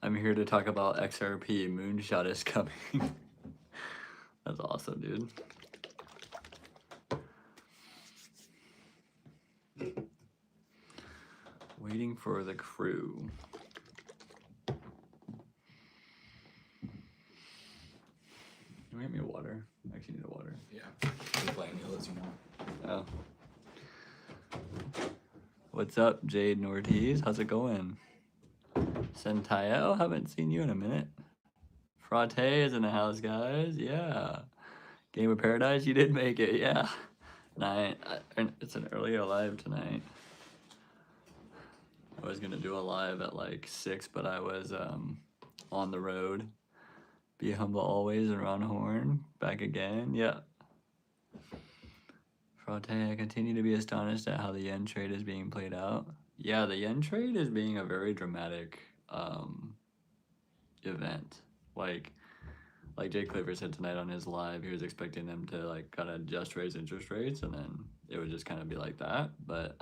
I'm here to talk about XRP. Moonshot is coming. That's awesome, dude. Waiting for the crew. Can you get me a water? I actually need a water. Yeah. You're playing, you'll let you know. Oh. What's up, Jade Ortiz? How's it going? Sentayo, haven't seen you in a minute. Frate is in the house, guys. Yeah. Game of Paradise, you did make it. Yeah. It's an earlier live tonight. I was gonna do a live at like 6, but I was on the road. Be humble always, and Ron Horn back again. Yeah. Frate, I continue to be astonished at how the yen trade is being played out. Yeah, the yen trade is being a very dramatic event. Like Jay Clifford said tonight on his live, he was expecting them to like kind of just raise interest rates, and then it would just kind of be like that. But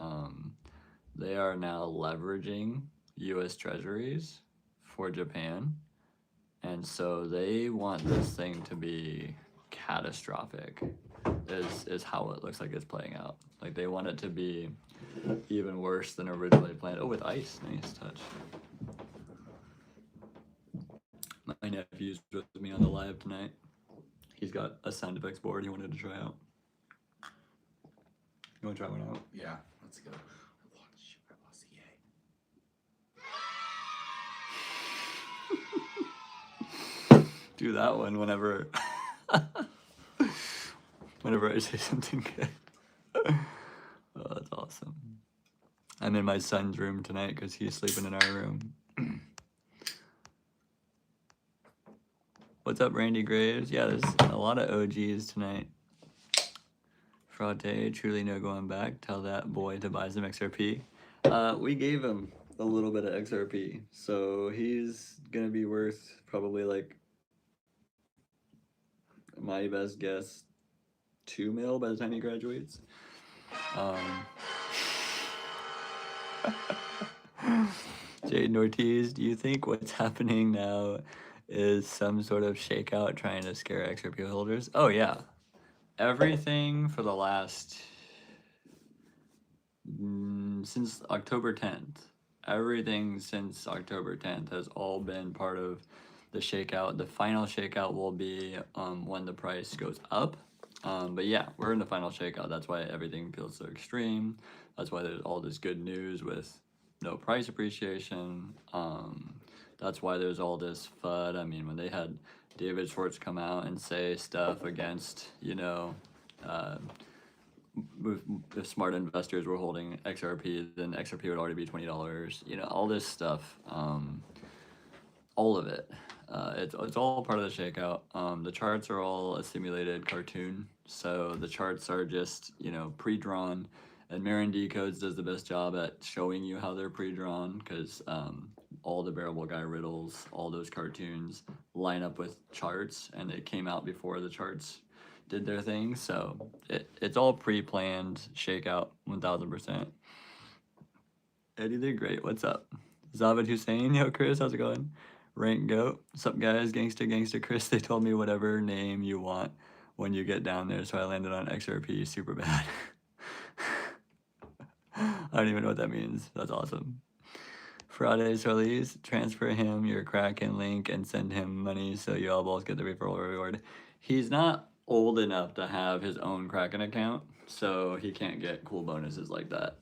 they are now leveraging U.S. Treasuries for Japan, and so they want this thing to be catastrophic. Is how it looks like it's playing out. Like they want it to be even worse than originally planned. Oh, with ice, nice touch. My nephew's with me on the live tonight. He's got a sound effects board he wanted to try out. You want to try one out? Yeah, let's go. I lost the Do that one whenever I say something good. Oh, that's awesome. I'm in my son's room tonight because he's sleeping in our room. What's up, Randy Graves? Yeah, there's a lot of OGs tonight. Frate, truly no going back. Tell that boy to buy some XRP. We gave him a little bit of XRP, so he's gonna be worth probably like, my best guess, 2 mil by the time he graduates. Jaden Ortiz, do you think what's happening now is some sort of shakeout trying to scare XRP holders? Oh yeah. Everything for the last, since October 10th, everything since October 10th has all been part of the shakeout. The final shakeout will be when the price goes up. But yeah, we're in the final shakeout. That's why everything feels so extreme. That's why there's all this good news with no price appreciation. That's why there's all this FUD. I mean, when they had David Schwartz come out and say stuff against, if smart investors were holding XRP, then XRP would already be $20. All this stuff, all of it. It's all part of the shakeout. The charts are all a simulated cartoon, so the charts are just pre-drawn, and Marin Decodes does the best job at showing you how they're pre-drawn because all the variable guy riddles, all those cartoons line up with charts, and it came out before the charts did their thing, so it's all pre-planned shakeout 1000%. Eddie did great. What's up? Zavid Hussein, yo Chris, how's it going? Rank Goat, what's up guys? Gangsta Chris, they told me whatever name you want when you get down there, so I landed on XRP super bad. I don't even know what that means. That's awesome. Friday Solis, transfer him your Kraken link and send him money so you all both get the referral reward. He's not old enough to have his own Kraken account, so he can't get cool bonuses like that.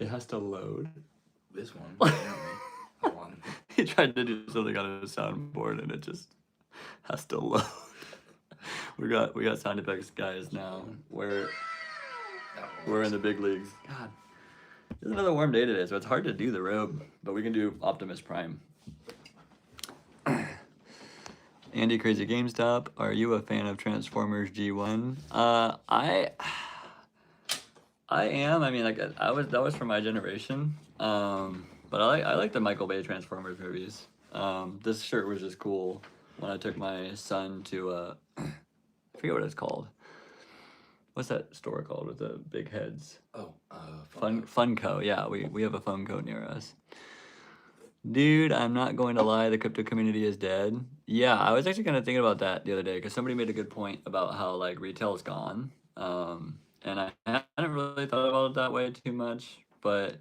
It has to load. This one. He tried to do something on his soundboard and it just has to load. We got sound effects guys now. We're in the big leagues. God, it's another warm day today, so it's hard to do the robe, but we can do Optimus Prime. Andy Crazy GameStop, are you a fan of Transformers G1? I am. I mean, like that was from my generation. But I like the Michael Bay Transformers movies. This shirt was just cool when I took my son to I forget what it's called. what's that store called with the big heads? Oh, Funko. Yeah, we have a Funko near us. Dude, I'm not going to lie, the crypto community is dead. Yeah, I was actually kind of thinking about that the other day because somebody made a good point about how like retail is gone. And I hadn't really thought about it that way too much, but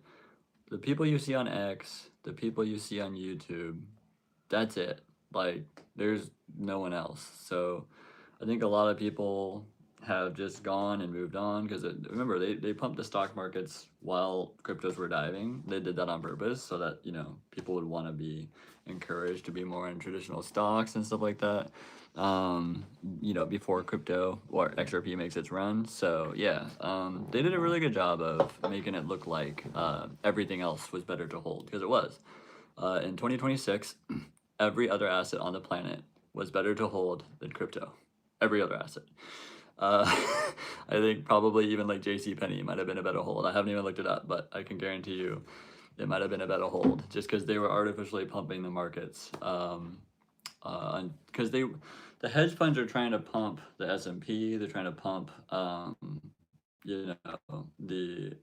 the people you see on X, the people you see on YouTube, that's it. Like, there's no one else. So I think a lot of people have just gone and moved on because remember they pumped the stock markets while cryptos were diving. They did that on purpose so that people would want to be encouraged to be more in traditional stocks and stuff like that. Before crypto or XRP makes its run. So yeah, they did a really good job of making it look like everything else was better to hold because it was. In 2026, every other asset on the planet was better to hold than crypto. Every other asset. Uh, I think probably even like JCPenney might have been a better hold. I haven't even looked it up, but I can guarantee you it might have been a better hold just because they were artificially pumping the markets. Because the hedge funds are trying to pump the S&P, they're trying to pump, the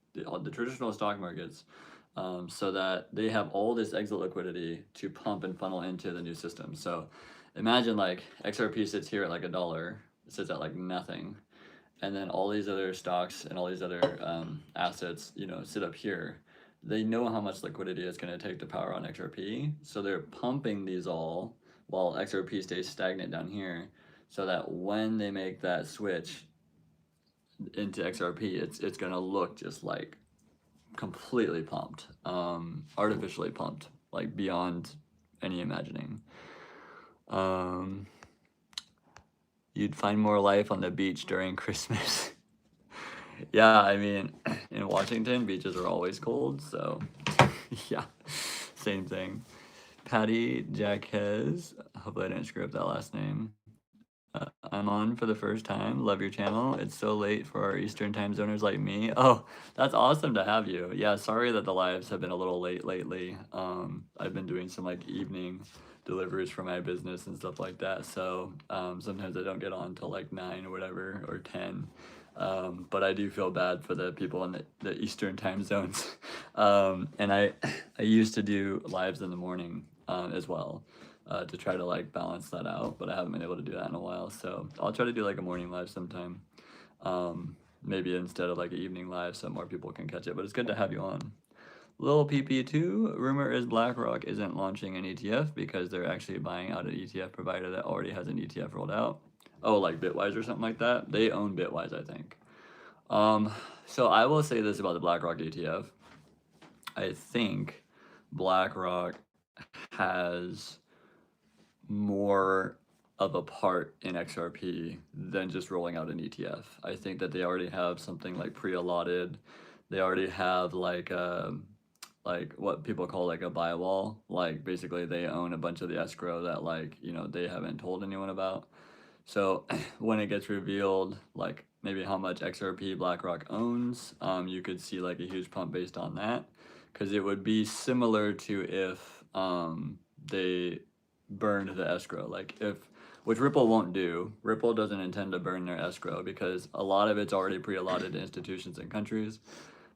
traditional stock markets, so that they have all this exit liquidity to pump and funnel into the new system. So imagine like XRP sits here at like $1, it sits at like nothing, and then all these other stocks and all these other assets, sit up here. They know how much liquidity it's going to take to power on XRP, so they're pumping these all while XRP stays stagnant down here, so that when they make that switch into XRP, it's going to look just like completely pumped, artificially pumped, like beyond any imagining. You'd find more life on the beach during Christmas. Yeah, I mean, in Washington, beaches are always cold, so yeah, same thing. Patty Jaquez, hopefully I didn't screw up that last name. I'm on for the first time. Love your channel. It's so late for our Eastern time zoners like me. Oh, that's awesome to have you. Yeah, sorry that the lives have been a little late lately. I've been doing some like evening deliveries for my business and stuff like that. So sometimes I don't get on till like 9 or whatever or 10. But I do feel bad for the people in the Eastern time zones. And I used to do lives in the morning as well. To try to like balance that out, but I haven't been able to do that in a while, so I'll try to do like a morning live sometime, maybe instead of like an evening live so more people can catch it, but it's good to have you on. Lil PP2, rumor is BlackRock isn't launching an ETF because they're actually buying out an ETF provider that already has an ETF rolled out. Oh, like Bitwise or something like that? They own Bitwise, I think. So I will say this about the BlackRock ETF. I think BlackRock has more of a part in XRP than just rolling out an ETF. I think that they already have something like pre-allotted. They already have like what people call like a buy wall. Like basically they own a bunch of the escrow that like, they haven't told anyone about. So when it gets revealed, like maybe how much XRP BlackRock owns, you could see like a huge pump based on that. Because it would be similar to if they burned the escrow. Which Ripple won't do. Ripple doesn't intend to burn their escrow because a lot of it's already pre-allotted to institutions and countries.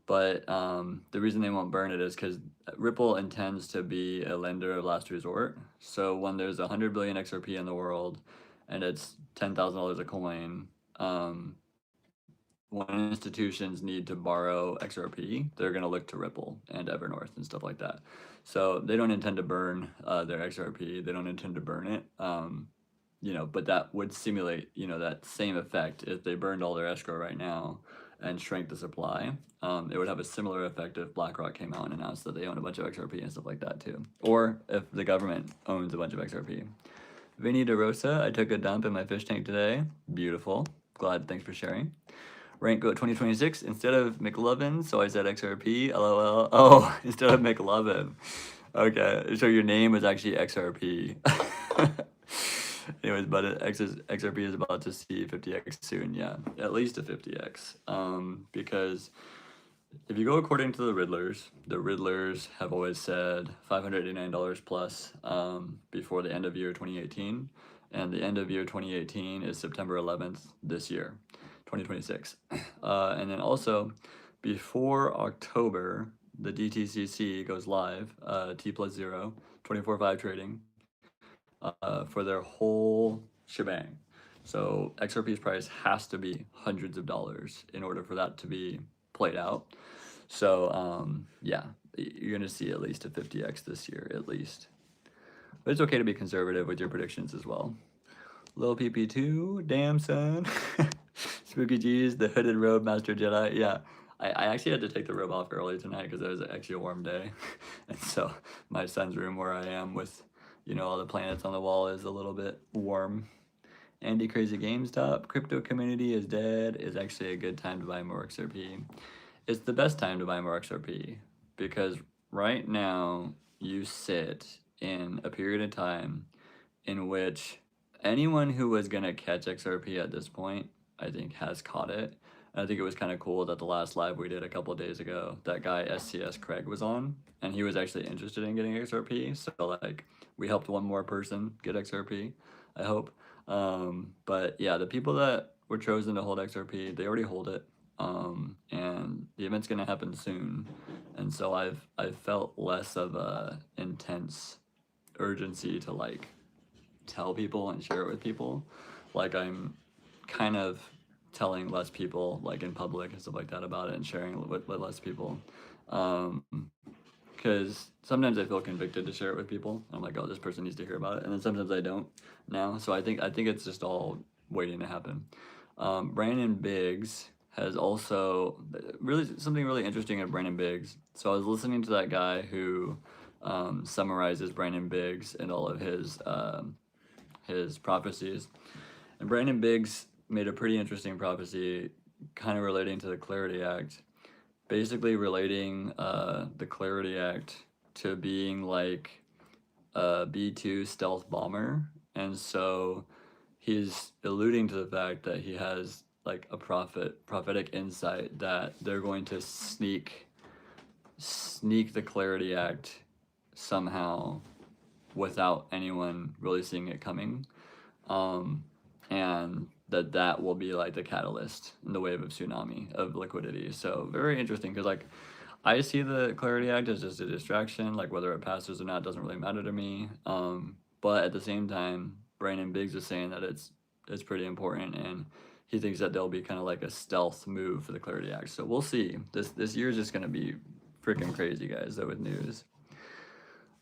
But the reason they won't burn it is because Ripple intends to be a lender of last resort. So when there's 100 billion XRP in the world and it's $10,000 a coin, when institutions need to borrow XRP, they're going to look to Ripple and Evernorth and stuff like that. So they don't intend to burn their XRP. They don't intend to burn it. But that would simulate, that same effect if they burned all their escrow right now and shrank the supply. It would have a similar effect if BlackRock came out and announced that they own a bunch of XRP and stuff like that too. Or if the government owns a bunch of XRP. Vinny DeRosa, I took a dump in my fish tank today. Beautiful. Glad. Thanks for sharing. Rank Goat 2026 instead of McLovin, so I said XRP. LOL. Oh, instead of McLovin. Okay, so your name was actually XRP. Anyways, but XRP is about to see 50x soon. Yeah, at least a 50x. Because if you go according to the Riddlers have always said $589 plus before the end of year 2018, and the end of year 2018 is September 11th this year. 2026. And then also, before October, the DTCC goes live, T+0, 24/5 trading, for their whole shebang. So XRP's price has to be hundreds of dollars in order for that to be played out. So yeah, you're gonna see at least a 50x this year, at least. But it's okay to be conservative with your predictions as well. Lil PP2, damn son. Spooky G's, the hooded robe master Jedi. Yeah, I actually had to take the robe off early tonight because it was actually a warm day. And so my son's room where I am with, all the planets on the wall is a little bit warm. Andy Crazy GameStop, crypto community is dead, is actually a good time to buy more XRP. It's the best time to buy more XRP because right now you sit in a period of time in which anyone who was going to catch XRP at this point, I think, has caught it. And I think it was kind of cool that the last live we did a couple days ago, that guy SCS Craig was on, and he was actually interested in getting XRP. So like, we helped one more person get XRP, I hope. But yeah, the people that were chosen to hold XRP, they already hold it. And the event's gonna happen soon, and so I've felt less of a intense urgency to like tell people and share it with people. Like I'm kind of telling less people like in public and stuff like that about it and sharing it with less people. Because sometimes I feel convicted to share it with people. I'm like, oh, this person needs to hear about it, and then sometimes I don't now. So I think it's just all waiting to happen. Brandon Biggs has also really something really interesting at Brandon Biggs. So I was listening to that guy who summarizes Brandon Biggs and all of his prophecies, and Brandon Biggs made a pretty interesting prophecy, kind of relating to the Clarity Act, basically relating the Clarity Act to being like a B-2 stealth bomber, and so he's alluding to the fact that he has like a prophetic insight that they're going to sneak the Clarity Act somehow without anyone really seeing it coming, and that will be like the catalyst in the wave of tsunami of liquidity. So very interesting because like I see the Clarity Act as just a distraction, like whether it passes or not doesn't really matter to me. But at the same time, Brandon Biggs is saying that it's pretty important, and he thinks that there'll be kind of like a stealth move for the Clarity Act. So we'll see. This year is just gonna be freaking crazy, guys, though, with news.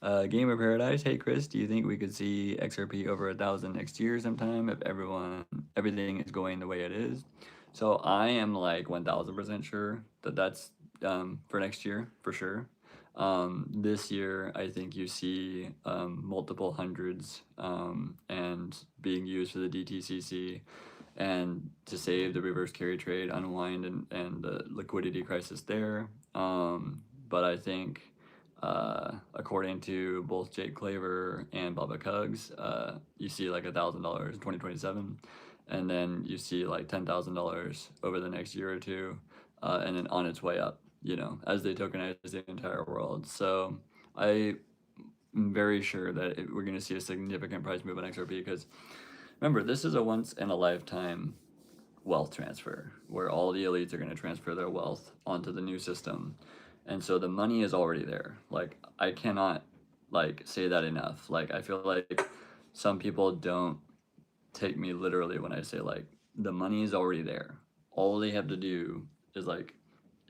Gamer Paradise, hey Chris, do you think we could see XRP over 1,000 next year sometime if everything is going the way it is? So I am like 1,000% sure that that's for next year for sure. This year, I think you see multiple hundreds and being used for the DTCC and to save the reverse carry trade, unwind, and the liquidity crisis there. But I think, according to both Jake Claver and Bubba Cugs, you see like $1,000 in 2027, and then you see like $10,000 over the next year or two, and then on its way up, as they tokenize the entire world. So I'm very sure that we're going to see a significant price move on XRP because remember, this is a once in a lifetime wealth transfer where all the elites are going to transfer their wealth onto the new system. And so the money is already there. Like I cannot like say that enough. Like I feel like some people don't take me literally when I say like the money is already there. All they have to do is like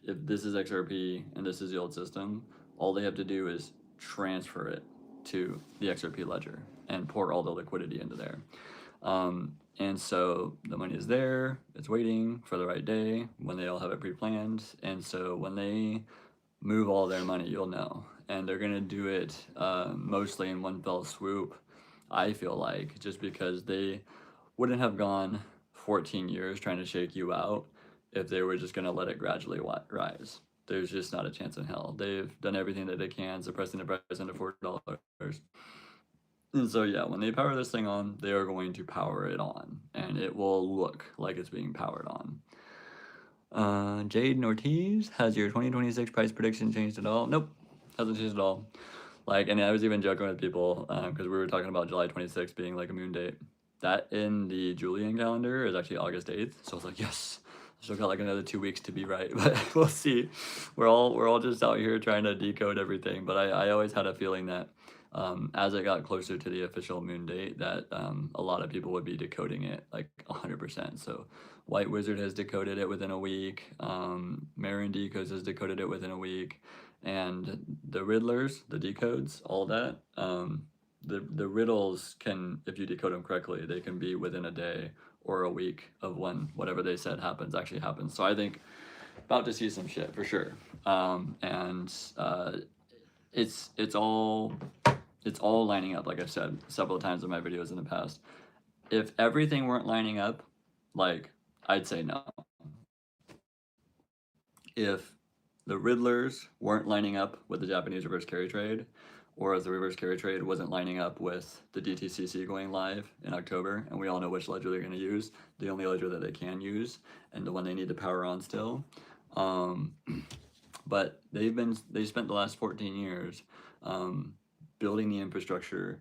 if this is XRP and this is the old system, all they have to do is transfer it to the XRP ledger and pour all the liquidity into there. And so the money is there, it's waiting for the right day when they all have it pre-planned. And so when they move all their money, you'll know. And they're gonna do it mostly in one fell swoop, I feel like, just because they wouldn't have gone 14 years trying to shake you out if they were just gonna let it gradually rise. There's just not a chance in hell. They've done everything that they can, suppressing the price under $40. And so yeah, when they power this thing on, they are going to power it on, and it will look like it's being powered on. Jade Ortiz, has your 2026 price prediction changed at all? Nope, hasn't changed at all. Like, and I was even joking with people because we were talking about July 26th being like a moon date. that in the Julian calendar is actually August 8th. So I was like, yes, I still got like another 2 weeks to be right, but we'll see. We're all just out here trying to decode everything. But I always had a feeling that as it got closer to the official moon date, that a lot of people would be decoding it like 100%. So White Wizard has decoded it within a week. Marin Decos has decoded it within a week. And the Riddlers, the decodes, all that, the riddles can, if you decode them correctly, they can be within a day or a week of when whatever they said happens actually happens. So I think about to see some shit for sure. And it's all lining up, like I've said several times in my videos in the past. If everything weren't lining up, like, I'd say no. If the Riddlers weren't lining up with the Japanese reverse carry trade, or if the reverse carry trade wasn't lining up with the DTCC going live in October, and we all know which ledger they're going to use, the only ledger that they can use, and the one they need to power on still. But they spent the last 14 years building the infrastructure,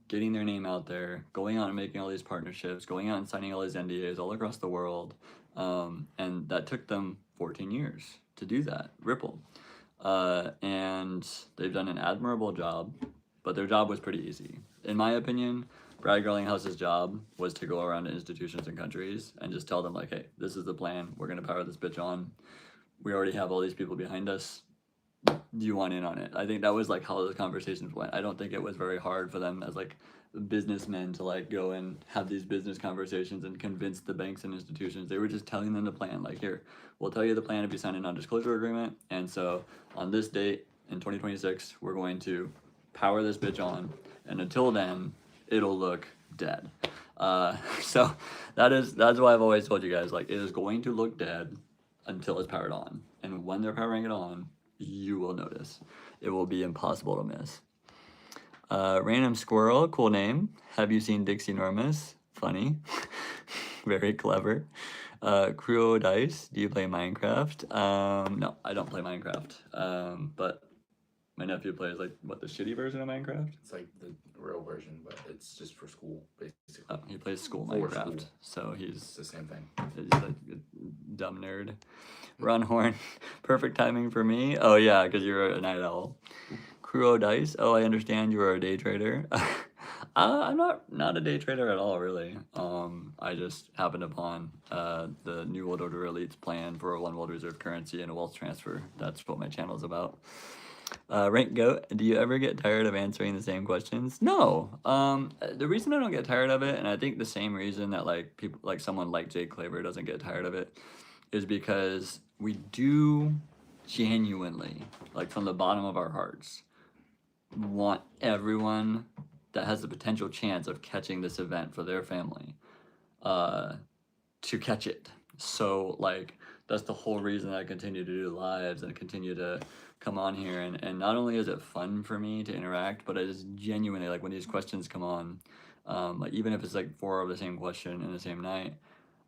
getting their name out there, going out and making all these partnerships, going out and signing all these NDAs all across the world, and that took them 14 years to do that. Ripple. And they've done an admirable job, but their job was pretty easy. In my opinion, Brad Garlinghouse's job was to go around to institutions and countries and just tell them, like, hey, this is the plan. We're going to power this bitch on. We already have all these people behind us. Do you want in on it? I think that was like how those conversations went. I don't think it was very hard for them as like businessmen to like go and have these business conversations and convince the banks and institutions. They were just telling them the plan, like, here, we'll tell you the plan if you sign a non-disclosure agreement, and so on this date in 2026 we're going to power this bitch on, and until then it'll look dead. So that's why I've always told you guys, like, it is going to look dead until it's powered on, and when they're powering it on, you will notice. It will be impossible to miss. Random Squirrel, cool name. Have you seen Dixie Normus? Funny. Very clever. Cruo Dice, do you play Minecraft? No, I don't play Minecraft. But my nephew plays, like, what, the shitty version of Minecraft? It's like the real version, but it's just for school, basically. Oh, he plays school For Minecraft, school. so It's he's the same thing. like a dumb nerd. Ron Horn, perfect timing for me. Oh yeah, because you're a night owl. Cruo Dice, oh, I understand you are a day trader. I'm not a day trader at all, really. I just happened upon the New World Order Elite's plan for a one world reserve currency and a wealth transfer. That's what my channel is about. Rank Goat, do you ever get tired of answering the same questions? No. The reason I don't get tired of it, and I think the same reason that like people, like someone like Jake Claver doesn't get tired of it, is because we do genuinely, like from the bottom of our hearts, want everyone that has the potential chance of catching this event for their family to catch it. So like that's the whole reason I continue to do lives and continue to come on here, and not only is it fun for me to interact, but it is genuinely like when these questions come on, like even if it's like 4 of the same question in the same night,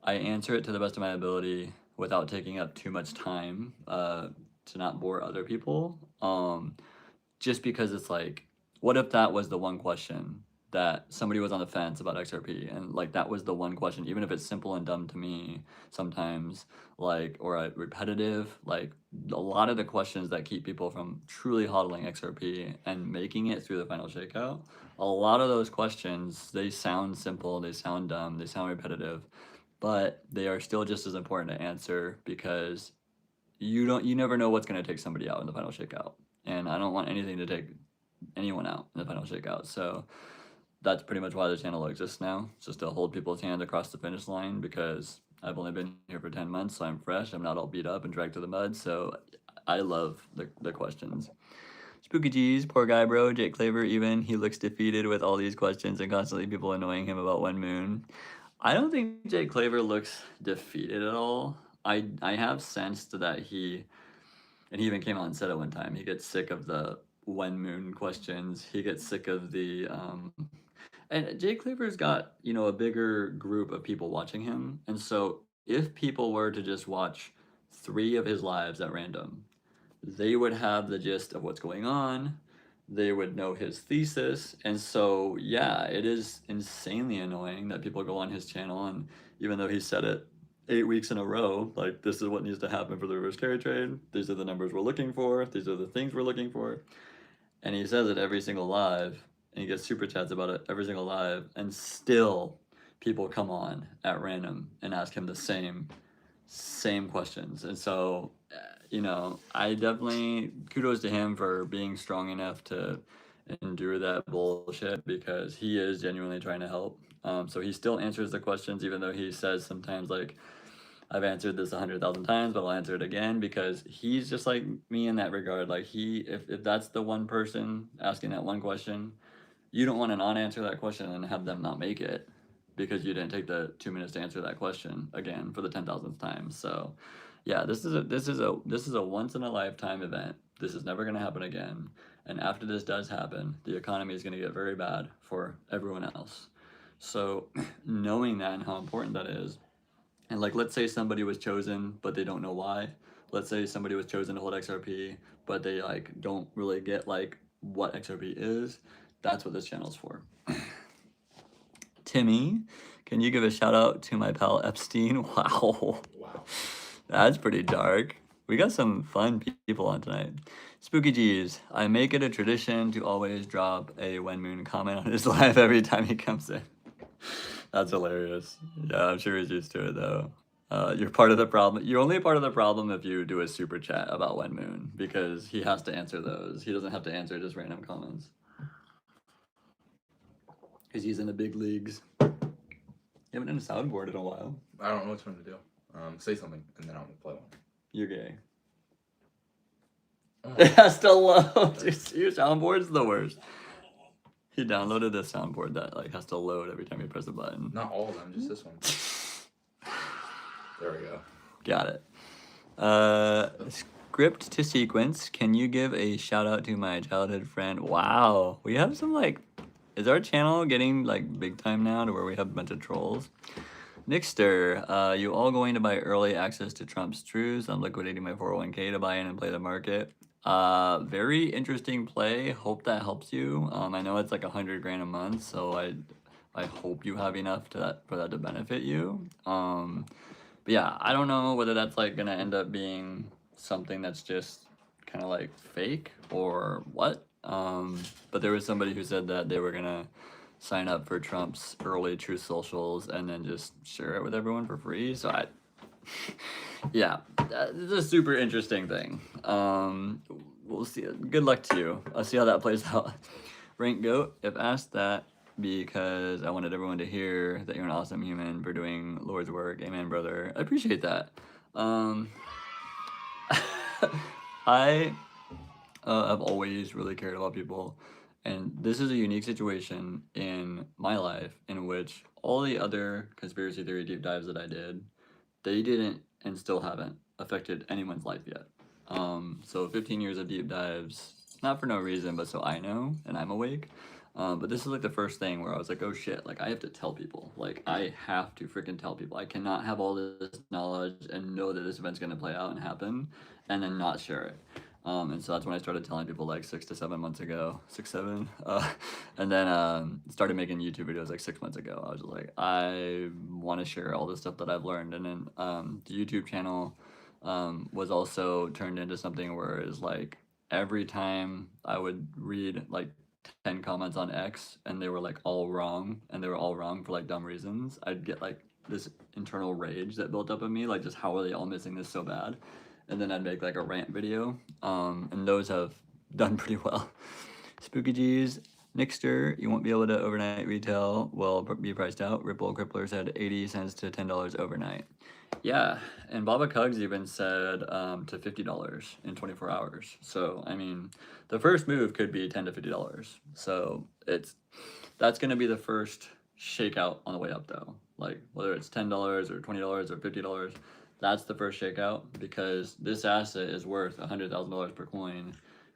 I answer it to the best of my ability without taking up too much time to not bore other people. Just because it's like, what if that was the one question that somebody was on the fence about XRP, and like that was the one question, even if it's simple and dumb to me sometimes, like, or repetitive, like a lot of the questions that keep people from truly hodling XRP and making it through the final shakeout, a lot of those questions, they sound simple, they sound dumb, they sound repetitive, but they are still just as important to answer because you never know what's going to take somebody out in the final shakeout, and I don't want anything to take anyone out in the final shakeout. So that's pretty much why the channel exists now, just to hold people's hand across the finish line, because I've only been here for 10 months, so I'm fresh, I'm not all beat up and dragged to the mud, so I love the questions. Spooky G's, poor guy bro, Jake Claver even, he looks defeated with all these questions and constantly people annoying him about one moon. I don't think Jake Claver looks defeated at all. I have sensed that he, and he even came out and said it one time, he gets sick of the when moon questions. He gets sick of the and Jake Claver's got, you know, a bigger group of people watching him. And so if people were to just watch 3 of his lives at random, they would have the gist of what's going on. they would know his thesis. And so, yeah, it is insanely annoying that people go on his channel, and even though he said it 8 weeks in a row, like, this is what needs to happen for the reverse carry trade, these are the numbers we're looking for, these are the things we're looking for, and he says it every single live, and he gets super chats about it every single live, and still people come on at random and ask him the same questions. And so, I definitely kudos to him for being strong enough to endure that bullshit, because he is genuinely trying to help. So he still answers the questions, even though he says sometimes, like, I've answered this 100,000 times, but I'll answer it again, because he's just like me in that regard. Like, if that's the one person asking that one question, you don't want to not answer that question and have them not make it because you didn't take the 2 minutes to answer that question again for the 10,000th time. So, yeah, this is a once in a lifetime event. This is never going to happen again. And after this does happen, the economy is going to get very bad for everyone else. So, knowing that and how important that is, and, like, let's say somebody was chosen, but they don't know why. Let's say somebody was chosen to hold XRP, but they, like, don't really get, like, what XRP is. That's what this channel is for. Timmy, can you give a shout out to my pal Epstein? Wow. Wow. That's pretty dark. We got some fun people on tonight. Spooky G's, I make it a tradition to always drop a When Moon comment on his live every time he comes in. That's hilarious. Yeah, I'm sure he's used to it though. You're part of the problem. You're only part of the problem if you do a super chat about When Moon, because he has to answer those. He doesn't have to answer just random comments, because he's in the big leagues. You haven't done a soundboard in a while. I don't know which one to do. Say something, and then I'll play one. You're gay. It has to load. Your soundboard's the worst. He downloaded this soundboard that, like, has to load every time you press a button. Not all of them, just this one. There we go. Got it. Script to sequence. Can you give a shout out to my childhood friend? Wow, we have some, like, is our channel getting, like, big time now to where we have a bunch of trolls? Nixter, you all going to buy early access to Trump's truths? I'm liquidating my 401k to buy in and play the market. Very interesting play. Hope that helps you. I know it's like 100 grand a month, so I hope you have enough for that to benefit you. But yeah, I don't know whether that's, like, gonna end up being something that's just kind of like fake or what. But there was somebody who said that they were gonna sign up for Trump's early Truth Socials and then just share it with everyone for free. So yeah, it's a super interesting thing. We'll see. Good luck to you. I'll see how that plays out. Rank Goat, if asked that because I wanted everyone to hear that you're an awesome human for doing Lord's work. Amen, brother. I appreciate that. I have always really cared about people, and this is a unique situation in my life in which all the other conspiracy theory deep dives that I did, they didn't and still haven't affected anyone's life yet. So 15 years of deep dives, not for no reason, but so I know and I'm awake. But this is, like, the first thing where I was like, oh shit, like, I have to tell people. Like, I have to freaking tell people. I cannot have all this knowledge and know that this event's gonna play out and happen and then not share it. And so that's when I started telling people, like, 6 to 7 months ago, 6, 7, and then started making YouTube videos like 6 months ago. I was just like, I want to share all the stuff that I've learned. And then the YouTube channel was also turned into something where it's like every time I would read like 10 comments on X and they were, like, all wrong, and they were all wrong for, like, dumb reasons, I'd get, like, this internal rage that built up in me, like, just how are they all missing this so bad? And then I'd make, like, a rant video, and those have done pretty well. Spooky G's, Nixter, you won't be able to overnight retail, will be priced out. Ripple Crippler said 80 cents to $10 overnight. Yeah, and Baba Cugs even said to $50 in 24 hours. So, I mean, the first move could be $10 to $50. So that's going to be the first shakeout on the way up, though. Like, whether it's $10 or $20 or $50, that's the first shakeout, because this asset is worth $100,000 per coin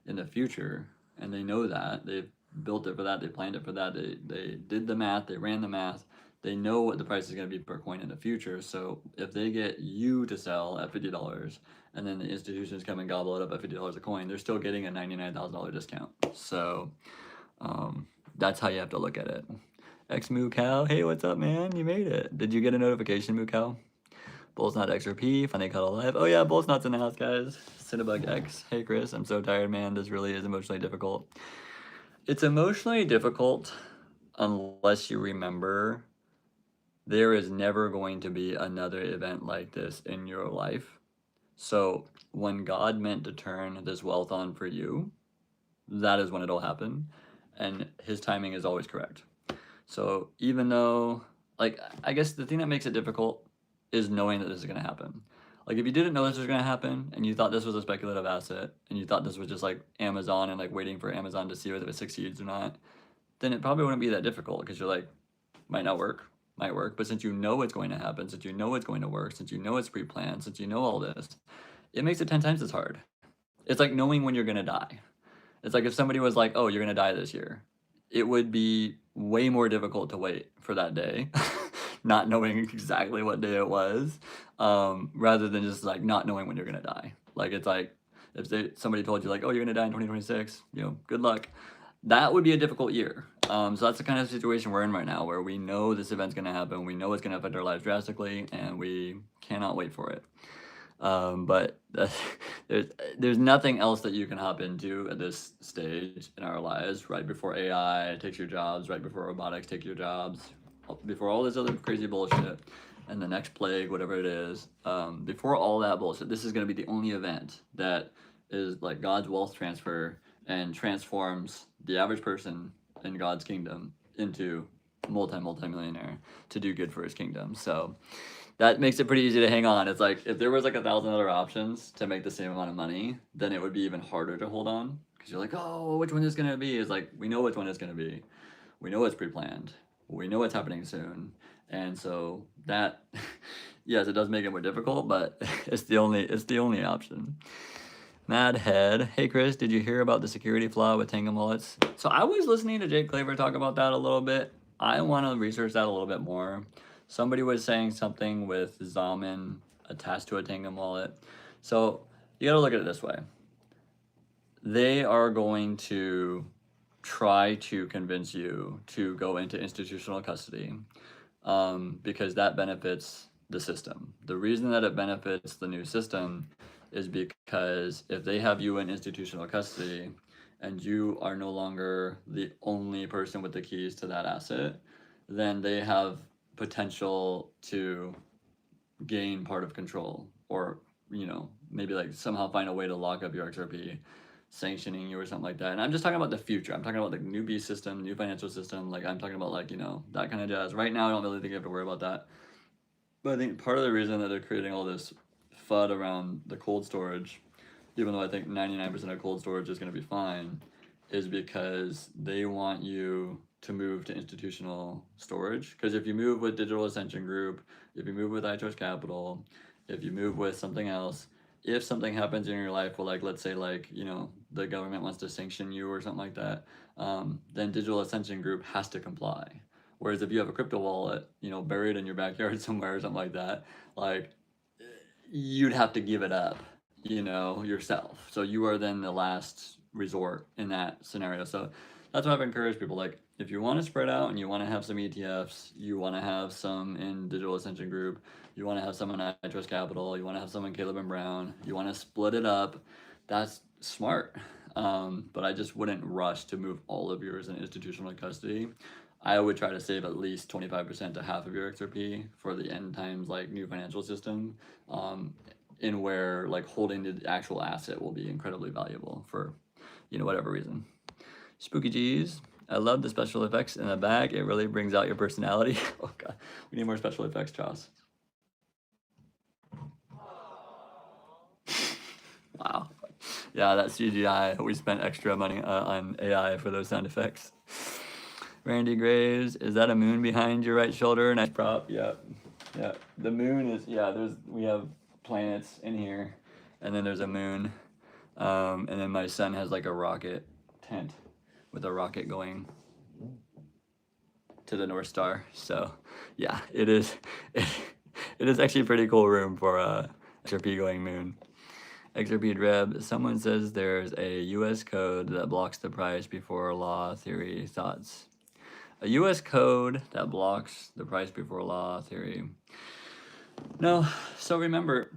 in the future, and they know that. They've built it for that. They planned it for that. They did the math. They ran the math. they know what the price is going to be per coin in the future. So if they get you to sell at $50 and then the institutions come and gobble it up at $50 a coin, they're still getting a $99,000 discount. So that's how you have to look at it. X Moo Cow, hey, what's up, man? You made it. Did you get a notification, Moo Cow? Bull's Not XRP, finally caught alive. Oh yeah, Bull's Not's in the house, guys. Cinnabug X. Hey Chris, I'm so tired, man. This really is emotionally difficult. It's emotionally difficult unless you remember there is never going to be another event like this in your life. So when God meant to turn this wealth on for you, that is when it'll happen. And his timing is always correct. So even though, like, I guess the thing that makes it difficult is knowing that this is going to happen. Like, if you didn't know this was going to happen and you thought this was a speculative asset and you thought this was just like Amazon and like waiting for Amazon to see whether it succeeds or not, then it probably wouldn't be that difficult because you're like, might not work, might work. But since you know it's going to happen, since you know it's going to work, since you know it's pre-planned, since you know all this, it makes it 10 times as hard. It's like knowing when you're going to die. It's like if somebody was like, oh, you're going to die this year, it would be way more difficult to wait for that day, not knowing exactly what day it was, rather than just like not knowing when you're going to die. Like, it's like if somebody told you like, oh, you're going to die in 2026, good luck. That would be a difficult year. So that's the kind of situation we're in right now, where we know this event's going to happen, we know it's going to affect our lives drastically, and we cannot wait for it. But there's nothing else that you can hop into at this stage in our lives, right before AI takes your jobs, right before robotics take your jobs, before all this other crazy bullshit, and the next plague, whatever it is, before all that bullshit, this is going to be the only event that is like God's wealth transfer and transforms the average person in God's kingdom into multi-millionaire to do good for his kingdom. So that makes it pretty easy to hang on. It's like if there was like 1,000 other options to make the same amount of money, then it would be even harder to hold on because you're like, oh, which one is going to be? It's like, we know which one it's going to be. We know it's pre-planned. We know it's happening soon. And so that, yes, it does make it more difficult, but it's the only option. Mad Head, hey Chris, did you hear about the security flaw with Tango Mullets? So I was listening to Jake Claver talk about that a little bit. I want to research that a little bit more. Somebody was saying something with Zalman attached to a Tango Mullet. So you got to look at it this way. They are going to try to convince you to go into institutional custody because that benefits the system. The reason that it benefits the new system is because if they have you in institutional custody and you are no longer the only person with the keys to that asset, then they have potential to gain part of control, or maybe like somehow find a way to lock up your XRP, sanctioning you or something like that. And I'm just talking about the future. I'm talking about the new beast system, new financial system. Like, I'm talking about like that kind of jazz. Right now I don't really think you have to worry about that, but I think part of the reason that they're creating all this FUD around the cold storage, even though I think 99% of cold storage is going to be fine, is because they want you to move to institutional storage. Because if you move with Digital Ascension Group, if you move with iTrust Capital, if you move with something else, if something happens in your life, well, like let's say like the government wants to sanction you or something like that, then Digital Ascension Group has to comply. Whereas if you have a crypto wallet, buried in your backyard somewhere or something like that, like you'd have to give it up, yourself. So you are then the last resort in that scenario. So that's why I've encouraged people, like, if you want to spread out and you want to have some ETFs, you want to have some in Digital Ascension Group, you want to have some in iTrust Capital, you want to have some in Caleb and Brown, you want to split it up, that's smart. But I just wouldn't rush to move all of yours in institutional custody. I would try to save at least 25% to half of your XRP for the end times like new financial system, in where like holding the actual asset will be incredibly valuable for whatever reason. Spooky G's, I love the special effects in the back. It really brings out your personality. Oh god, we need more special effects, Joss. Wow. Yeah, that CGI, we spent extra money on AI for those sound effects. Randy Graves, is that a moon behind your right shoulder? Nice prop. Yeah. The moon is, we have planets in here, and then there's a moon, and then my son has like a rocket tent with a rocket going. to the North Star. So yeah, it is it, it is actually pretty cool room for XRP going moon. XRP Dreb, someone says there's a US code that blocks the price before law theory thoughts. A US code that blocks the price before law theory. No, so remember,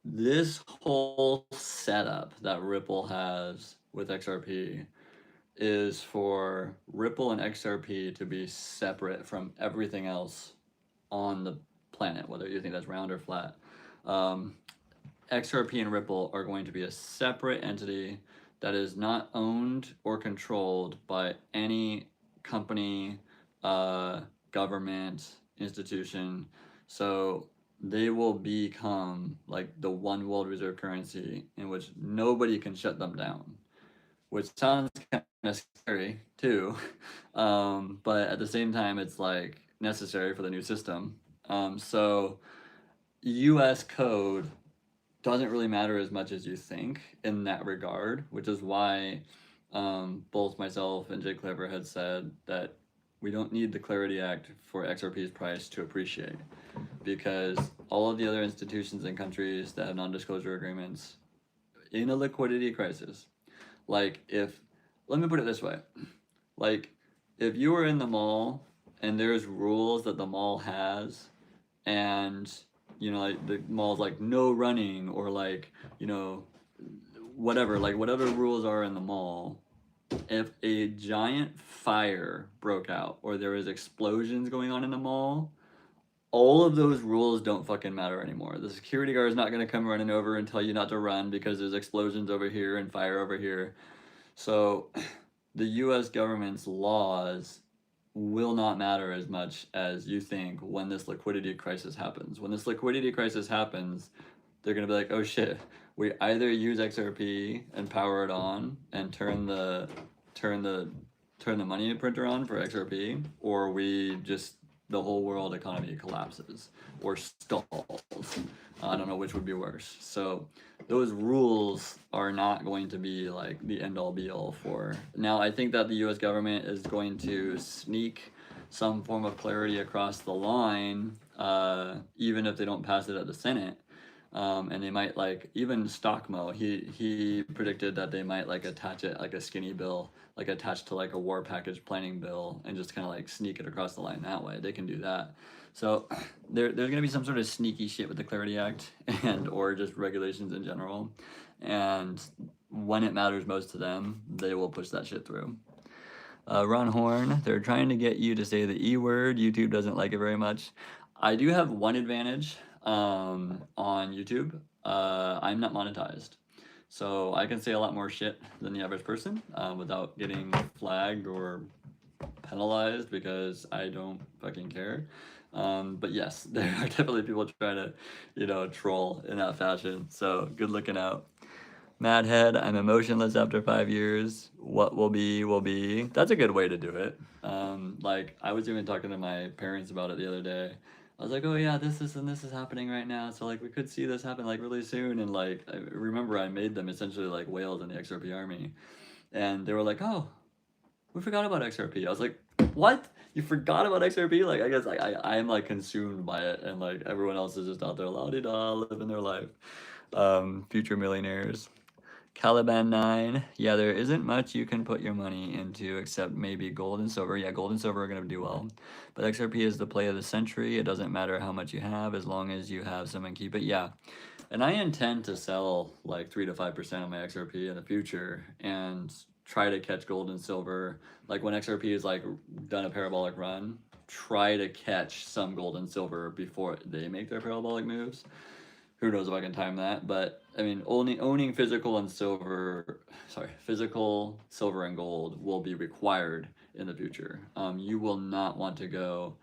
this whole setup that Ripple has with XRP is for Ripple and XRP to be separate from everything else on the planet, whether you think that's round or flat. XRP and Ripple are going to be a separate entity that is not owned or controlled by any company, government, institution. So they will become like the one world reserve currency in which nobody can shut them down, which sounds kind of scary too. But at the same time, it's like necessary for the new system. So US code doesn't really matter as much as you think in that regard, which is why both myself and Jay Clever had said that we don't need the Clarity Act for XRP's price to appreciate, because all of the other institutions and countries that have non-disclosure agreements in a liquidity crisis, like let me put it this way, like if you were in the mall and there's rules that the mall has, and like the mall's like no running, or like whatever rules are in the mall, if a giant fire broke out or there was explosions going on in the mall, all of those rules don't fucking matter anymore. The security guard is not going to come running over and tell you not to run because there's explosions over here and fire over here. So the US government's laws will not matter as much as you think when this liquidity crisis happens. When this liquidity crisis happens, they're going to be like, oh shit, we either use XRP and power it on and turn the money printer on for XRP, or we just, the whole world economy collapses or stalls. I don't know which would be worse. So those rules are not going to be like the end all be all for. Now, I think that the US government is going to sneak some form of clarity across the line, even if they don't pass it at the Senate. And they might, like, even Stockmo, he predicted that they might like attach it like a skinny bill, like attached to like a war package planning bill, and just kind of like sneak it across the line that way. They can do that. So there's going to be some sort of sneaky shit with the Clarity Act and or just regulations in general. And when it matters most to them, they will push that shit through. Ron Horn, they're trying to get you to say the E word. YouTube doesn't like it very much. I do have one advantage on YouTube. I'm not monetized. So I can say a lot more shit than the average person without getting flagged or penalized, because I don't fucking care. But yes, there are definitely people trying to, troll in that fashion. So good looking out. Madhead, I'm emotionless after 5 years. What will be, will be. That's a good way to do it. Like, I was even talking to my parents about it the other day. I was like, oh yeah, this is happening right now. So like, we could see this happen like really soon. And like, I remember I made them essentially like whales in the XRP army. And they were like, oh, we forgot about XRP. I was like, what? You forgot about XRP? Like, I guess I am like consumed by it, and like everyone else is just out there la-di-da, living their life. Future millionaires. Caliban 9. Yeah, there isn't much you can put your money into except maybe gold and silver. Yeah, gold and silver are going to do well. But XRP is the play of the century. It doesn't matter how much you have as long as you have some and keep it. Yeah. And I intend to sell like 3 to 5% of my XRP in the future and try to catch gold and silver. Like when XRP is like done a parabolic run, try to catch some gold and silver before they make their parabolic moves. Who knows if I can time that, but I mean, owning physical silver and gold will be required in the future. You will not want to go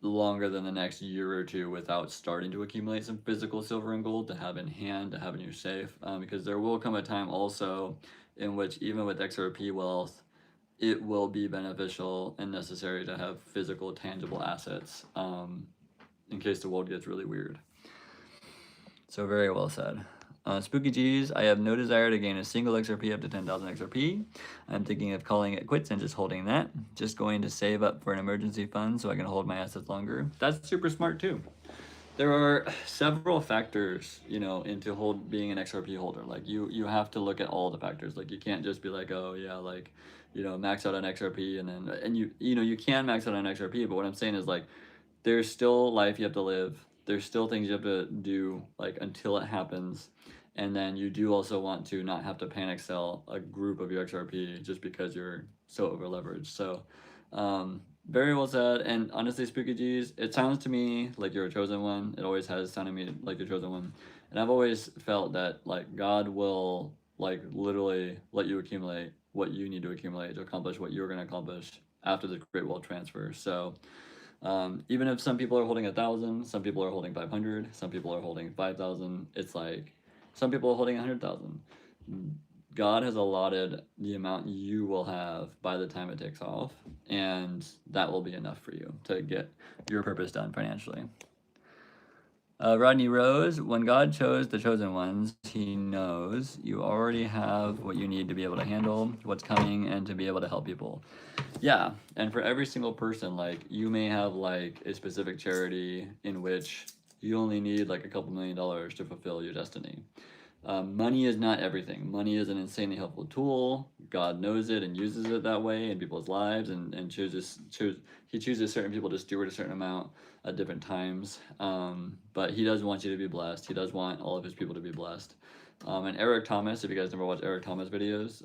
longer than the next year or two without starting to accumulate some physical silver and gold to have in hand, to have in your safe, because there will come a time also in which even with XRP wealth, it will be beneficial and necessary to have physical, tangible assets in case the world gets really weird. So very well said. Spooky G's, I have no desire to gain a single XRP up to 10,000 XRP. I'm thinking of calling it quits and just holding that. Just going to save up for an emergency fund so I can hold my assets longer. That's super smart too. There are several factors, into being an XRP holder. Like you have to look at all the factors. Like you can't just be like, oh yeah, like, max out on XRP and you can max out on XRP, but what I'm saying is like there's still life you have to live. There's still things you have to do like until it happens. And then you do also want to not have to panic sell a group of your XRP just because you're so over leveraged. So very well said. And honestly, Spooky G's, it sounds to me like you're a chosen one. It always has sounded to me like you're a chosen one. And I've always felt that like God will like literally let you accumulate what you need to accumulate to accomplish what you're going to accomplish after the Great Wealth Transfer. So even if some people are holding 1,000, some people are holding 500, some people are holding 5,000, it's like some people are holding 100,000. God has allotted the amount you will have by the time it takes off, and that will be enough for you to get your purpose done financially. Rodney Rose, when God chose the chosen ones, he knows you already have what you need to be able to handle what's coming and to be able to help people. Yeah, and for every single person, like you may have like a specific charity in which you only need like a couple $1,000,000 to fulfill your destiny. Money is not everything. Money is an insanely helpful tool. God knows it and uses it that way in people's lives, and he chooses certain people to steward a certain amount at different times. But he does want you to be blessed. He does want all of his people to be blessed. And Eric Thomas, if you guys never watched Eric Thomas videos,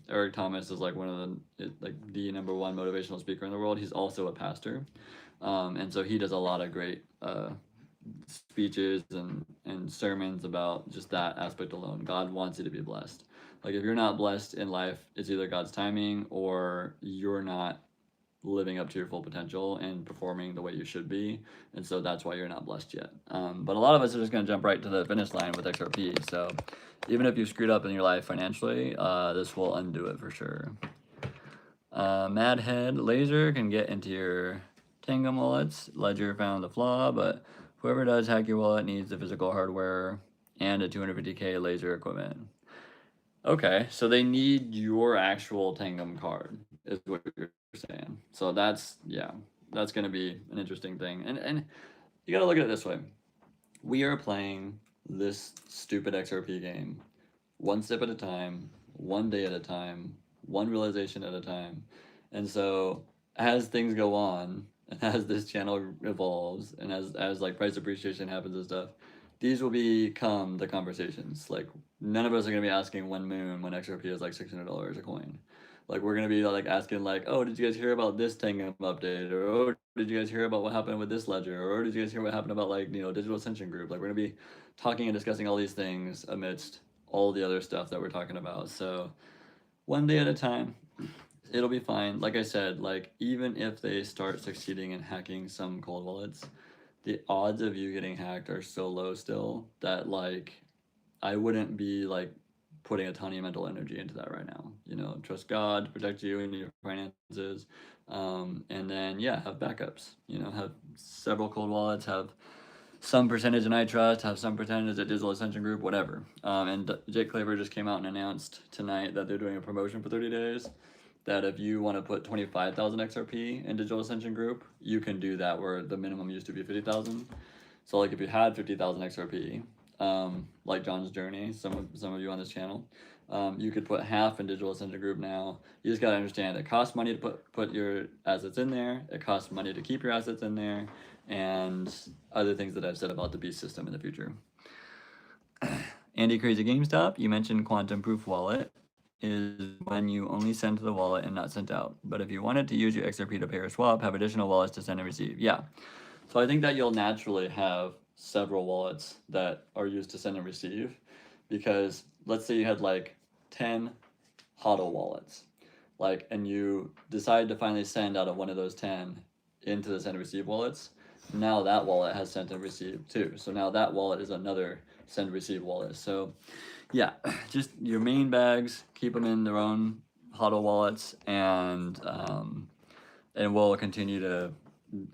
Eric Thomas is like one of the number one motivational speaker in the world. He's also a pastor, and so he does a lot of great speeches and sermons about just that aspect alone. God wants you to be blessed. Like if you're not blessed in life, it's either God's timing or you're not living up to your full potential and performing the way you should be, and so that's why you're not blessed yet. But a lot of us are just going to jump right to the finish line with XRP. So even if you screwed up in your life financially, this will undo it for sure. Madhead, Laser can get into your Tangum wallets. Ledger found the flaw, but whoever does hack your wallet needs the physical hardware and a 250K laser equipment. Okay, so they need your actual Tangum card, is what you're saying. So that's going to be an interesting thing. And you got to look at it this way. We are playing this stupid XRP game one step at a time, one day at a time, one realization at a time. And so as things go on, and as this channel evolves, and as like price appreciation happens and stuff, these will become the conversations. Like none of us are gonna be asking when XRP is like $600 a coin. Like we're gonna be like asking like, oh, did you guys hear about this Tangum update? Or oh, did you guys hear about what happened with this ledger? Or did you guys hear what happened about like Digital Ascension Group? Like we're gonna be talking and discussing all these things amidst all the other stuff that we're talking about. So one day at a time, it'll be fine. Like I said, like even if they start succeeding in hacking some cold wallets, the odds of you getting hacked are so low still that like I wouldn't be like putting a ton of mental energy into that right now. Trust God to protect you and your finances. And then have backups. Have several cold wallets, have some percentage in iTrust, have some percentage at Digital Ascension Group, whatever. And Jake Claver just came out and announced tonight that they're doing a promotion for 30 days. That if you want to put 25,000 XRP in Digital Ascension Group, you can do that where the minimum used to be 50,000. So like if you had 50,000 XRP, like John's journey, some of you on this channel, you could put half in Digital Ascension Group now. You just got to understand it costs money to put your assets in there. It costs money to keep your assets in there, and other things that I've said about the Beast system in the future. Andy Crazy GameStop, you mentioned Quantum Proof Wallet is when you only send to the wallet and not sent out. But if you wanted to use your XRP to pay or swap, have additional wallets to send and receive. Yeah. So I think that you'll naturally have several wallets that are used to send and receive, because let's say you had like 10 HODL wallets, like, and you decide to finally send out of one of those 10 into the send and receive wallets. Now that wallet has sent and received too. So now that wallet is another send and receive wallet. So yeah, just your main bags, keep them in their own HODL wallets, and we'll continue to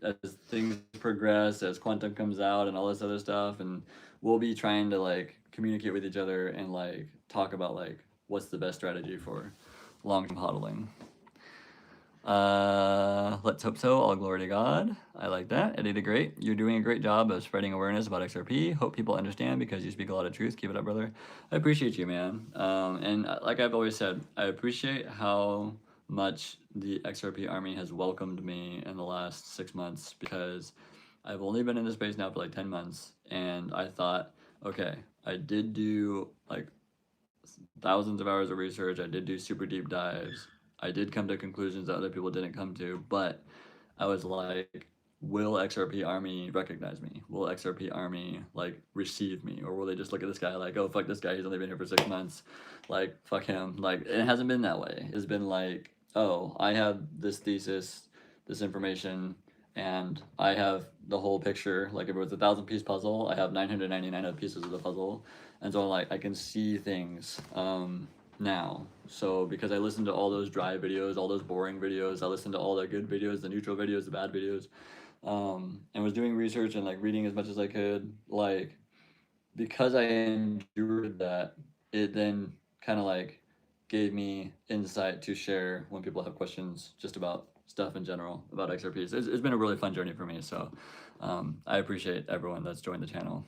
as things progress, as quantum comes out and all this other stuff, and we'll be trying to like communicate with each other and like talk about like what's the best strategy for long-term hodling. Let's hope so. All glory to God. I like that. Eddie did great. You're doing a great job of spreading awareness about XRP. Hope people understand because you speak a lot of truth. Keep it up, brother. I appreciate you, man. And like I've always said, I appreciate how much the XRP army has welcomed me in the last 6 months because I've only been in this space now for like 10 months. And I thought, okay, I did do like thousands of hours of research. I did do super deep dives. I did come to conclusions that other people didn't come to, but I was like, will XRP Army recognize me? Will XRP Army like receive me? Or will they just look at this guy like, oh, fuck this guy, he's only been here for 6 months. Like, fuck him. Like, it hasn't been that way. It's been like, oh, I have this thesis, this information, and I have the whole picture. Like, if it was a 1,000-piece puzzle, I have 999 of pieces of the puzzle. And so like I can see things now. So because I listened to all those dry videos, all those boring videos, I listened to all the good videos, the neutral videos, the bad videos, and was doing research and like reading as much as I could. Like because I endured that, it then kind of like gave me insight to share when people have questions just about stuff in general about XRPs. It's been a really fun journey for me. So I appreciate everyone that's joined the channel.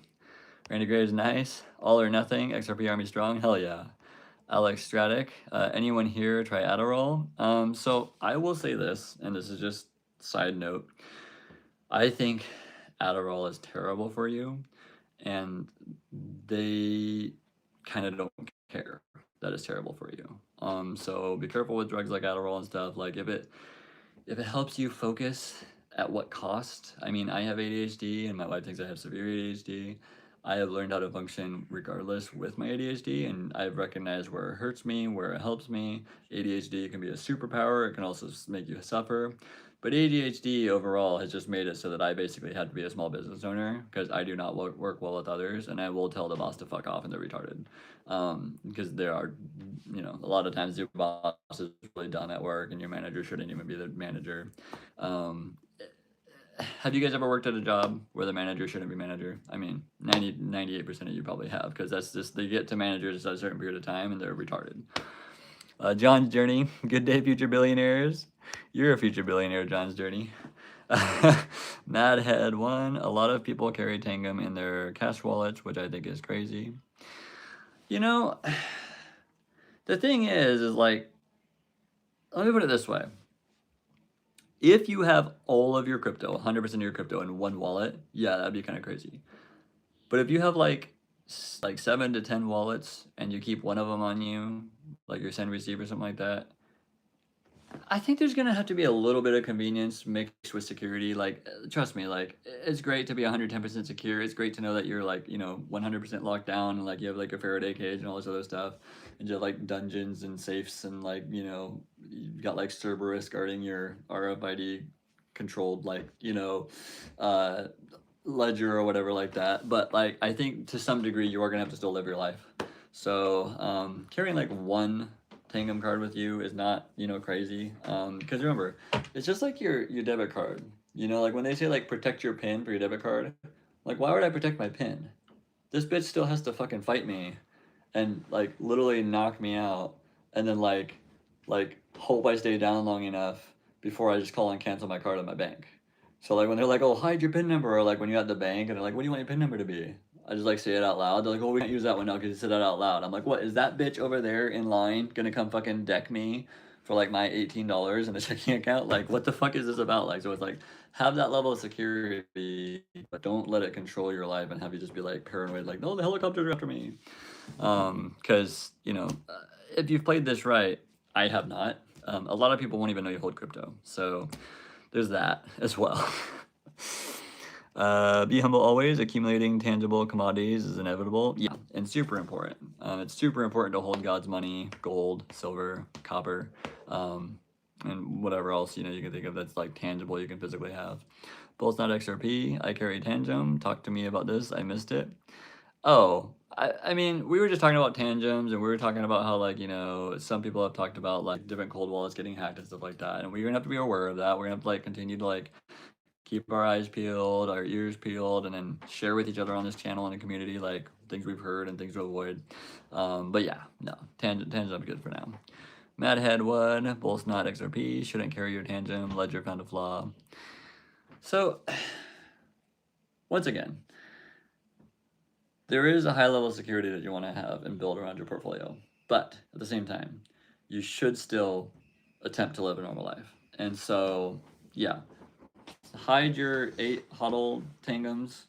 Randy Gray is nice. All or nothing. XRP Army strong. Hell yeah. Alex Stratic. Anyone here try Adderall? So I will say this, and this is just side note. I think Adderall is terrible for you, and they kind of don't care that it's terrible for you. So be careful with drugs like Adderall and stuff. Like if it helps you focus, at what cost? I mean, I have ADHD, and my wife thinks I have severe ADHD. I have learned how to function regardless with my ADHD, and I've recognized where it hurts me, where it helps me. ADHD can be a superpower. It can also make you suffer. But ADHD overall has just made it so that I basically had to be a small business owner because I do not work well with others, and I will tell the boss to fuck off and they're retarded. Because there are, a lot of times your boss is really dumb at work and your manager shouldn't even be the manager. Have you guys ever worked at a job where the manager shouldn't be manager? I mean, 98% of you probably have, because that's just, they get to managers at a certain period of time and they're retarded. John's Journey, good day, future billionaires. You're a future billionaire, John's Journey. Madhead1, a lot of people carry Tangum in their cash wallets, which I think is crazy. The thing is like, let me put it this way. If you have all of your crypto, 100% of your crypto in one wallet, yeah, that'd be kind of crazy. But if you have like 7 to 10 wallets and you keep one of them on you, like your send receive or something like that, I think there's gonna have to be a little bit of convenience mixed with security. Like, trust me, like it's great to be 110% secure. It's great to know that you're like 100% locked down and like you have like a Faraday cage and all this other stuff, and you have like dungeons and safes and like you've got like Cerberus guarding your RFID controlled ledger or whatever like that. But like I think to some degree you are gonna have to still live your life. So carrying like one Tangum card with you is not, crazy. Because remember, it's just like your debit card. Like when they say like protect your PIN for your debit card, like why would I protect my PIN? This bitch still has to fucking fight me and like literally knock me out and then like hope I stay down long enough before I just call and cancel my card at my bank. So like when they're like, oh, hide your PIN number, or like when you're at the bank and they're like, what do you want your PIN number to be? I just like say it out loud. They're like, oh, we can't use that one now because you said that out loud. I'm like, what, is that bitch over there in line gonna come fucking deck me for like my $18 in the checking account? Like, what the fuck is this about? Like, so it's like, have that level of security, but don't let it control your life and have you just be like paranoid, like, no, the helicopters are after me. Because, if you've played this right, I have not. A lot of people won't even know you hold crypto. So there's that as well. Be humble always. Accumulating tangible commodities is inevitable. Yeah, and super important. It's super important to hold God's money, gold, silver, copper, and whatever else you can think of that's like tangible you can physically have. Bull's not XRP. I carry Tangum. Talk to me about this. I missed it. Oh, I mean, we were just talking about Tangums, and we were talking about how like some people have talked about like different cold wallets getting hacked and stuff like that, and we're gonna have to be aware of that. We're gonna have to like continue to like keep our eyes peeled, our ears peeled, and then share with each other on this channel and the community, like things we've heard and things to avoid. But yeah, no, tangent, I'm good for now. Mad Headwood, Bull's not XRP, shouldn't carry your tangent, Ledger found a flaw. So, once again, there is a high level of security that you want to have and build around your portfolio. But at the same time, you should still attempt to live a normal life. And so, yeah, hide your 8 HODL tangums.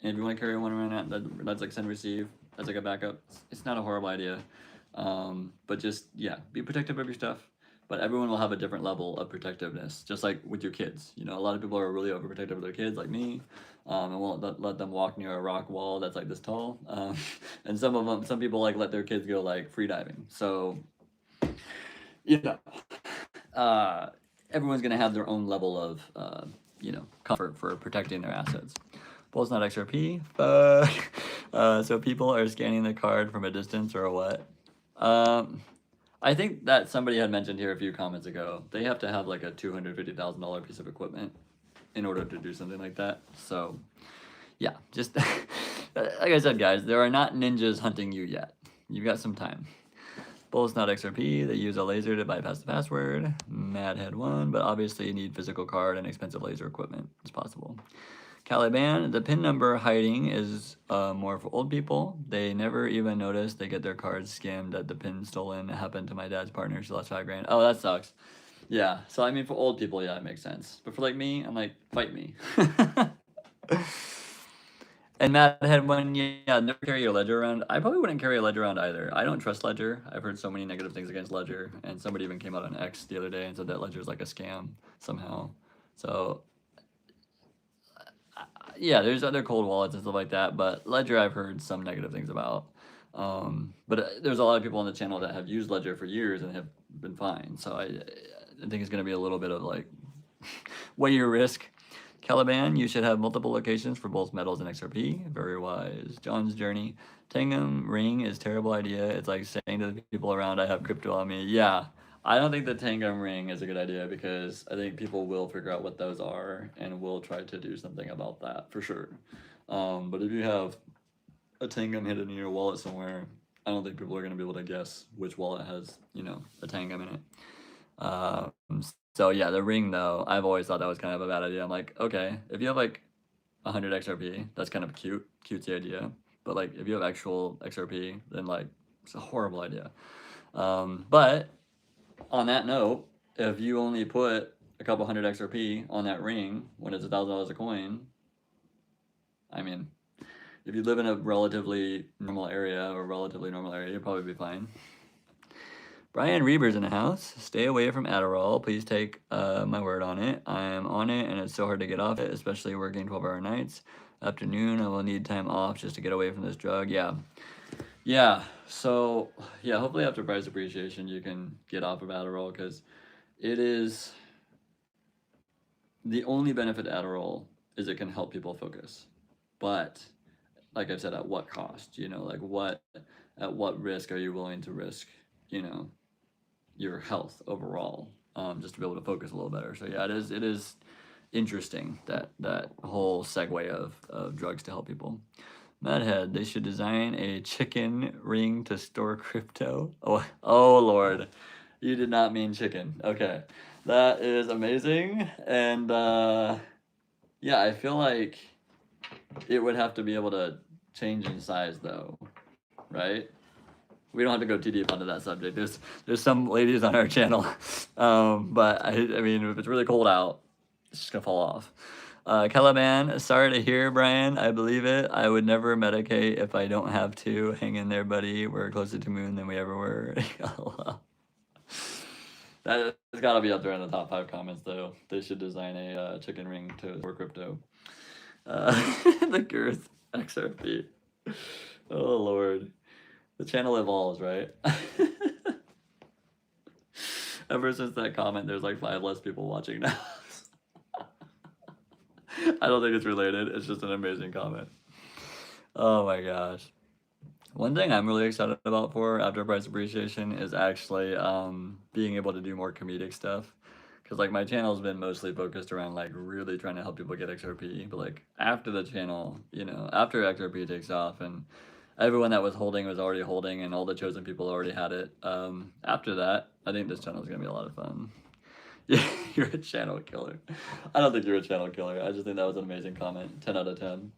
And if you want to carry one around, that's like send receive. That's like a backup. It's not a horrible idea. But just, yeah, be protective of your stuff. But everyone will have a different level of protectiveness, just like with your kids. You know, a lot of people are really overprotective of their kids, like me, and won't let them walk near a rock wall that's like this tall. And some people like let their kids go like free diving. So, you know, everyone's gonna have their own level of, comfort for protecting their assets. Bull's not XRP. So people are scanning the card from a distance or what? I think that somebody had mentioned here a few comments ago, they have to have like a $250,000 piece of equipment in order to do something like that. So yeah, just like I said, guys, there are not ninjas hunting you yet. You've got some time. Bull's not XRP. They use a laser to bypass the password. Madhead1, but obviously you need physical card and expensive laser equipment. It's possible. Caliban, the PIN number hiding is more for old people. They never even notice they get their cards scammed that the PIN stolen. It happened to my dad's partner. She lost $5,000. Oh, that sucks. Yeah. So I mean, for old people, yeah, it makes sense. But for like me, I'm like, fight me. And Matt had one, yeah, never carry your ledger around. I probably wouldn't carry a ledger around either. I don't trust Ledger. I've heard so many negative things against Ledger, and somebody even came out on X the other day and said that Ledger's like a scam somehow. So yeah, there's other cold wallets and stuff like that, but Ledger I've heard some negative things about. But there's a lot of people on the channel that have used Ledger for years and have been fine. So I think it's going to be a little bit of like weigh your risk. Caliban, you should have multiple locations for both metals and XRP. Very wise. John's Journey. Tangum Ring is terrible idea. It's like saying to the people around, I have crypto on me. Yeah, I don't think the Tangum Ring is a good idea because I think people will figure out what those are and will try to do something about that for sure. But if you have a Tangum hidden in your wallet somewhere, I don't think people are going to be able to guess which wallet has, a Tangum in it. So yeah, the ring though, I've always thought that was kind of a bad idea. I'm like, okay, if you have like 100 XRP, that's kind of cutesy idea. But like, if you have actual XRP, then like, it's a horrible idea. But on that note, if you only put a couple hundred XRP on that ring when it's $1,000 a coin, I mean, if you live in a relatively normal area, you'll probably be fine. Brian Reber's in the house. Stay away from Adderall. Please take my word on it. I am on it, and it's so hard to get off it, especially working 12-hour nights. Afternoon, I will need time off just to get away from this drug. Yeah. So, yeah, hopefully after price appreciation, you can get off of Adderall because it is the only benefit to Adderall is it can help people focus. But like I said, at what cost? Like at what risk are you willing to risk, your health overall, just to be able to focus a little better. So yeah, it is interesting that whole segue of drugs to help people. Madhead, they should design a chicken ring to store crypto. Oh Lord, you did not mean chicken. Okay, that is amazing. And yeah, I feel like it would have to be able to change in size though, right? We don't have to go too deep onto that subject. There's some ladies on our channel, but I mean, if it's really cold out, it's just gonna fall off. Caliban, sorry to hear, Brian. I believe it. I would never medicate if I don't have to. Hang in there, buddy. We're closer to moon than we ever were. That has got to be up there in the top 5 comments, though. They should design a chicken ring to store crypto. The girth XRP. Oh Lord. The channel evolves, right? Ever since that comment, there's like 5 less people watching now. I don't think it's related. It's just an amazing comment. Oh my gosh. One thing I'm really excited about for after price appreciation is actually being able to do more comedic stuff. because like my channel's been mostly focused around like really trying to help people get XRP, but like after the channel, after XRP takes off and everyone that was holding was already holding and all the chosen people already had it, after that, I think this channel is gonna be a lot of fun. Yeah, you're a channel killer. I don't think you're a channel killer. I just think that was an amazing comment. 10 out of 10.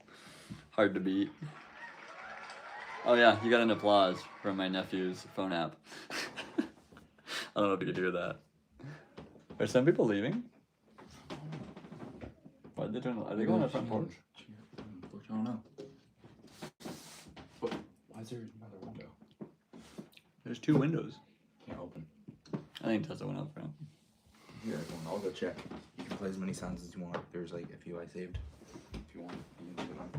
Hard to beat. Oh yeah, you got an applause from my nephew's phone app. I don't know if you could hear that. Are some people leaving? Why'd they turn? Are they going on the front porch? I don't know. But why is there another window? There's 2 windows. Can't open. I think Tesla went out front. Here, I'll go check. You can play as many sounds as you want. There's like a few I saved. If you want, you can leave it on.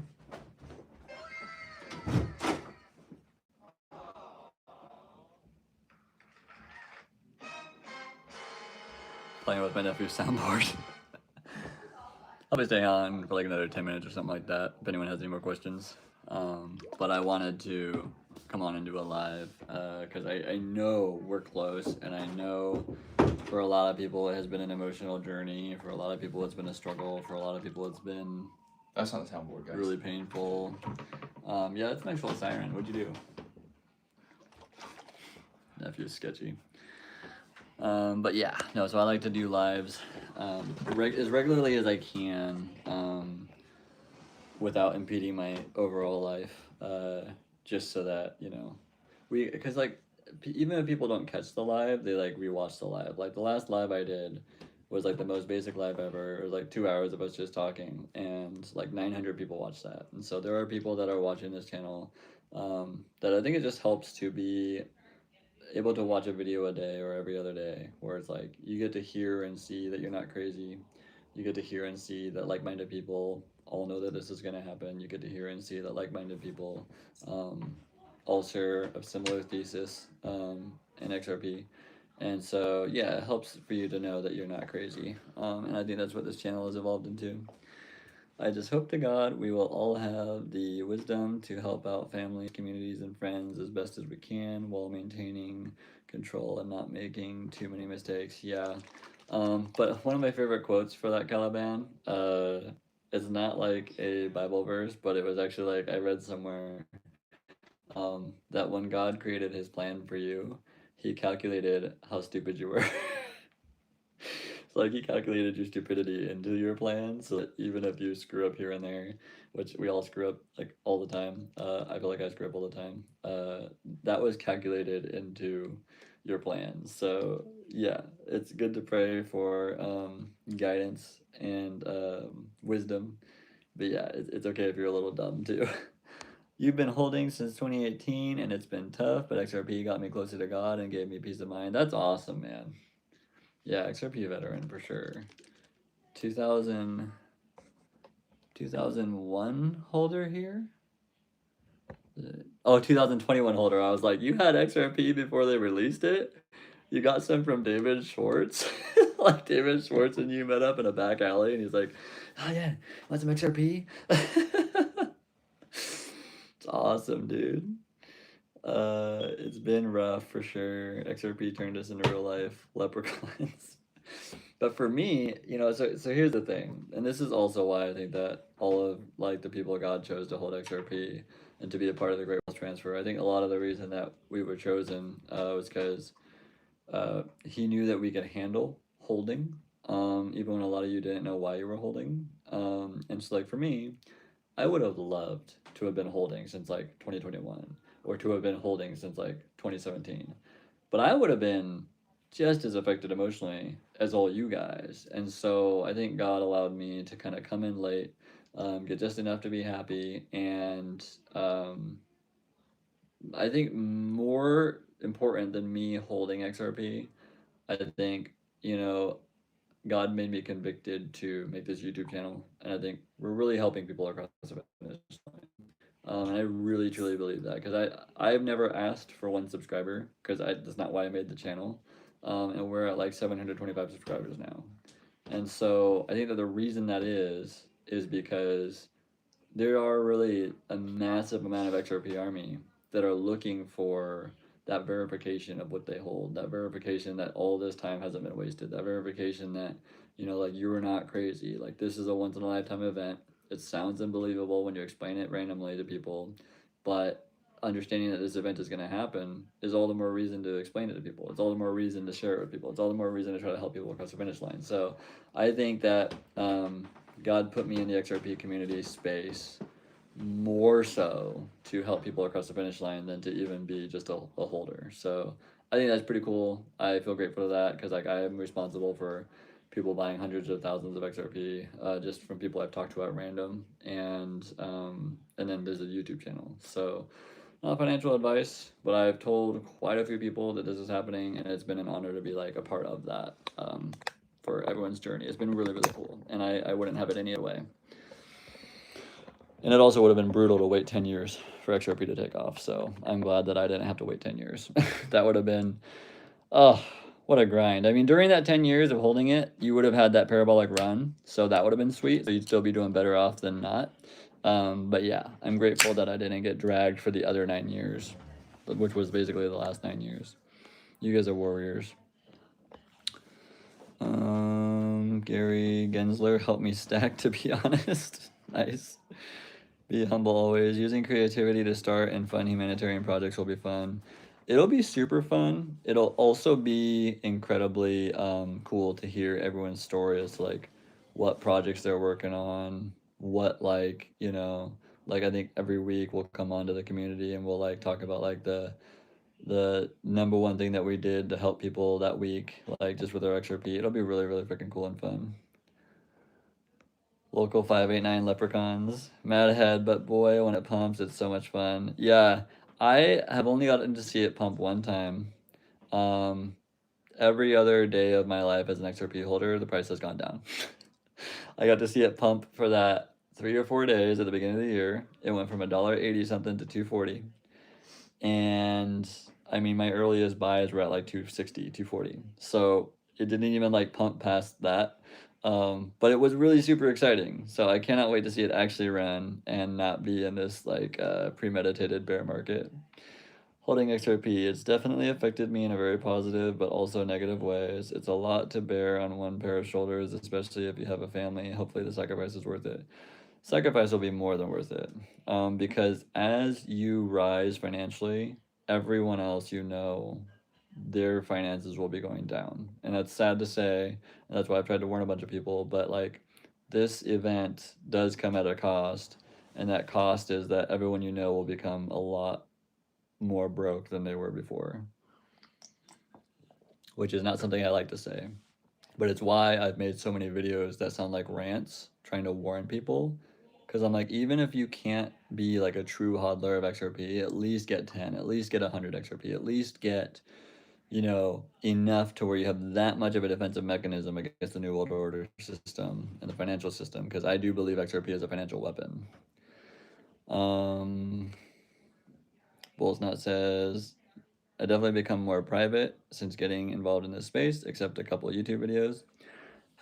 Playing with my nephew's soundboard. I'll be staying on for like another 10 minutes or something like that, if anyone has any more questions. But I wanted to come on and do a live, because I know we're close, and I know for a lot of people it has been an emotional journey, for a lot of people it's been a struggle, for a lot of people it's been That's not the soundboard, guys. really painful. Yeah, it's an actual siren. What'd you do? Nephew's sketchy. But yeah, no, so I like to do lives as regularly as I can, without impeding my overall life, just so that, because like, even if people don't catch the live, they like rewatch the live. Like the last live I did was like the most basic live ever. It was like 2 hours of us just talking, and like 900 people watched that. And so there are people that are watching this channel, that I think it just helps to be able to watch a video a day or every other day, where it's like you get to hear and see that you're not crazy. You get to hear and see that like-minded people all know that this is going to happen. You get to hear and see that like-minded people all share a similar thesis in XRP. And so, yeah, it helps for you to know that you're not crazy. And I think that's what this channel has evolved into. I just hope to God we will all have the wisdom to help out families, communities, and friends as best as we can while maintaining control and not making too many mistakes. Yeah. But one of my favorite quotes for that Caliban, it's not like a Bible verse, but it was actually like I read somewhere, that when God created his plan for you, he calculated how stupid you were. So like he calculated your stupidity into your plan, so that even if you screw up here and there, which we all screw up like all the time, I feel like I screw up all the time, that was calculated into your plan. So yeah, it's good to pray for guidance and wisdom, but yeah, it's okay if you're a little dumb too. You've been holding since 2018 and it's been tough, but XRP got me closer to God and gave me peace of mind. That's awesome, man. Yeah, XRP veteran for sure. 2001 holder here? Oh, 2021 holder. I was like, you had XRP before they released it? You got some from David Schwartz? Like David Schwartz and you met up in a back alley and he's like, oh yeah, want some XRP? It's awesome, dude. It's been rough for sure. XRP turned us into real life leprechauns. But for me, so here's the thing, and this is also why I think that all of like the people God chose to hold XRP and to be a part of the Great Wealth Transfer. I think a lot of the reason that we were chosen was because he knew that we could handle holding, even when a lot of you didn't know why you were holding. And so like for me, I would have loved to have been holding since like 2021 or to have been holding since like 2017. But I would have been just as affected emotionally as all you guys. And so I think God allowed me to kind of come in late, get just enough to be happy. And I think more important than me holding XRP, I think, God made me convicted to make this YouTube channel. And I think we're really helping people across the finish line. And I really truly believe that because I've never asked for 1 subscriber because that's not why I made the channel, and we're at like 725 subscribers now, and so I think that the reason that is because there are really a massive amount of XRP army that are looking for that verification of what they hold, that verification that all this time hasn't been wasted, that verification that, you know, like you were not crazy. Like this is a once in a lifetime event. It sounds unbelievable when you explain it randomly to people, but understanding that this event is going to happen is all the more reason to explain it to people. It's all the more reason to share it with people. It's all the more reason to try to help people across the finish line. So I think that God put me in the XRP community space more so to help people across the finish line than to even be just a holder. So I think that's pretty cool. I feel grateful for that because like I am responsible for people buying hundreds of thousands of XRP just from people I've talked to at random, and then there's a YouTube channel. So not financial advice, but I've told quite a few people that this is happening, and it's been an honor to be like a part of that for everyone's journey. It's been really, really cool, and I wouldn't have it any other way. And it also would have been brutal to wait 10 years for XRP to take off. So I'm glad that I didn't have to wait 10 years. That would have been, oh, what a grind. I mean, during that 10 years of holding it, you would have had that parabolic run. So that would have been sweet. So you'd still be doing better off than not. But yeah, I'm grateful that I didn't get dragged for the other 9 years, which was basically the last 9 years. You guys are warriors. Gary Gensler helped me stack, to be honest. Nice. Be humble always. Using creativity to start and fund humanitarian projects will be fun. It'll be super fun. It'll also be incredibly cool to hear everyone's story as to like what projects they're working on, what like, you know, like I think every week we'll come onto the community and we'll like talk about like the number one thing that we did to help people that week, like just with our XRP. It'll be really, really freaking cool and fun. Local 589 leprechauns. Mad ahead, but boy, when it pumps, it's so much fun. Yeah, I have only gotten to see it pump one time. Every other day of my life as an XRP holder, the price has gone down. I got to see it pump for that 3 or 4 days at the beginning of the year. It went from $1.80 something to 240. And I mean, my earliest buys were at like 260, 240. So it didn't even like pump past that. But it was really super exciting. So I cannot wait to see it actually run and not be in this like premeditated bear market. Holding XRP, it's definitely affected me in a very positive but also negative ways. It's a lot to bear on one pair of shoulders, especially if you have a family. Hopefully the sacrifice is worth it. Sacrifice will be more than worth it, because as you rise financially, everyone else you know, their finances will be going down, and that's sad to say, and that's why I've tried to warn a bunch of people, but like this event does come at a cost, and that cost is that everyone you know will become a lot more broke than they were before, which is not something I like to say, but it's why I've made so many videos that sound like rants trying to warn people. Because I'm like, even if you can't be like a true hodler of XRP, at least get 10, at least get 100 XRP, at least get, you know, enough to where you have that much of a defensive mechanism against the New World Order system and the financial system. Because I do believe XRP is a financial weapon. Bullsnut says, I definitely become more private since getting involved in this space, except a couple of YouTube videos.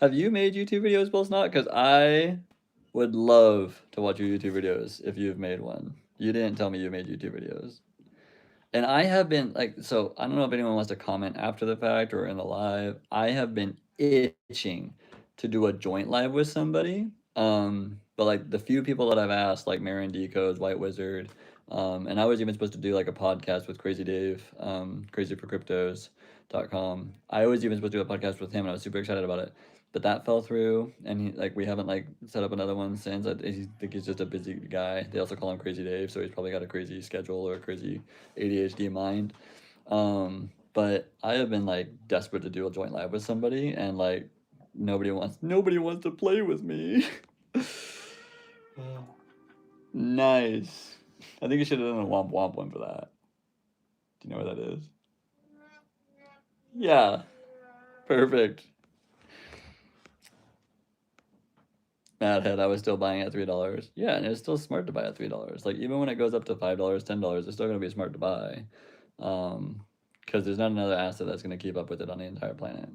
Have you made YouTube videos, Bullsnut? Because I would love to watch your YouTube videos if you've made one. You didn't tell me you made YouTube videos. And I have been like, so I don't know if anyone wants to comment after the fact or in the live. I have been itching to do a joint live with somebody. But like the few people that I've asked, like Marin Decodes, White Wizard, and I was even supposed to do like a podcast with Crazy Dave, crazyforcryptos.com. I was even supposed to do a podcast with him, and I was super excited about it. But that fell through, and we haven't like set up another one since. I think he's just a busy guy. They also call him Crazy Dave, so he's probably got a crazy schedule or a crazy ADHD mind. But I have been like desperate to do a joint live with somebody, and like nobody wants to play with me. Nice. I think you should have done a womp womp one for that. Do you know where that is? Yeah. Perfect. Madhead, I was still buying at $3. Yeah, and it's still smart to buy at $3. Like even when it goes up to $5, $10, it's still gonna be smart to buy. Because there's not another asset that's gonna keep up with it on the entire planet.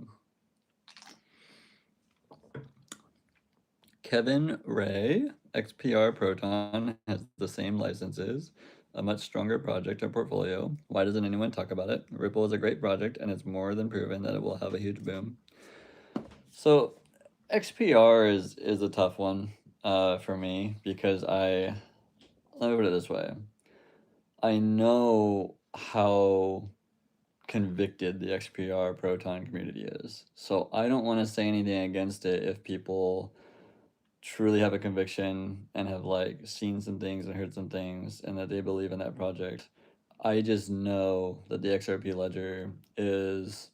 Kevin Ray, XPR Proton, has the same licenses. a much stronger project or portfolio. Why doesn't anyone talk about it? Ripple is a great project, and it's more than proven that it will have a huge boom. So XPR is a tough one for me because let me put it this way. I know how convicted the XPR Proton community is. So I don't want to say anything against it if people truly have a conviction and have like seen some things and heard some things and that they believe in that project. I just know that the XRP ledger is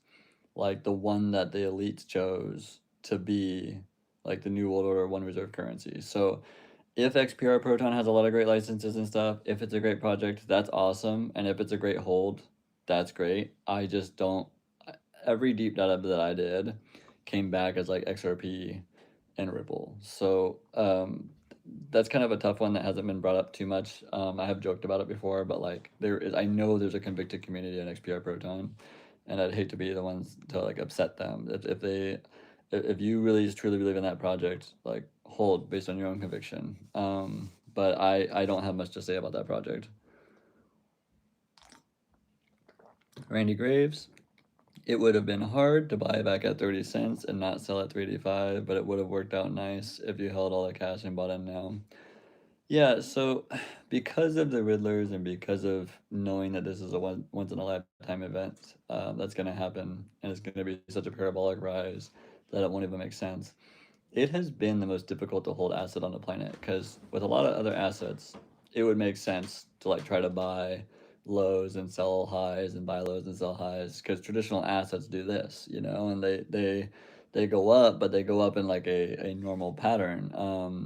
like the one that the elites chose to be like the new world order one reserve currency. So if XPR Proton has a lot of great licenses and stuff, if it's a great project, that's awesome. And if it's a great hold, that's great. I just don't. Every deep dive that I did came back as like XRP and Ripple. So that's kind of a tough one that hasn't been brought up too much. I have joked about it before, but like I know there's a convicted community on XPR Proton, and I'd hate to be the ones to like upset them if you really just truly believe in that project, like hold based on your own conviction. But I don't have much to say about that project. Randy Graves. It would have been hard to buy back at 30 cents and not sell at 385, but it would have worked out nice if you held all the cash and bought in now. Yeah, so because of the Riddlers and because of knowing that this is a once in a lifetime event that's going to happen and it's going to be such a parabolic rise that it won't even make sense, it has been the most difficult to hold asset on the planet because with a lot of other assets, it would make sense to like try to buy lows and sell highs and buy lows and sell highs because traditional assets do this, and they go up, but they go up in like a normal pattern.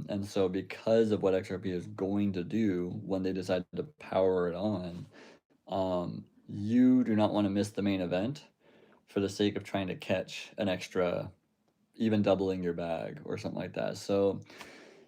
And so because of what XRP is going to do when they decide to power it on, you do not want to miss the main event for the sake of trying to catch an extra even doubling your bag or something like that. So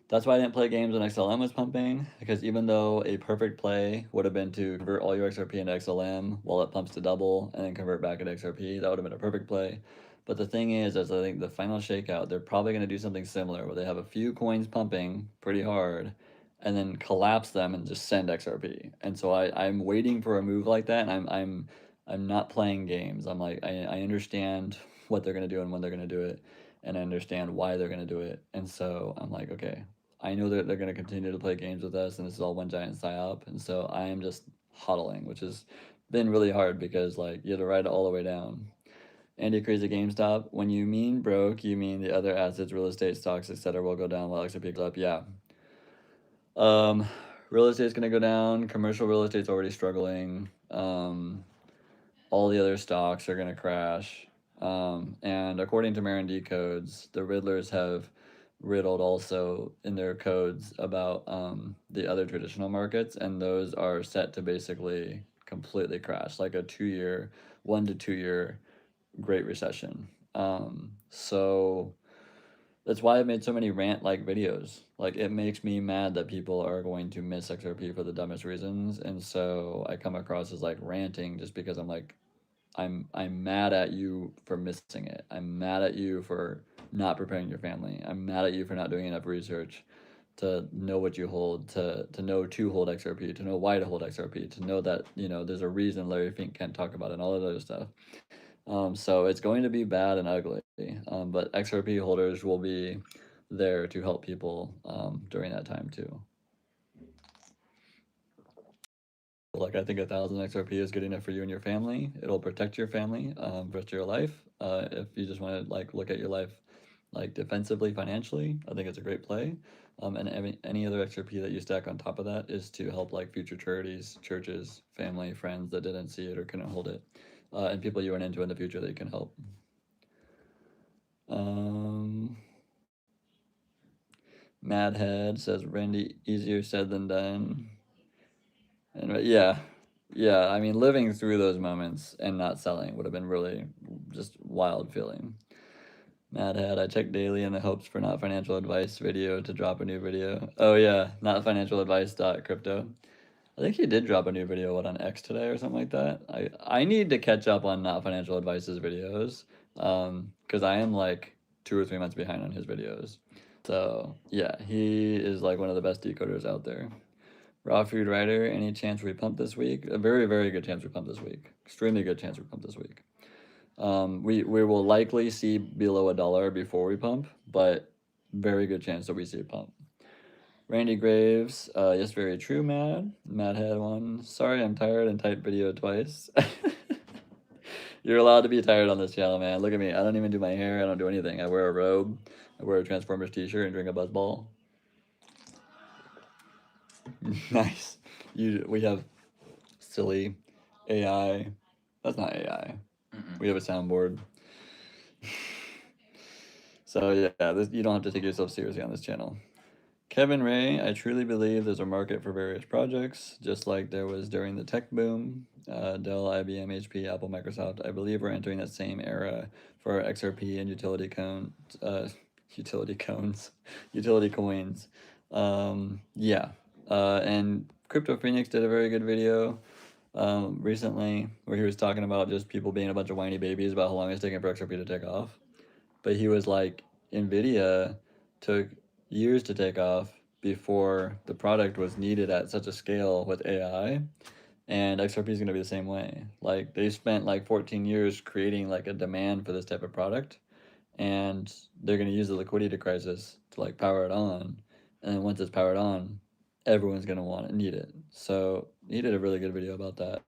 that's why I didn't play games when XLM was pumping, because even though a perfect play would have been to convert all your XRP into XLM while it pumps to double and then convert back into XRP, that would have been a perfect play. But the thing is I think the final shakeout, they're probably going to do something similar where they have a few coins pumping pretty hard and then collapse them and just send XRP. And so I'm waiting for a move like that, and I'm not playing games. I'm like I understand what they're going to do and when they're going to do it, and I understand why they're going to do it. And so I'm like, okay, I know that they're going to continue to play games with us, and this is all one giant psyop. And so I am just hodling, which has been really hard because like you have to ride it all the way down. Andy Crazy GameStop. When you mean broke, you mean the other assets, real estate, stocks, etc. will go down while XRP goes up. Yeah. Um, real estate's going to go down. Commercial real estate's already struggling. All the other stocks are going to crash. And according to Marin codes, the Riddlers have riddled also in their codes about the other traditional markets, and those are set to basically completely crash, like a 2 year, 1 to 2 year Great Recession. So that's why I've made so many rant like videos. Like it makes me mad that people are going to miss XRP for the dumbest reasons, and so I come across as like ranting just because I'm like I'm mad at you for missing it. I'm mad at you for not preparing your family. I'm mad at you for not doing enough research to know what you hold, to know to hold XRP, to know why to hold XRP, to know that there's a reason Larry Fink can't talk about it and all that other stuff. So it's going to be bad and ugly, but XRP holders will be there to help people during that time too. Like I think 1,000 XRP is good enough for you and your family. It'll protect your family for the rest of your life. If you just want to like look at your life like defensively financially, I think it's a great play. And any other XRP that you stack on top of that is to help like future charities, churches, family, friends that didn't see it or couldn't hold it, and people you run into in the future that you can help. Madhead says Randy, easier said than done. And yeah, I mean, living through those moments and not selling would have been really just wild feeling. Madhead, I check daily in the hopes for not financial advice video to drop a new video. Oh yeah, not financial advice crypto. I think he did drop a new video on X today or something like that. I need to catch up on not financial advice's videos because I am like 2 or 3 months behind on his videos. So yeah, he is like one of the best decoders out there. Raw Food Rider, any chance we pump this week? A very, very good chance we pump this week. Extremely good chance we pump this week. We will likely see below $1 before we pump, but very good chance that we see a pump. Randy Graves, yes, very true, Mad. Mad had one. Sorry, I'm tired and typed video twice. You're allowed to be tired on this channel, man. Look at me. I don't even do my hair. I don't do anything. I wear a robe. I wear a Transformers t-shirt and drink a buzzball. Nice. We have silly AI. That's not AI. We have a soundboard. So yeah, you don't have to take yourself seriously on this channel. Kevin Ray, I truly believe there's a market for various projects, just like there was during the tech boom. Dell, IBM, HP, Apple, Microsoft. I believe we're entering that same era for XRP and utility coins. Yeah. And Crypto Phoenix did a very good video recently where he was talking about just people being a bunch of whiny babies about how long it's taking for XRP to take off. But he was like, NVIDIA took years to take off before the product was needed at such a scale with AI. And XRP is going to be the same way. Like, they spent like 14 years creating like a demand for this type of product. And they're going to use the liquidity crisis to like power it on. And then once it's powered on, everyone's going to want it, need it. So he did a really good video about that.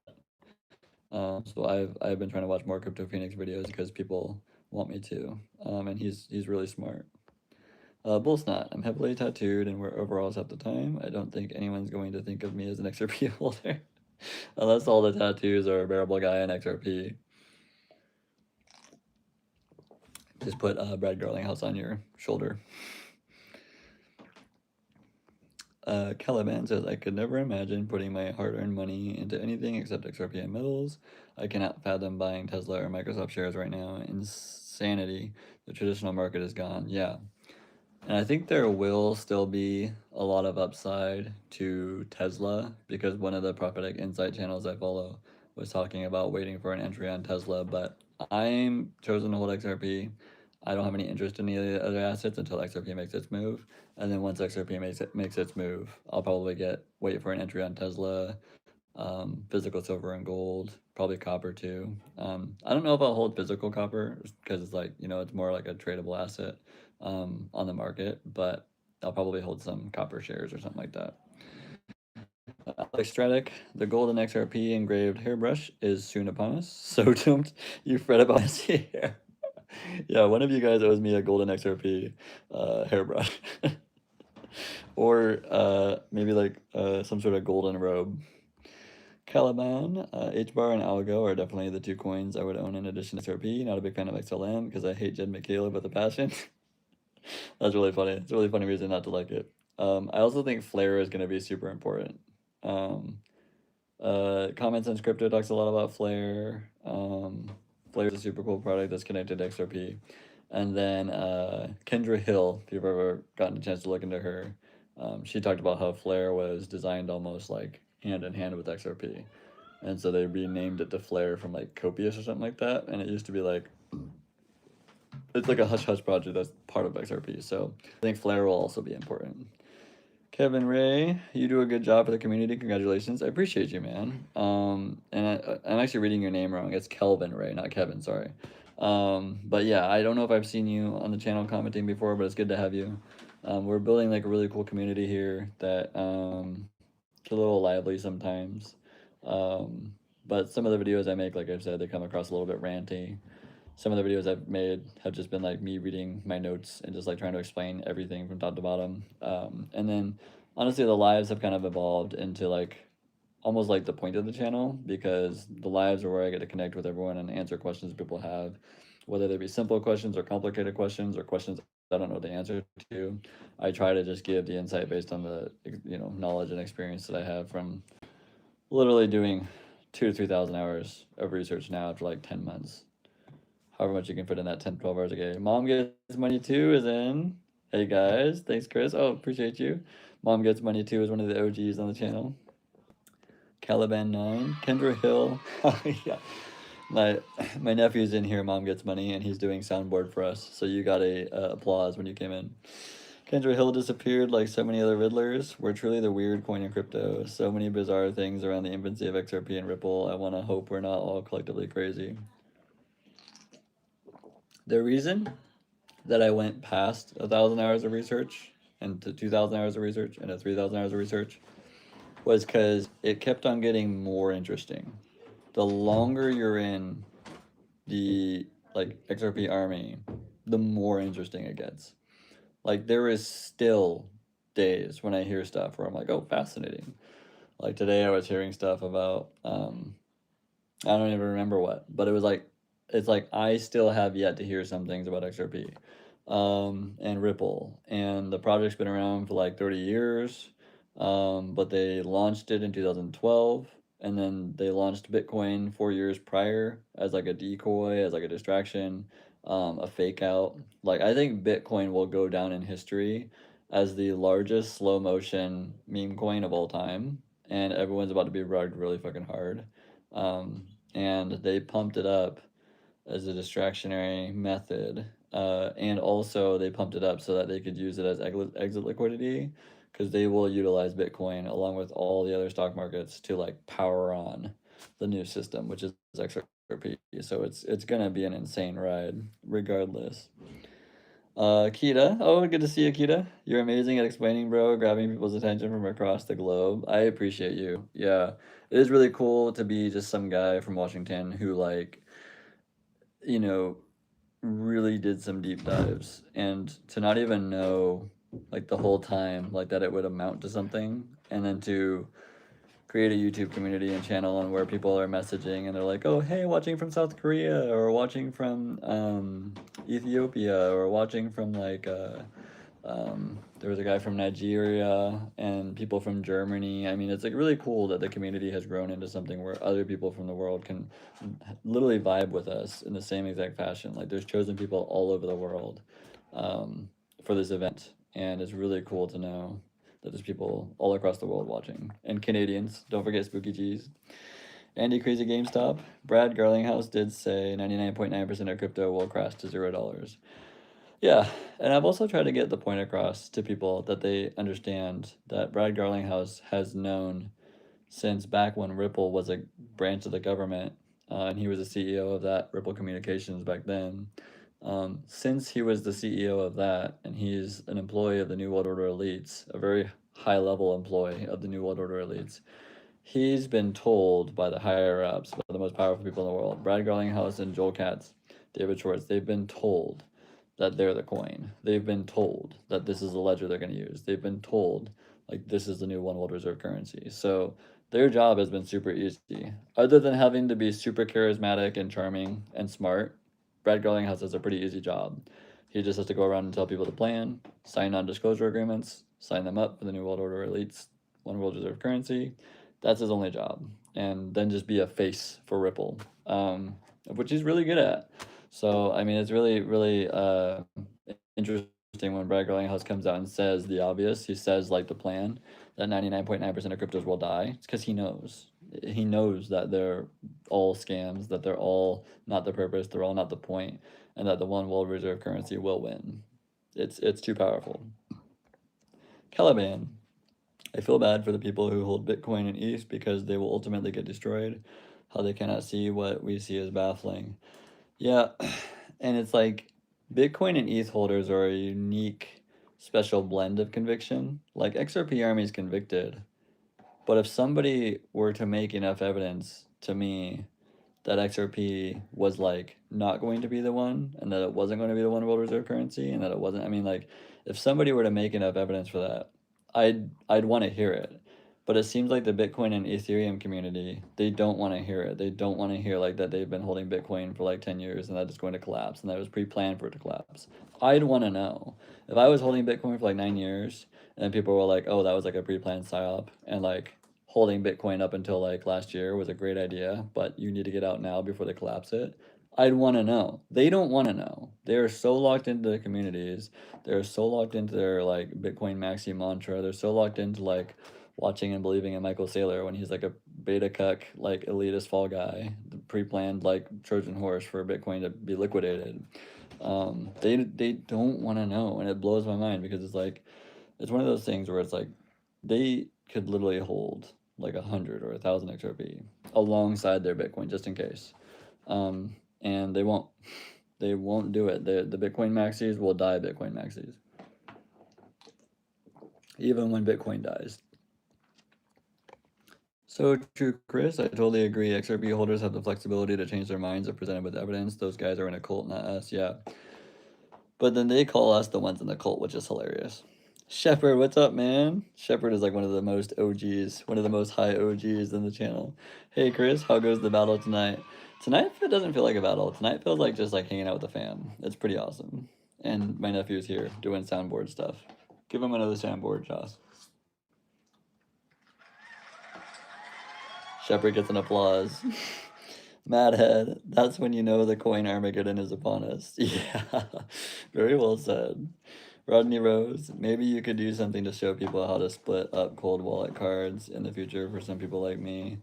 So I've been trying to watch more Crypto Phoenix videos because people want me to, and he's really smart. Bullsnot, I'm heavily tattooed and wear overalls at the time. I don't think anyone's going to think of me as an XRP holder, unless all the tattoos are a bearable guy in XRP. Just put Brad Garlinghouse on your shoulder. Caliban says, I could never imagine putting my hard-earned money into anything except XRP and metals. I cannot fathom buying Tesla or Microsoft shares right now. Insanity. The traditional market is gone. Yeah. And I think there will still be a lot of upside to Tesla because one of the prophetic insight channels I follow was talking about waiting for an entry on Tesla, but I'm chosen to hold XRP. I don't have any interest in any of the other assets until XRP makes its move. And then once XRP makes its move, I'll probably wait for an entry on Tesla, physical silver and gold, probably copper too. I don't know if I'll hold physical copper because it's like, it's more like a tradable asset on the market, but I'll probably hold some copper shares or something like that. Alex Stradic, the golden XRP engraved hairbrush is soon upon us, so don't you fret about messy hair. Yeah, one of you guys owes me a golden XRP hairbrush. Or maybe like some sort of golden robe. Caliban, HBAR and Algo are definitely the two coins I would own in addition to XRP. Not a big fan of XLM because I hate Jed McCaleb with a passion. That's really funny. It's a really funny reason not to like it. I also think Flare is going to be super important. Common Sense Crypto talks a lot about Flare. Flare is a super cool product that's connected to XRP. And then Kendra Hill, if you've ever gotten a chance to look into her, she talked about how Flare was designed almost like hand in hand with XRP. And so they renamed it to Flare from like Copious or something like that. And it used to be like, it's like a hush hush project that's part of XRP. So I think Flare will also be important. Kevin Ray, you do a good job for the community. Congratulations. I appreciate you, man. And I'm actually reading your name wrong. It's Kelvin Ray, not Kevin. Sorry. But yeah, I don't know if I've seen you on the channel commenting before, but it's good to have you. We're building like a really cool community here that it's a little lively sometimes. But some of the videos I make, like I've said, they come across a little bit ranty. Some of the videos I've made have just been like me reading my notes and just like trying to explain everything from top to bottom. And then honestly, the lives have kind of evolved into like almost like the point of the channel because the lives are where I get to connect with everyone and answer questions people have, whether they be simple questions or complicated questions or questions I don't know the answer to. I try to just give the insight based on the knowledge and experience that I have from literally doing 2,000 to 3,000 hours of research now after like 10 months. However much you can fit in that 10, 12 hours a day. Mom Gets Money Too is in. Hey guys, thanks Chris. Oh, appreciate you. Mom Gets Money Too is one of the OGs on the channel. Caliban 9. Kendra Hill. Yeah. My nephew's in here, Mom Gets Money, and he's doing soundboard for us. So you got a applause when you came in. Kendra Hill disappeared like so many other Riddlers. We're truly the weird coin in crypto. So many bizarre things around the infancy of XRP and Ripple. I want to hope we're not all collectively crazy. The reason that I went past 1,000 hours of research and to 2,000 hours of research and to 3,000 hours of research was because it kept on getting more interesting. The longer you're in the like XRP army, the more interesting it gets. Like there is still days when I hear stuff where I'm like, oh, fascinating. Like today I was hearing stuff about I don't even remember what, but it was like it's like I still have yet to hear some things about XRP and Ripple. And the project's been around for like 30 years, but they launched it in 2012. And then they launched Bitcoin 4 years prior as like a decoy, as like a distraction, a fake out. Like, I think Bitcoin will go down in history as the largest slow motion meme coin of all time. And everyone's about to be rugged really fucking hard. And they pumped it up as a distractionary method. And also, they pumped it up so that they could use it as exit liquidity because they will utilize Bitcoin along with all the other stock markets to like power on the new system, which is XRP. So it's gonna be an insane ride, regardless. Kita, oh, good to see you, Kita. You're amazing at explaining, bro, grabbing people's attention from across the globe. I appreciate you. Yeah, it is really cool to be just some guy from Washington who like you know, really did some deep dives and to not even know like the whole time like that it would amount to something and then to create a YouTube community and channel and where people are messaging and they're like, oh hey, watching from South Korea or watching from Ethiopia or watching from like there was a guy from Nigeria and people from Germany. I mean, it's like really cool that the community has grown into something where other people from the world can literally vibe with us in the same exact fashion. Like, there's chosen people all over the world for this event, and it's really cool to know that there's people all across the world watching. And Canadians, don't forget Spooky G's. Andy Crazy GameStop. Brad Garlinghouse did say 99.9% of crypto will crash to $0. Yeah, and I've also tried to get the point across to people that they understand that Brad Garlinghouse has known since back when Ripple was a branch of the government, and he was the CEO of that Ripple Communications back then. Since he was the CEO of that, and he's an employee of the New World Order elites, a very high level employee of the New World Order elites, he's been told by the higher ups, by the most powerful people in the world, Brad Garlinghouse and Joel Katz, David Schwartz, they've been told that they're the coin. They've been told that this is the ledger they're going to use. They've been told like this is the new one world reserve currency. So their job has been super easy. Other than having to be super charismatic and charming and smart, Brad Garlinghouse has a pretty easy job. He just has to go around and tell people the plan, sign non-disclosure agreements, sign them up for the new world order elites, one world reserve currency. That's his only job, and then just be a face for Ripple, which he's really good at. So I mean, it's really, really interesting when Brad Garlinghouse comes out and says the obvious. He says like the plan that 99.9% of cryptos will die. It's because he knows. He knows that they're all scams, that they're all not the purpose, they're all not the point, and that the one world reserve currency will win. It's too powerful. Caliban. I feel bad for the people who hold Bitcoin and ETH because they will ultimately get destroyed. How they cannot see what we see is baffling. Yeah, and it's like Bitcoin and ETH holders are a unique, special blend of conviction. Like XRP Army is convicted, but if somebody were to make enough evidence to me that XRP was like not going to be the one and that it wasn't going to be the one world reserve currency and that it wasn't, I mean, like if somebody were to make enough evidence for that, I'd want to hear it. But it seems like the Bitcoin and Ethereum community, they don't want to hear it. They don't want to hear like that they've been holding Bitcoin for like 10 years and that it's going to collapse and that it was pre-planned for it to collapse. I'd want to know. If I was holding Bitcoin for like 9 years and people were like, oh, that was like a pre-planned psyop and like holding Bitcoin up until like last year was a great idea, but you need to get out now before they collapse it. I'd want to know. They don't want to know. They are so locked into the communities. They're so locked into their like Bitcoin maxi mantra. They're so locked into like watching and believing in Michael Saylor when he's like a beta cuck, like elitist fall guy, the pre-planned like Trojan horse for Bitcoin to be liquidated. They don't want to know, and it blows my mind because it's like it's one of those things where it's like they could literally hold like 100 or 1,000 XRP alongside their Bitcoin just in case, and they won't. They won't do it. The Bitcoin maxis will die Bitcoin maxis, even when Bitcoin dies. So true, Chris. I totally agree. XRP holders have the flexibility to change their minds if presented with evidence. Those guys are in a cult, not us. Yeah. But then they call us the ones in the cult, which is hilarious. Shepard, what's up, man? Shepard is like one of the most OGs, one of the most high OGs in the channel. Hey, Chris, how goes the battle tonight? Tonight it doesn't feel like a battle. Tonight feels like just like hanging out with the fam. It's pretty awesome. And my nephew's here doing soundboard stuff. Give him another soundboard, Joss. Shepard gets an applause. Madhead, that's when you know the coin Armageddon is upon us. Yeah, very well said. Rodney Rose, maybe you could do something to show people how to split up cold wallet cards in the future for some people like me.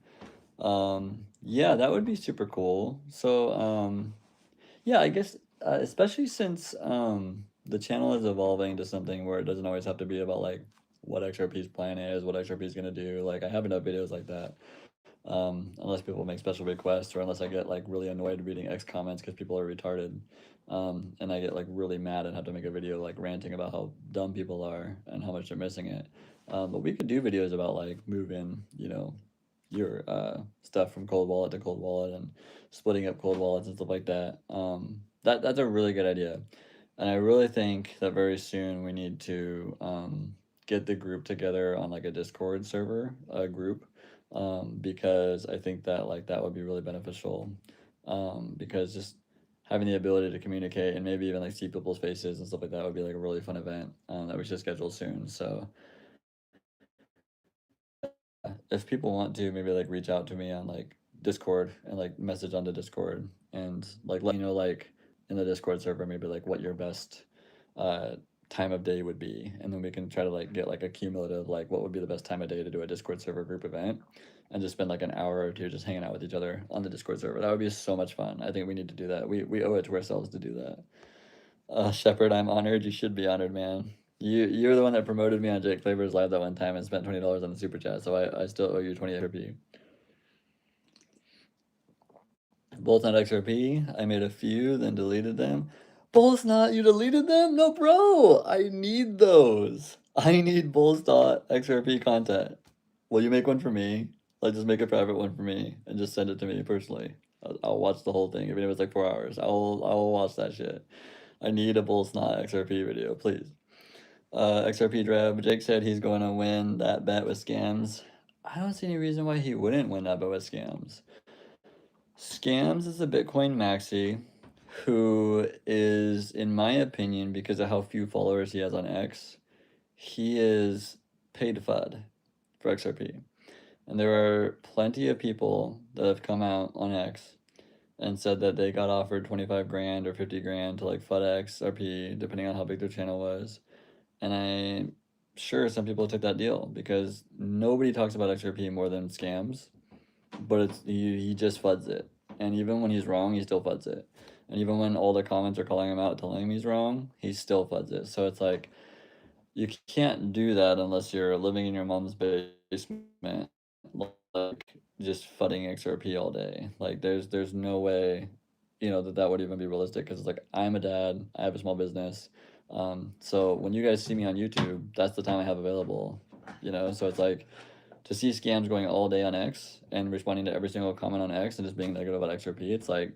Yeah, that would be super cool. So, yeah, I guess, especially since the channel is evolving to something where it doesn't always have to be about like what XRP's plan is, what XRP is gonna do. Like, I have enough videos like that. Unless people make special requests or unless I get like really annoyed reading X comments because people are retarded. And I get like really mad and have to make a video like ranting about how dumb people are and how much they're missing it. But we could do videos about like moving, you know, your stuff from cold wallet to cold wallet and splitting up cold wallets and stuff like that. That's a really good idea. And I really think that very soon we need to get the group together on like a Discord server, a group, because I think that like that would be really beneficial. Because just having the ability to communicate and maybe even like see people's faces and stuff like that would be like a really fun event that we should schedule soon. So if people want to, maybe like reach out to me on like Discord and like message on the Discord and like let me know like in the Discord server maybe like what your best uh time of day would be, and then we can try to like get like a cumulative like what would be the best time of day to do a Discord server group event and just spend like an hour or two just hanging out with each other on the Discord server. That would be so much fun. I think we need to do that. We owe it to ourselves to do that. Shepard, I'm honored. You should be honored, man. You're the one that promoted me on Jake Flavor's live that one time and spent $20 on the super chat, so I still owe you 20 XRP. Both not XRP. I made a few, then deleted them. Both not. You deleted them? No, bro. I need those. I need both dot XRP content. Will you make one for me? Like just make a private one for me and just send it to me personally. I'll watch the whole thing, even if it's like 4 hours. I'll watch that shit. I need a bull snot XRP video, please. XRP Drab, Jake said he's going to win that bet with scams. I don't see any reason why he wouldn't win that bet with scams. Scams is a Bitcoin maxi who is, in my opinion, because of how few followers he has on X, he is paid FUD for XRP. And there are plenty of people that have come out on X and said that they got offered 25 grand or 50 grand to like FUD XRP, depending on how big their channel was. And I'm sure some people took that deal because nobody talks about XRP more than scams, but he just FUDs it. And even when he's wrong, he still FUDs it. And even when all the comments are calling him out, telling him he's wrong, he still FUDs it. So it's like, you can't do that unless you're living in your mom's basement, like just FUDing XRP all day. Like there's no way, you know, that would even be realistic because it's like I'm a dad, I have a small business. So when you guys see me on YouTube, that's the time I have available, you know. So it's like to see scams going all day on X and responding to every single comment on X and just being negative about XRP. It's like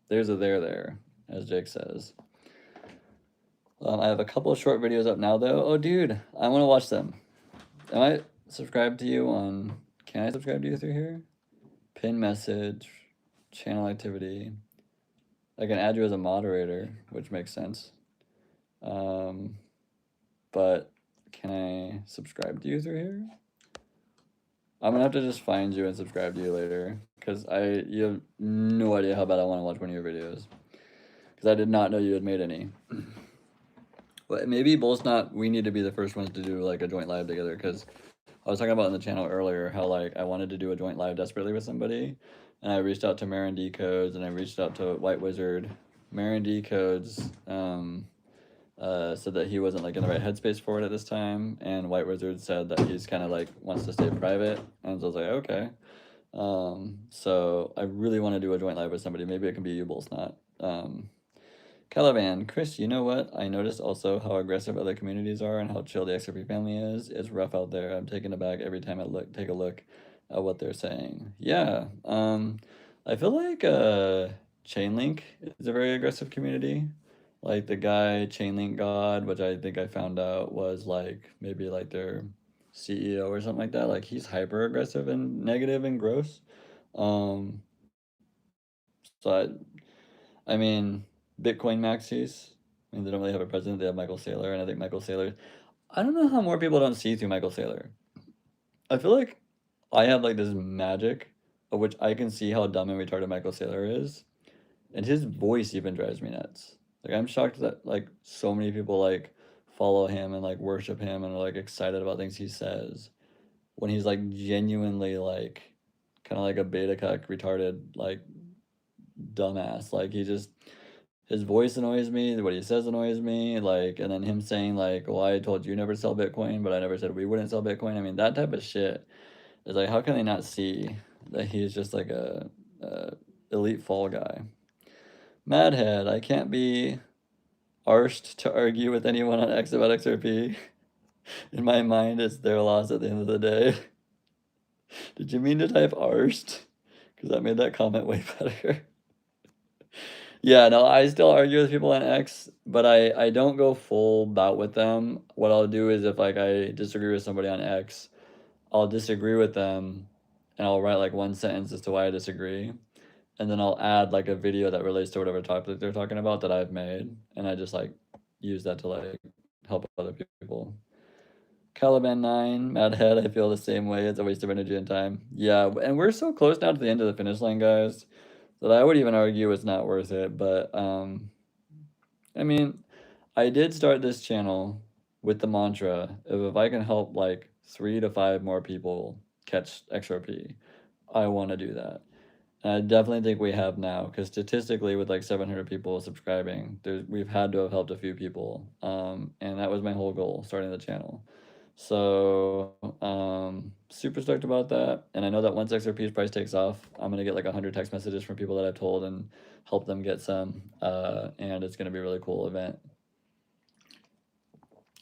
there's a there, as Jake says. I have a couple of short videos up now though. Oh dude, I want to watch them. Am I subscribed to you on, can I subscribe to you through here? Pin message, channel activity. I can add you as a moderator, which makes sense. But can I subscribe to you through here? I'm gonna have to just find you and subscribe to you later, because you have no idea how bad I want to watch one of your videos. Because I did not know you had made any. But maybe both not, we need to be the first ones to do like a joint live together, because I was talking about in the channel earlier how like I wanted to do a joint live desperately with somebody, and I reached out to Marin D Codes and I reached out to White Wizard, Marin D Codes said that he wasn't like in the right headspace for it at this time, and White Wizard said that he's kind of like wants to stay private, and so I was like, okay. So I really want to do a joint live with somebody. Maybe it can be you, Bullsnot. Calavan, Chris, you know what? I noticed also how aggressive other communities are and how chill the XRP family is. It's rough out there. I'm taken aback every time I take a look at what they're saying. Yeah. I feel like Chainlink is a very aggressive community. Like the guy Chainlink God, which I think I found out was like maybe like their CEO or something like that. Like he's hyper aggressive and negative and gross. Um, so I mean, Bitcoin maxis. I mean, they don't really have a president. They have Michael Saylor, and I think Michael Saylor. I don't know how more people don't see through Michael Saylor. I feel like I have like this magic of which I can see how dumb and retarded Michael Saylor is, and his voice even drives me nuts. Like I'm shocked that like so many people like follow him and like worship him and are like excited about things he says when he's like genuinely like kind of like a beta cuck retarded like dumbass. Like he just his voice annoys me, what he says annoys me, like, and then him saying like, "Well, I told you never to sell Bitcoin, but I never said we wouldn't sell Bitcoin." I mean, that type of shit is like, how can they not see that he's just like a elite fall guy? Madhead, I can't be arsed to argue with anyone on X about XRP. In my mind, it's their loss at the end of the day. Did you mean to type arsed? Because that made that comment way better. Yeah, no, I still argue with people on X, but I don't go full bout with them. What I'll do is if like I disagree with somebody on X, I'll disagree with them and I'll write like one sentence as to why I disagree. And then I'll add like a video that relates to whatever topic they're talking about that I've made. And I just like use that to like help other people. Caliban 9, Madhead, I feel the same way. It's a waste of energy and time. Yeah, and we're so close now to the end of the finish line, guys, that I would even argue it's not worth it. But I mean, I did start this channel with the mantra of if I can help like 3 to 5 more people catch XRP, I want to do that. And I definitely think we have now, because statistically, with like 700 people subscribing, we've had to have helped a few people, and that was my whole goal starting the channel. So super stoked about that, and I know that once XRP's price takes off, I'm gonna get like 100 text messages from people that I've told and help them get some, and it's gonna be a really cool event.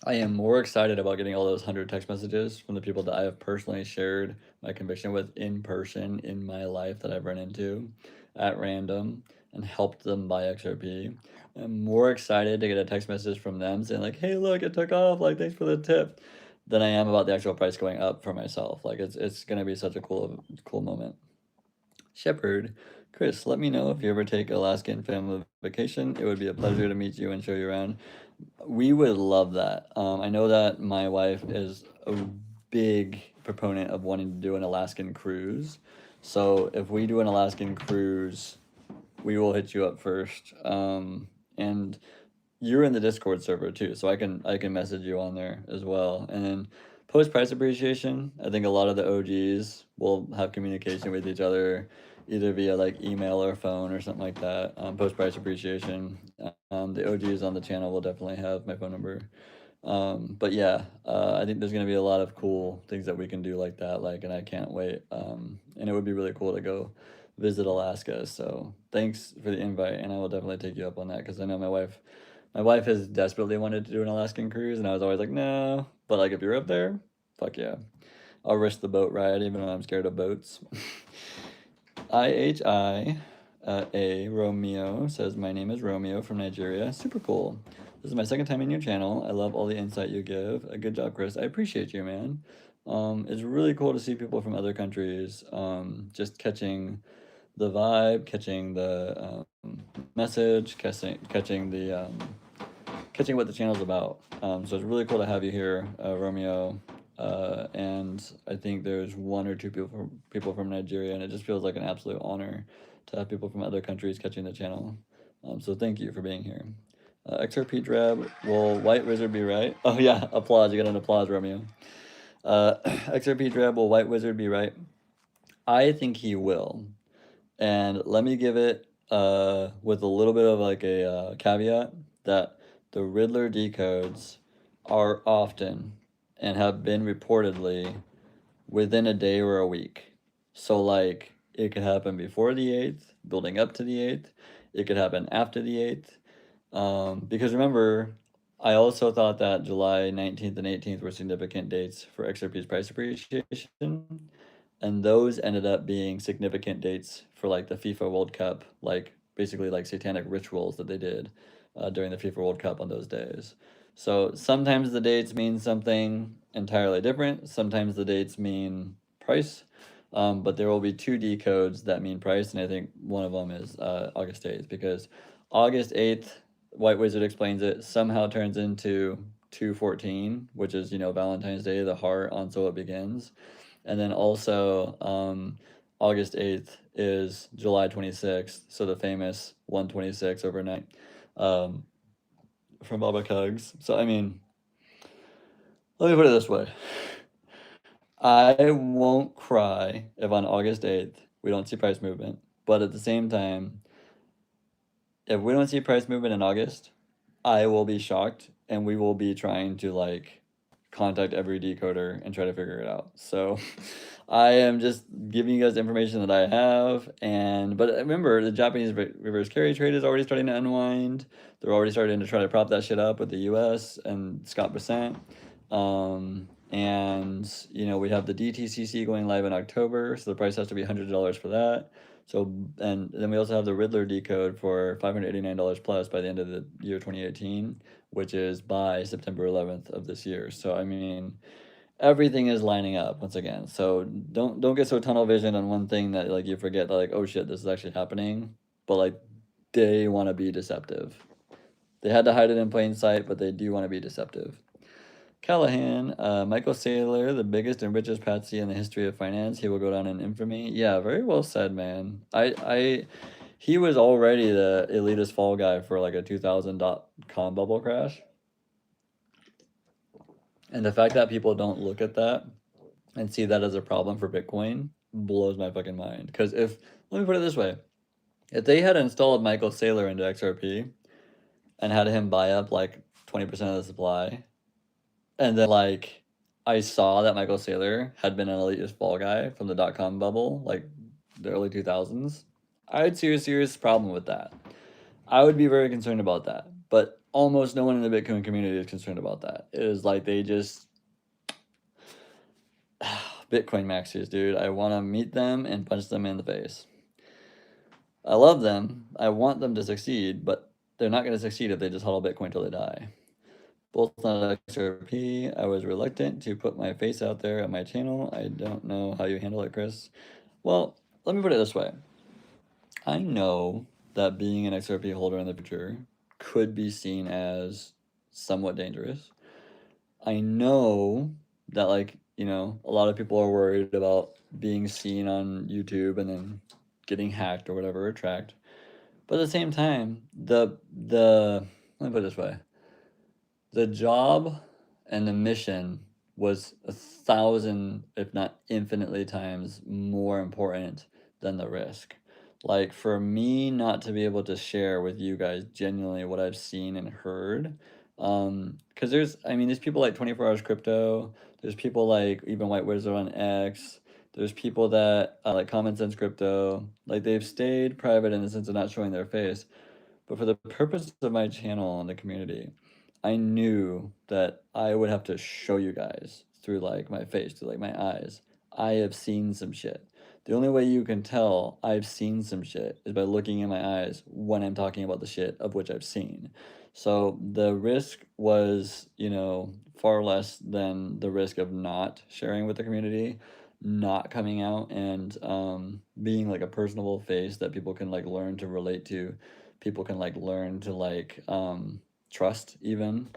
I am more excited about getting all those 100 text messages from the people that I have personally shared my conviction with in person in my life that I've run into at random and helped them buy XRP. I'm more excited to get a text message from them saying like, "Hey, look, it took off. Like, thanks for the tip," than I am about the actual price going up for myself. Like, it's gonna be such a cool moment. Shepard, Chris, let me know if you ever take Alaskan family vacation. It would be a pleasure to meet you and show you around. We would love that. I know that my wife is a big proponent of wanting to do an Alaskan cruise. So if we do an Alaskan cruise, we will hit you up first. And you're in the Discord server too, so I can message you on there as well. And then post price appreciation, I think a lot of the OGs will have communication with each other either via like email or phone or something like that. Post price appreciation. The OGs on the channel will definitely have my phone number. But yeah, I think there's gonna be a lot of cool things that we can do like that, like, and I can't wait. And it would be really cool to go visit Alaska. So thanks for the invite, and I will definitely take you up on that because I know my wife has desperately wanted to do an Alaskan cruise, and I was always like, no. But like, if you're up there, fuck yeah, I'll risk the boat ride, even though I'm scared of boats. IHI A Romeo says, "My name is Romeo from Nigeria. Super cool. This is my second time in your channel. I love all the insight you give. A good job, Chris. I appreciate you, man. It's really cool to see people from other countries just catching the vibe, catching the message, catching what the channel's about. So it's really cool to have you here, Romeo. And I think there's 1 or 2 people from Nigeria, and it just feels like an absolute honor to have people from other countries catching the channel. So thank you for being here. XRP Drab, will White Wizard be right? Oh yeah, applause. You got an applause, Romeo. XRP Drab, will White Wizard be right? I think he will. And let me give it with a little bit of like a caveat that the Riddler decodes are often and have been reportedly within a day or a week. So like it could happen before the 8th, building up to the 8th. It could happen after the 8th. Because remember, I also thought that July 19th and 18th were significant dates for XRP's price appreciation, and those ended up being significant dates for like the FIFA World Cup, like basically like satanic rituals that they did during the FIFA World Cup on those days. So sometimes the dates mean something entirely different. Sometimes the dates mean price. But there will be two decodes that mean price, and I think one of them is August 8th, because August 8th, White Wizard explains it, somehow turns into 214, which is, Valentine's Day, the heart on So It Begins. And then also, August 8th is July 26th, so the famous 126 overnight um, from Baba Cugs. So, I mean, let me put it this way. I won't cry if on August 8th we don't see price movement. But at the same time, if we don't see price movement in August, I will be shocked and we will be trying to like contact every decoder and try to figure it out. So I am just giving you guys the information that I have. But remember, the Japanese reverse carry trade is already starting to unwind. They're already starting to try to prop that shit up with the US and Scott Bessent. We have the DTCC going live in October, so the price has to be $100 for that. So, and then we also have the Riddler decode for $589 plus by the end of the year 2018, which is by September 11th of this year. So, I mean, everything is lining up once again. So don't get so tunnel vision on one thing that like you forget that like, oh shit, this is actually happening. But like they want to be deceptive. They had to hide it in plain sight, but they do want to be deceptive. Callahan, Michael Saylor, the biggest and richest patsy in the history of finance. He will go down in infamy. Yeah, very well said, man. He was already the elitist fall guy for like a 2000.com bubble crash. And the fact that people don't look at that and see that as a problem for Bitcoin blows my fucking mind. Because let me put it this way, if they had installed Michael Saylor into XRP and had him buy up like 20% of the supply, and then like I saw that Michael Saylor had been an elitist fall guy from the .com bubble, like the early 2000s, I'd see a serious problem with that. I would be very concerned about that. But almost no one in the Bitcoin community is concerned about that. It is like they just Bitcoin maxers, dude. I want to meet them and punch them in the face. I love them. I want them to succeed, but they're not going to succeed if they just hodl Bitcoin till they die. Both on XRP, I was reluctant to put my face out there on my channel. I don't know how you handle it, Chris. Well, let me put it this way. I know that being an XRP holder in the future could be seen as somewhat dangerous. I know that a lot of people are worried about being seen on YouTube and then getting hacked or whatever or tracked. But at the same time, let me put it this way. The job and the mission was 1,000, if not infinitely times more important than the risk. Like for me not to be able to share with you guys genuinely what I've seen and heard, because there's people like 24 Hours Crypto, there's people like even White Wizard on X, there's people that like Common Sense Crypto, like they've stayed private in the sense of not showing their face. But for the purpose of my channel and the community, I knew that I would have to show you guys through like my face, through like my eyes. I have seen some shit. The only way you can tell I've seen some shit is by looking in my eyes when I'm talking about the shit of which I've seen. So the risk was, far less than the risk of not sharing with the community, not coming out and being like a personable face that people can like learn to relate to, people can like learn to like trust even.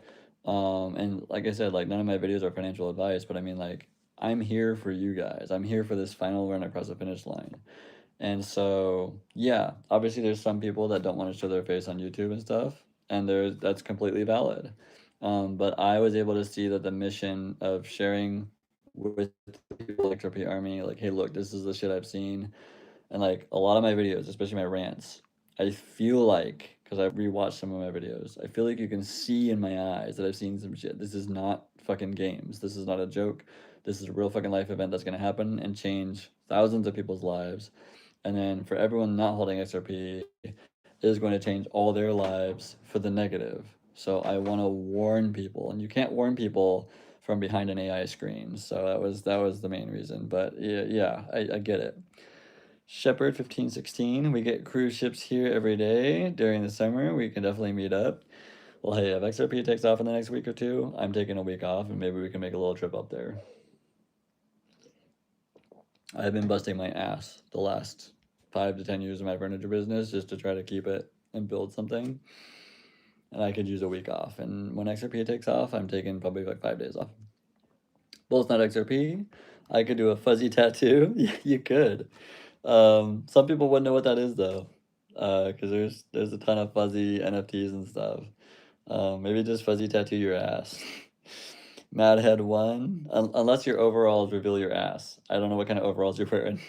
And like I said, like none of my videos are financial advice, but I mean like I'm here for you guys. I'm here for this final run across the finish line. And so yeah, obviously there's some people that don't want to show their face on YouTube and stuff, and that's completely valid. But I was able to see that the mission of sharing with people like XRP Army, like, hey, look, this is the shit I've seen. And like a lot of my videos, especially my rants, I feel like, because I've rewatched some of my videos, I feel like you can see in my eyes that I've seen some shit. This is not fucking games. This is not a joke. This is a real fucking life event that's gonna happen and change thousands of people's lives. And then for everyone not holding XRP, it is going to change all their lives for the negative. So I want to warn people, and you can't warn people from behind an AI screen. So that was the main reason. But yeah, I get it. Shepherd 1516. We get cruise ships here every day during the summer. We can definitely meet up. Well, hey, if XRP takes off in the next week or two, I'm taking a week off, and maybe we can make a little trip up there. I've been busting my ass the last 5 to 10 years of my furniture business just to try to keep it and build something. And I could use a week off. And when XRP takes off, I'm taking probably like 5 days off. Well, it's not XRP. I could do a fuzzy tattoo. You could. Some people wouldn't know what that is though, because there's a ton of fuzzy NFTs and stuff. Maybe just fuzzy tattoo your ass. Madhead 1, unless your overalls reveal your ass. I don't know what kind of overalls you're wearing.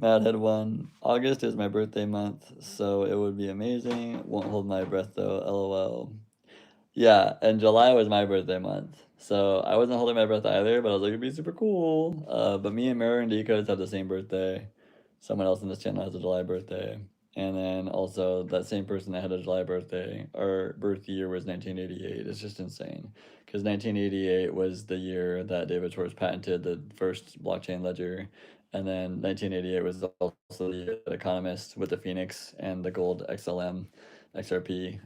Madhead 1, August is my birthday month, so it would be amazing. Won't hold my breath though, lol. Yeah, and July was my birthday month, so I wasn't holding my breath either, but I was like, it'd be super cool. But me and Mirror and Decos have the same birthday. Someone else in this channel has a July birthday. And then also that same person that had a July birthday, our birth year was 1988. It's just insane. Because 1988 was the year that David Schwartz patented the first blockchain ledger. And then 1988 was also the Economist with the Phoenix and the gold XLM XRP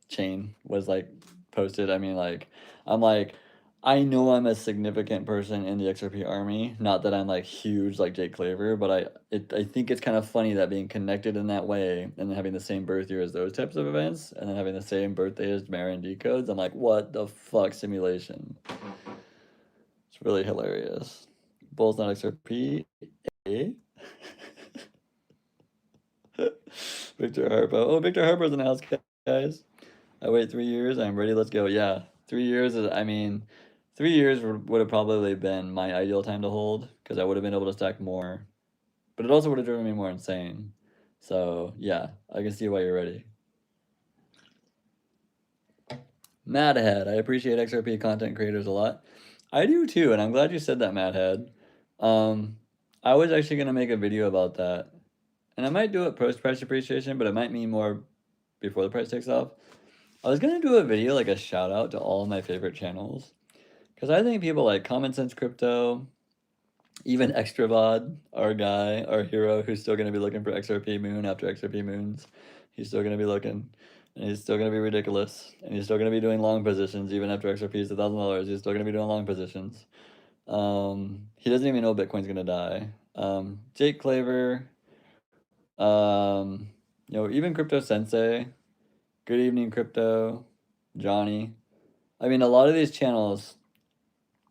chain was like posted. I mean, like, I'm like, I know I'm a significant person in the XRP army. Not that I'm like huge like Jake Claver, but I think it's kind of funny that being connected in that way and then having the same birth year as those types of events and then having the same birthday as Marin Decodes. I'm like, what the fuck simulation? It's really hilarious. Bulls not XRP. Eh? Victor Harpo. Oh, Victor Harpo's in the house, guys. I wait 3 years. I'm ready. Let's go. Yeah, 3 years is. I mean, 3 years would have probably been my ideal time to hold because I would have been able to stack more, but it also would have driven me more insane. So yeah, I can see why you're ready. Madhead, I appreciate XRP content creators a lot. I do too, and I'm glad you said that, Madhead. I was actually gonna make a video about that, and I might do it post price appreciation, but it might mean more before the price takes off. I was gonna do a video like a shout out to all of my favorite channels. Because I think people like Common Sense Crypto, even Extravod, our guy, our hero, who's still going to be looking for XRP Moon after XRP Moons. He's still going to be looking, and he's still going to be ridiculous, and he's still going to be doing long positions even after XRP is $1,000. He's still going to be doing long positions. He doesn't even know Bitcoin's going to die. Jake Claver, even Crypto Sensei, Good Evening Crypto, Johnny. I mean, a lot of these channels,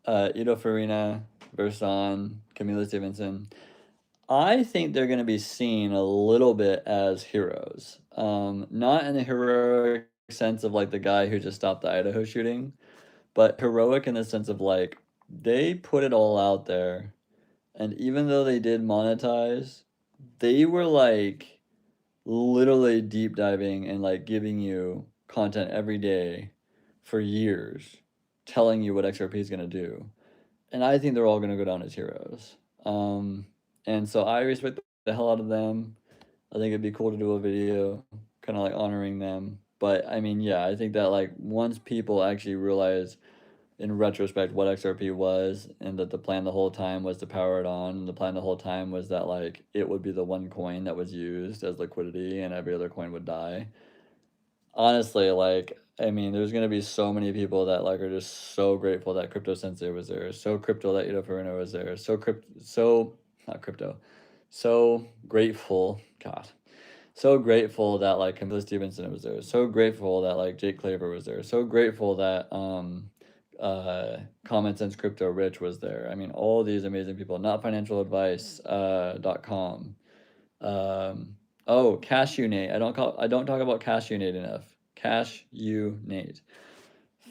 Ido Farina, Verson, Camila Stevenson, I think they're going to be seen a little bit as heroes. Not in the heroic sense of like the guy who just stopped the Idaho shooting, but heroic in the sense of like they put it all out there. And even though they did monetize, they were like literally deep diving and like giving you content every day for years, telling you what XRP is going to do. And I think they're all going to go down as heroes. And so I respect the hell out of them. I think it'd be cool to do a video kind of like honoring them. But I mean, yeah, I think that like once people actually realize in retrospect what XRP was and that the plan the whole time was to power it on, and the plan the whole time was that like it would be the one coin that was used as liquidity and every other coin would die. Honestly, like, I mean, there's gonna be so many people that like are just so grateful that Crypto Sensei was there, so crypto that Ida Farina was there, so not crypto, so grateful, God, so grateful that like Camilla Stevenson was there, so grateful that like Jake Claver was there, so grateful that Common Sense Crypto Rich was there. I mean, all these amazing people. Not financial advice .com. Oh, Cashew Nate. I don't talk about Cashew Nate enough. Cashew Nate.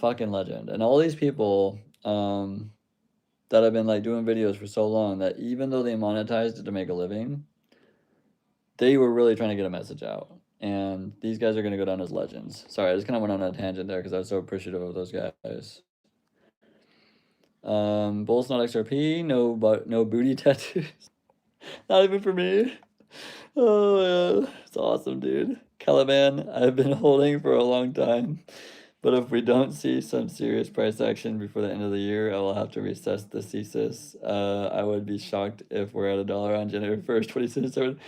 Fucking legend. And all these people that have been like doing videos for so long that even though they monetized it to make a living, they were really trying to get a message out. And these guys are going to go down as legends. Sorry, I just kind of went on a tangent there because I was so appreciative of those guys. Bulls not XRP, no booty tattoos. Not even for me. Oh man, it's awesome, dude. Caliban, I've been holding for a long time, but if we don't see some serious price action before the end of the year, I will have to reassess the thesis. I would be shocked if we're at $1 on January 1st, 2027.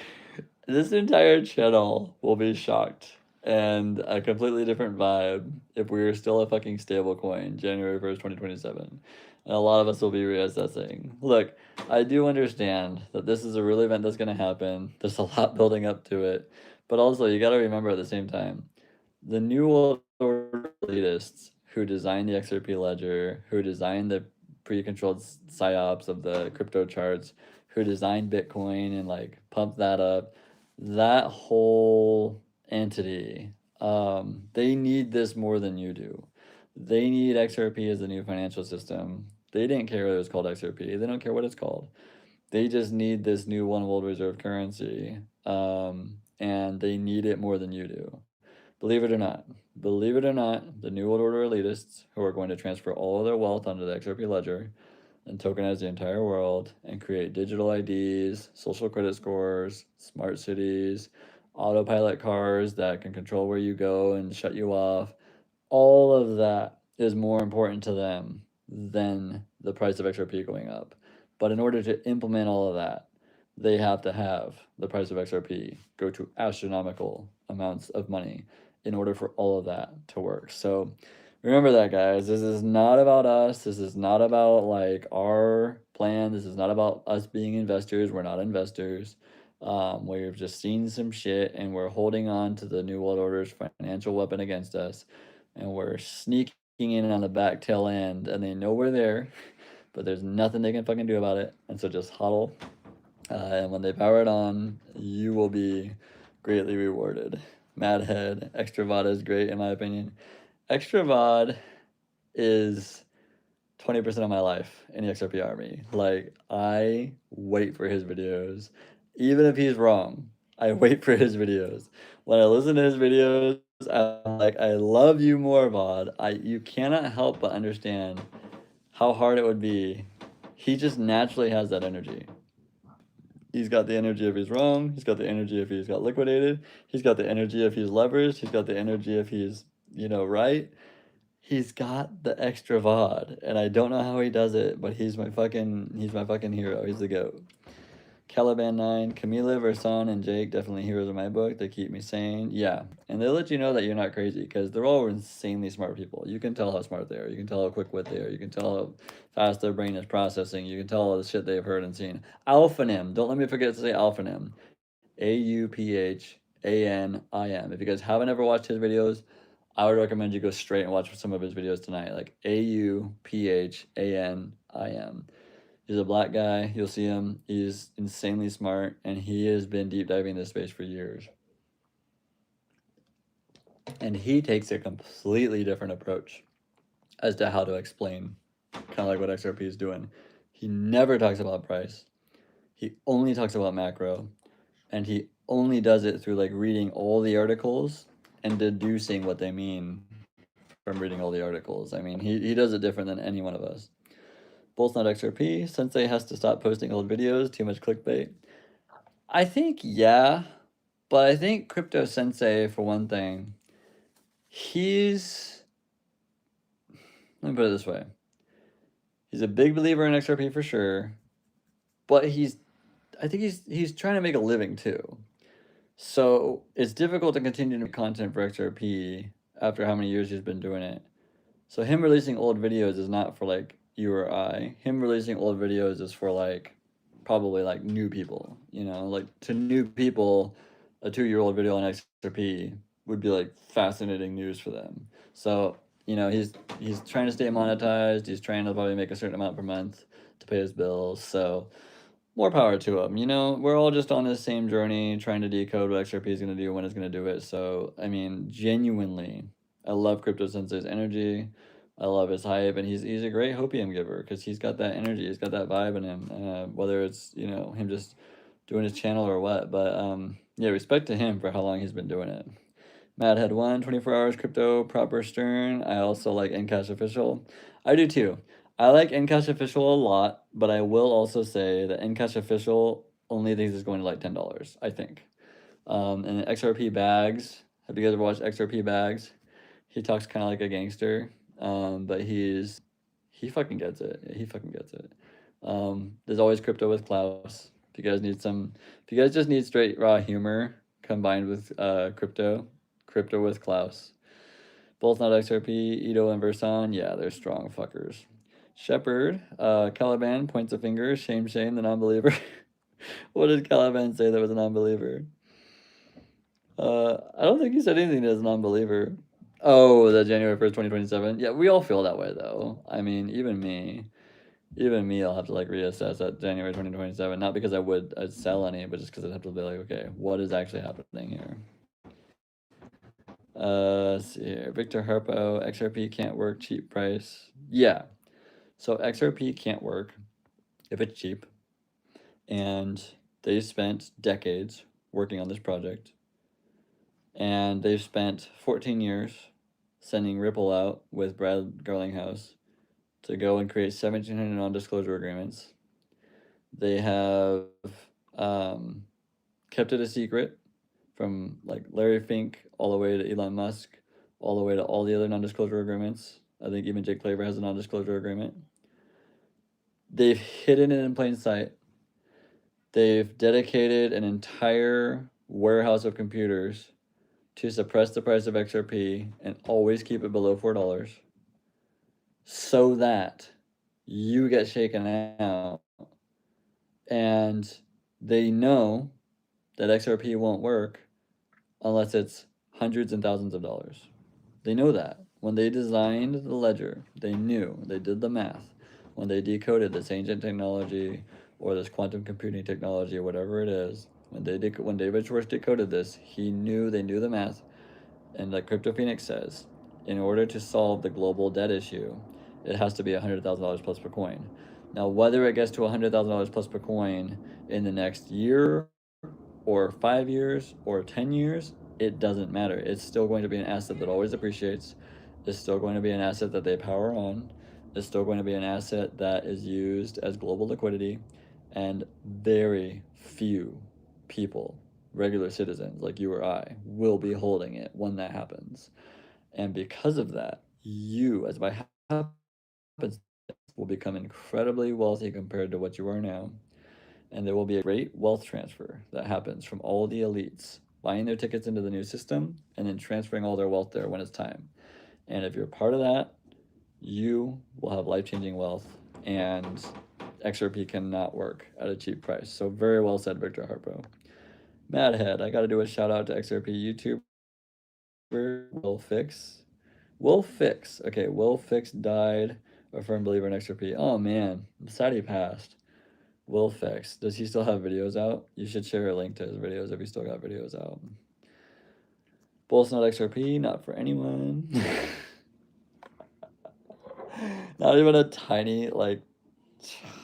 This entire channel will be shocked and a completely different vibe if we're still a fucking stable coin January 1st, 2027. And a lot of us will be reassessing. Look, I do understand that this is a real event that's going to happen. There's a lot building up to it. But also, you got to remember at the same time, the New World Order elitists who designed the XRP ledger, who designed the pre-controlled psyops of the crypto charts, who designed Bitcoin and like pumped that up, that whole entity, they need this more than you do. They need XRP as the new financial system. They didn't care what it was called XRP. They don't care what it's called. They just need this new one world reserve currency. And they need it more than you do. Believe it or not, the New World Order elitists who are going to transfer all of their wealth onto the XRP ledger and tokenize the entire world and create digital IDs, social credit scores, smart cities, autopilot cars that can control where you go and shut you off. All of that is more important to them than the price of XRP going up. But in order to implement all of that, they have to have the price of XRP go to astronomical amounts of money in order for all of that to work. So remember that, guys. This is not about us. This is not about like our plan. This is not about us being investors. We're not investors. We've just seen some shit and we're holding on to the New World Order's financial weapon against us. And we're sneaking in on the back tail end. And they know we're there, but there's nothing they can fucking do about it. And so just huddle. And when they power it on, you will be greatly rewarded. Madhead, Extra VOD is great in my opinion. Extra VOD is 20% of my life in the XRP army. Like, I wait for his videos. Even if he's wrong, I wait for his videos. When I listen to his videos, I'm like, I love you more, VOD. You cannot help but understand how hard it would be. He just naturally has that energy. He's got the energy if he's wrong. He's got the energy if he's got liquidated. He's got the energy if he's leveraged. He's got the energy if he's, right. He's got the extra VOD, and I don't know how he does it, but he's my fucking hero. He's the GOAT. Caliban 9, Camila, Verson, and Jake, definitely heroes in my book. They keep me sane. Yeah, and they let you know that you're not crazy, because they're all insanely smart people. You can tell how smart they are. You can tell how quick-wit they are. You can tell how fast their brain is processing. You can tell all the shit they've heard and seen. Alphanim. Don't let me forget to say Alphanim. Auphanim. If you guys haven't ever watched his videos, I would recommend you go straight and watch some of his videos tonight. Like Auphanim. He's a black guy. You'll see him. He's insanely smart, and he has been deep diving this space for years. And he takes a completely different approach as to how to explain kind of like what XRP is doing. He never talks about price. He only talks about macro, and he only does it through like reading all the articles and deducing what they mean from reading all the articles. I mean, he does it different than any one of us. Both not XRP. Sensei has to stop posting old videos. Too much clickbait. I think, yeah. But I think Crypto Sensei, for one thing, let me put it this way. He's a big believer in XRP for sure. But I think he's trying to make a living too. So it's difficult to continue to make content for XRP after how many years he's been doing it. So him releasing old videos is not for like you or I. Him releasing old videos is for like probably like new people, like to new people, a 2-year-old video on XRP would be like fascinating news for them. So, he's trying to stay monetized. He's trying to probably make a certain amount per month to pay his bills. So more power to him. We're all just on this same journey trying to decode what XRP is going to do, when it's going to do it. So, I mean, genuinely, I love Crypto Sensei's energy. I love his hype, and he's a great hopium giver because he's got that energy. He's got that vibe in him, whether it's, him just doing his channel or what. But Yeah, respect to him for how long he's been doing it. Matt had 24 hours crypto proper stern. I also like Encash Official. I do too. I like Encash Official a lot, but I will also say that Encash Official only thinks it's going to like $10, I think. And XRP Bags. Have you guys ever watched XRP Bags? He talks kind of like a gangster, but he fucking gets it. He fucking gets it. There's always crypto with Klaus. If you guys just need straight raw humor combined with crypto with Klaus. Both not XRP, Ito and Versan, yeah, they're strong fuckers. Shepard, Caliban points a finger, shame, the non-believer. What did Caliban say that was a non-believer? I don't think he said anything as a non-believer. Oh, the January 1st, 2027. Yeah, we all feel that way though. I mean, even me, I'll have to like reassess at January 2027. Not because I'd sell any, but just because I'd have to be like, okay, what is actually happening here? Let's see here. Victor Harpo, XRP can't work, cheap price. Yeah. So XRP can't work if it's cheap. And they spent decades working on this project. And they've spent 14 years sending Ripple out with Brad Garlinghouse to go and create 1,700 non-disclosure agreements. They have kept it a secret from like Larry Fink all the way to Elon Musk, all the way to all the other non-disclosure agreements. I think even Jake Claver has a non-disclosure agreement. They've hidden it in plain sight. They've dedicated an entire warehouse of computers to suppress the price of XRP and always keep it below $4 so that you get shaken out. And they know that XRP won't work unless it's hundreds and thousands of dollars. They know that. When they designed the ledger, they knew, they did the math. When they decoded this ancient technology or this quantum computing technology or whatever it is, when David Schwartz decoded this, they knew the math. And like Crypto Phoenix says, in order to solve the global debt issue, it has to be $100,000 plus per coin. Now, whether it gets to $100,000 plus per coin in the next year or 5 years or 10 years, it doesn't matter. It's still going to be an asset that always appreciates. It's still going to be an asset that they power on. It's still going to be an asset that is used as global liquidity. And very few people, regular citizens like you or I, will be holding it when that happens. And because of that, you, as by happenstance, will become incredibly wealthy compared to what you are now. And there will be a great wealth transfer that happens from all the elites buying their tickets into the new system and then transferring all their wealth there when it's time. And if you're part of that, you will have life-changing wealth, and XRP cannot work at a cheap price. So very well said, Victor Harpo. Madhead, I got to do a shout out to XRP YouTuber Will Fix. Will Fix. Okay, Will Fix died. A firm believer in XRP. Oh man, I'm sad he passed. Will Fix. Does he still have videos out? You should share a link to his videos if he still got videos out. Bull's not XRP, not for anyone. Not even a tiny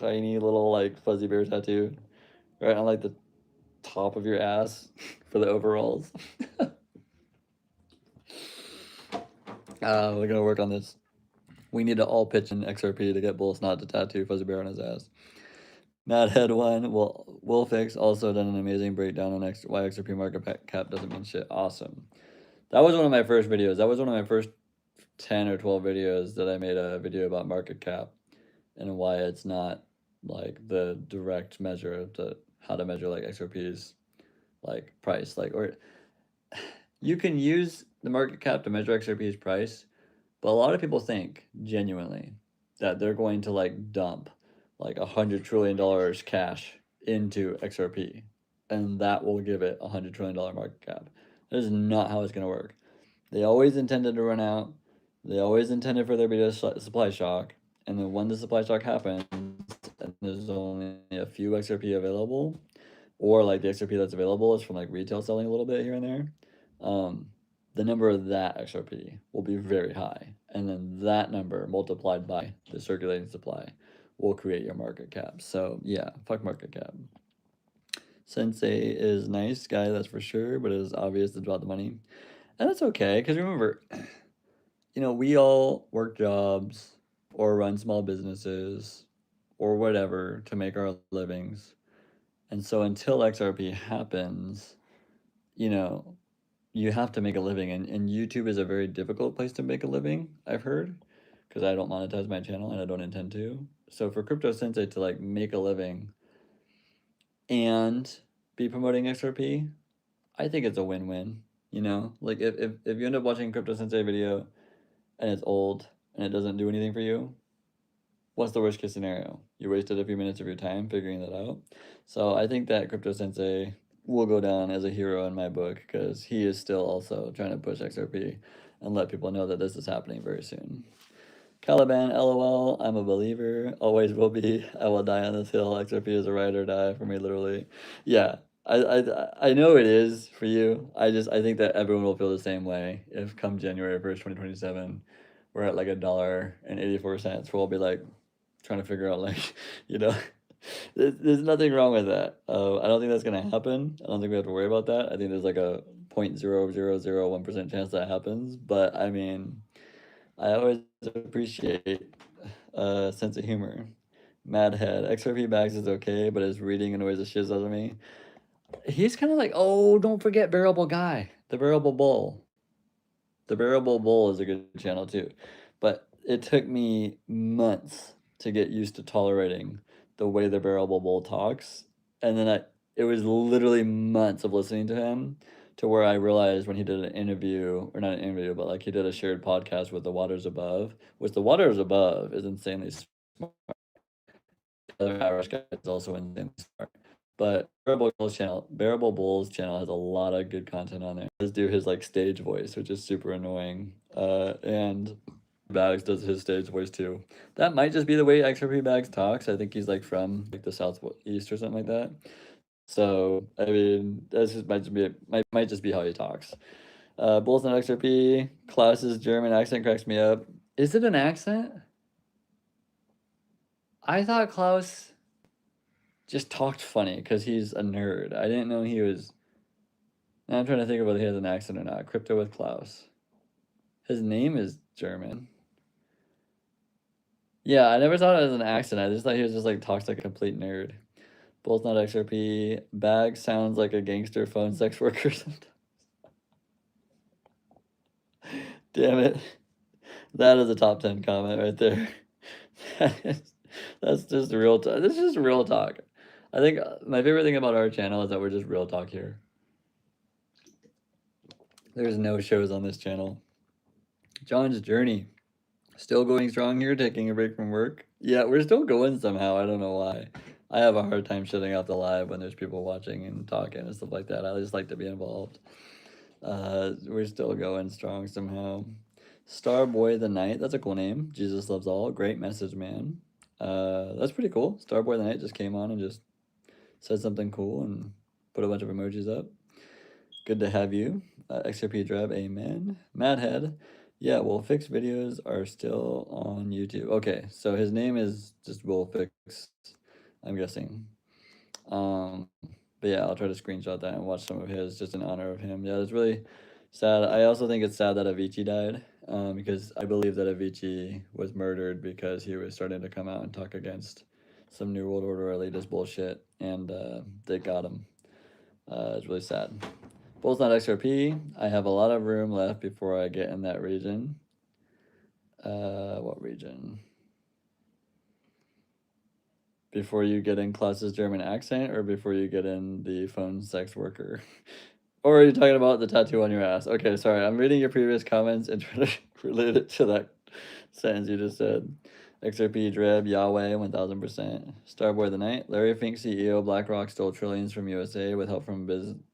little like fuzzy bear tattoo right on like the top of your ass for the overalls. We're gonna work on this. We need to all pitch in XRP to get Bullsnot to tattoo fuzzy bear on his ass. Madhead one, Will Fix also done an amazing breakdown on why XRP market cap doesn't mean shit. Awesome. That was one of my first videos. That was one of my first 10 or 12 videos that I made a video about market cap and why it's not like the direct measure of how to measure like XRP's like price. Like, or you can use the market cap to measure XRP's price, but a lot of people think genuinely that they're going to like dump like $100 trillion cash into XRP, and that will give it $100 trillion market cap. That is not how it's going to work. They always intended to run out. They always intended for there to be a supply shock, and then when the supply shock happens, and there's only a few XRP available, or like the XRP that's available is from like retail selling a little bit here and there, the number of that XRP will be very high. And then that number multiplied by the circulating supply will create your market cap. So yeah, fuck market cap. Sensei is nice guy, that's for sure, but it is obvious it's about the money. And that's okay, because remember, we all work jobs or run small businesses or whatever to make our livings. And so until XRP happens, you know, you have to make a living. And YouTube is a very difficult place to make a living, I've heard, because I don't monetize my channel and I don't intend to. So for Crypto Sensei to like make a living and be promoting XRP, I think it's a win-win. Like if you end up watching Crypto Sensei video and it's old and it doesn't do anything for you, what's the worst case scenario? You wasted a few minutes of your time figuring that out. So I think that Crypto Sensei will go down as a hero in my book because he is still also trying to push XRP and let people know that this is happening very soon. Caliban, LOL, I'm a believer, always will be. I will die on this hill. XRP is a ride or die for me, literally. Yeah, I know it is for you. I think that everyone will feel the same way if come January 1st, 2027, we're at like $1.84. We'll all be like trying to figure out like, you know, there's nothing wrong with that. I don't think that's gonna happen. I don't think we have to worry about that. I think there's like a 0.0001% chance that happens. But I mean, I always appreciate a sense of humor. Madhead. XRP Bags is okay, but his reading annoys the shiz out of me. He's kind of like, oh, don't forget Bearable Guy, the Bearable Bull. The Bearable Bull is a good channel too. But it took me months to get used to tolerating the way the Bearable Bull talks. And then it was literally months of listening to him to where I realized when he did an interview, or not an interview, but like he did a shared podcast with The Waters Above, which The Waters Above is insanely smart. The other Irish guy is also insanely smart. But Bearable Bull's channel has a lot of good content on there. He does do his like stage voice, which is super annoying. And Bags does his stage voice too. That might just be the way XRP Bags talks. I think he's like from like the southeast or something like that. So I mean, that's just might just be how he talks. Bulls on XRP. Klaus's German accent cracks me up. Is it an accent? I thought Klaus just talked funny because he's a nerd. I didn't know he was. Now I'm trying to think of whether he has an accent or not. Crypto with Klaus. His name is German. Yeah, I never thought it was an accent. I just thought he was just like talks like a complete nerd. Both not XRP. Bag sounds like a gangster phone sex worker sometimes. Damn it. That is a top 10 comment right there. That's just real talk. This is just real talk. I think my favorite thing about our channel is that we're just real talk here. There's no shows on this channel. John's journey. Still going strong here, taking a break from work. Yeah, we're still going somehow. I don't know why. I have a hard time shutting off the live when there's people watching and talking and stuff like that. I just like to be involved. We're still going strong somehow. Starboy the Knight, that's a cool name. Jesus loves all. Great message, man. That's pretty cool. Starboy the Knight just came on and just said something cool and put a bunch of emojis up. Good to have you. XRP Drab, amen. Madhead, yeah, Will Fix videos are still on YouTube. Okay, so his name is just Will Fix, I'm guessing. But yeah, I'll try to screenshot that and watch some of his just in honor of him. Yeah, it's really sad. I also think it's sad that Avicii died because I believe that Avicii was murdered because he was starting to come out and talk against some New World Order elitist bullshit, and they got him. It's really sad. Bull's not XRP. I have a lot of room left before I get in that region. What region? Before you get in Klaus's German accent or before you get in the phone sex worker? Or are you talking about the tattoo on your ass? Okay, sorry. I'm reading your previous comments and trying to relate it to that sentence you just said. XRP, Dreb, Yahweh, 1000%. Starboy the Night. Larry Fink, CEO, BlackRock stole trillions from USA with help from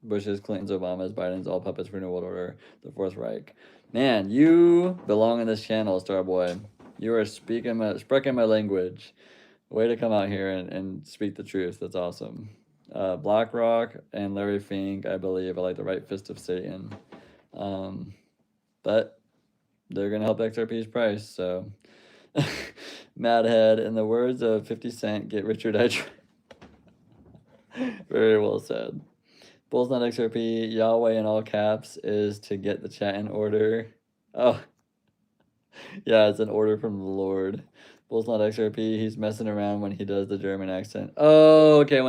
Bush's, Clinton's, Obama's, Biden's, all puppets for New World Order, the Fourth Reich. Man, you belong in this channel, Starboy. You are speaking my language. Way to come out here and speak the truth. That's awesome. BlackRock and Larry Fink, I believe, are like the right fist of Satan. But they're going to help XRP's price, so... Madhead, in the words of 50 Cent, get Richard I try. Very well said. Bulls not XRP, Yahweh in all caps is to get the chat in order. Oh, yeah, it's an order from the Lord. Bulls not XRP, he's messing around when he does the German accent. Oh, okay,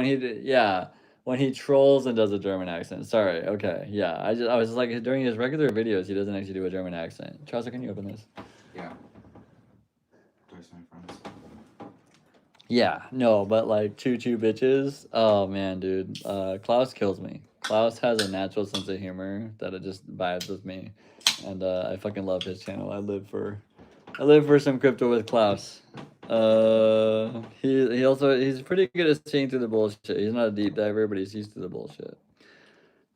yeah. When he trolls and does a German accent. Sorry, okay, yeah. I was like, during his regular videos, he doesn't actually do a German accent. Charles, can you open this? Yeah. Twice my friends. Yeah, no, but like choo choo bitches. Oh man, dude. Klaus kills me. Klaus has a natural sense of humor that it just vibes with me, and I fucking love his channel. I live for some crypto with Klaus. He's pretty good at seeing through the bullshit. He's not a deep diver, but he sees through the bullshit.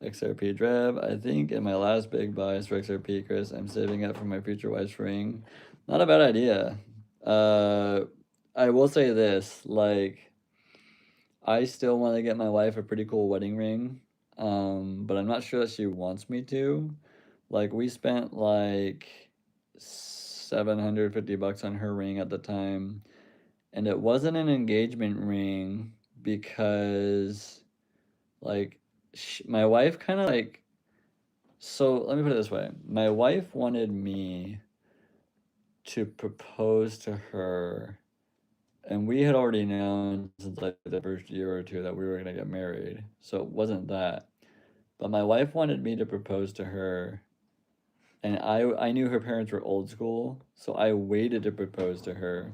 XRP Drab. I think in my last big buys for XRP, Chris, I'm saving up for my future wife's ring. Not a bad idea. I will say this, like, I still want to get my wife a pretty cool wedding ring, but I'm not sure that she wants me to. Like, we spent like $750 on her ring at the time, and it wasn't an engagement ring because, like, my wife kind of like. So let me put it this way: my wife wanted me to propose to her, and we had already known since like the first year or two that we were gonna get married. So it wasn't that. But my wife wanted me to propose to her, and I knew her parents were old school, so I waited to propose to her.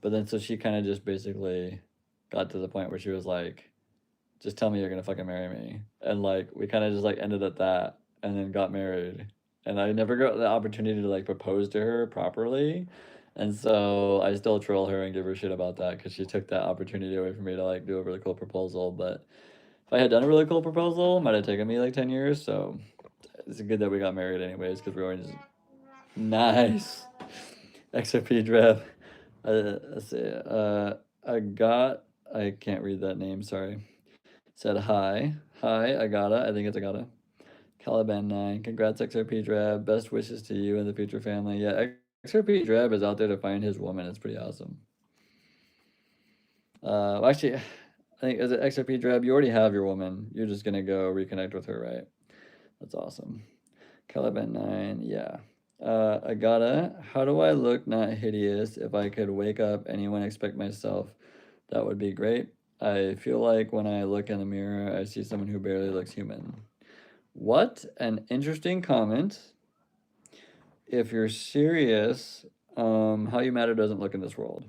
But then so she kind of just basically got to the point where she was like, just tell me you're gonna fucking marry me. And like we kind of just like ended at that and then got married. And I never got the opportunity to like propose to her properly. And so I still troll her and give her shit about that because she took that opportunity away from me to like do a really cool proposal. But if I had done a really cool proposal, it might have taken me like 10 years. So it's good that we got married anyways because we were just nice. XRP draft. Let's see. I can't read that name, sorry. Said hi. Hi, Agata. I think it's Agata. Caliban 9. Congrats, XRP Drab. Best wishes to you and the future family. Yeah, XRP Drab is out there to find his woman. It's pretty awesome. Actually, I think, is it XRP Drab? You already have your woman. You're just going to go reconnect with her, right? That's awesome. Caliban 9. Yeah. Agata, how do I look not hideous? If I could wake up anyone expect myself, that would be great. I feel like when I look in the mirror, I see someone who barely looks human. What an interesting comment. If you're serious, how you matter doesn't look in this world.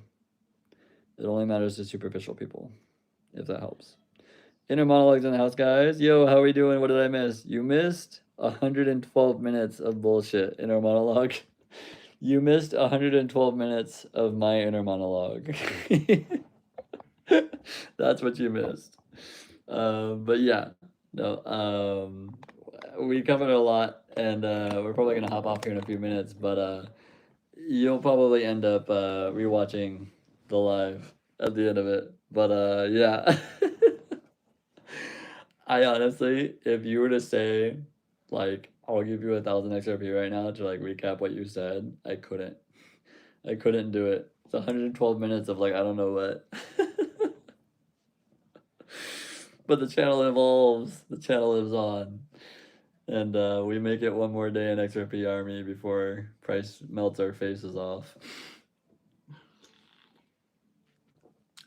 It only matters to superficial people, if that helps. Inner monologues in the house, guys. Yo, how are we doing? What did I miss? You missed 112 minutes of bullshit inner monologue. You missed 112 minutes of my inner monologue. That's what you missed. But yeah, no. We covered a lot, and we're probably gonna hop off here in a few minutes. But you'll probably end up rewatching the live at the end of it. But yeah. I honestly, if you were to say, like, I'll give you 1,000 XRP right now to like recap what you said, I couldn't. I couldn't do it. It's 112 minutes of like I don't know what. But the channel evolves. The channel lives on. And we make it one more day in XRP Army before price melts our faces off.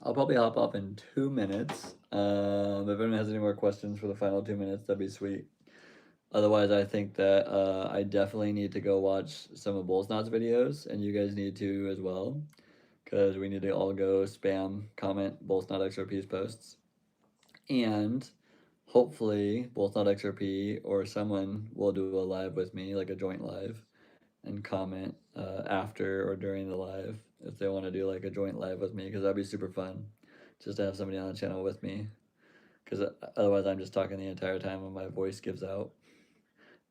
I'll probably hop off in 2 minutes. If anyone has any more questions for the final 2 minutes, that'd be sweet. Otherwise, I think that I definitely need to go watch some of Bullsnot's videos, and you guys need to as well, because we need to all go spam, comment Bullsnot XRP's posts. And hopefully, Bullsnot XRP or someone will do a live with me, like a joint live, and comment after or during the live if they want to do like a joint live with me, because that'd be super fun just to have somebody on the channel with me, because otherwise I'm just talking the entire time and my voice gives out.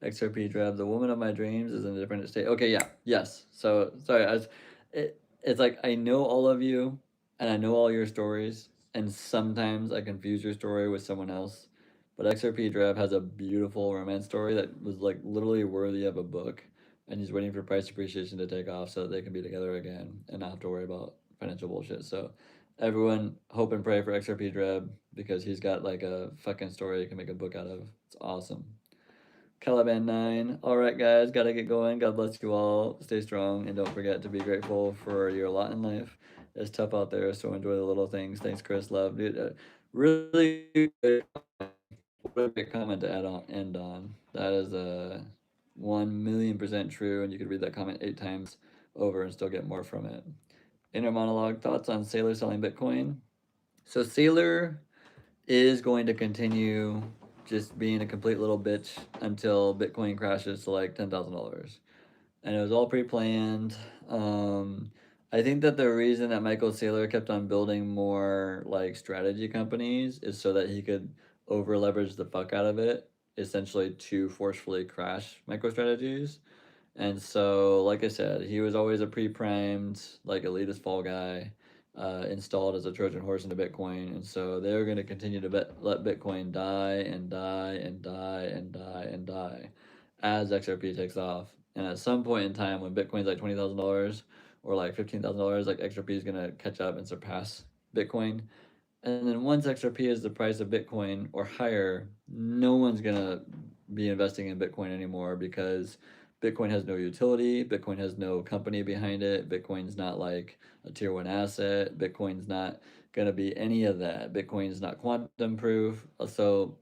XRP Drab, the woman of my dreams is in a different state. Okay, yeah, yes. So sorry, it's like I know all of you and I know all your stories, and sometimes I confuse your story with someone else. But XRP Drab has a beautiful romance story that was like literally worthy of a book, and he's waiting for price appreciation to take off so that they can be together again and not have to worry about financial bullshit. So Everyone hope and pray for XRP Dreb because he's got like a fucking story you can make a book out of. It's awesome. Caliban 9. All right, guys, gotta get going. God bless you all. Stay strong and don't forget to be grateful for your lot in life. It's tough out there, so enjoy the little things. Thanks, Chris. Love, dude. Really good. What a great comment to add on end on. That is a 1,000,000% true, and you could read that comment 8 times over and still get more from it. Inner monologue thoughts on Sailor selling Bitcoin. So Sailor is going to continue just being a complete little bitch until Bitcoin crashes to like $10,000. And it was all pre-planned. I think that the reason that Michael Saylor kept on building more like strategy companies is so that he could over leverage the fuck out of it, essentially to forcefully crash MicroStrategies. And so, like I said, he was always a pre-primed, like elitist fall guy, installed as a Trojan horse into Bitcoin. And so they were going to continue to let Bitcoin die and die and die and die and die as XRP takes off. And at some point in time, when Bitcoin's like $20,000 or like $15,000, like XRP is going to catch up and surpass Bitcoin. And then once XRP is the price of Bitcoin or higher, no one's gonna be investing in Bitcoin anymore because Bitcoin has no utility, Bitcoin has no company behind it, Bitcoin's not like a tier one asset, Bitcoin's not gonna be any of that. Bitcoin's not quantum proof. So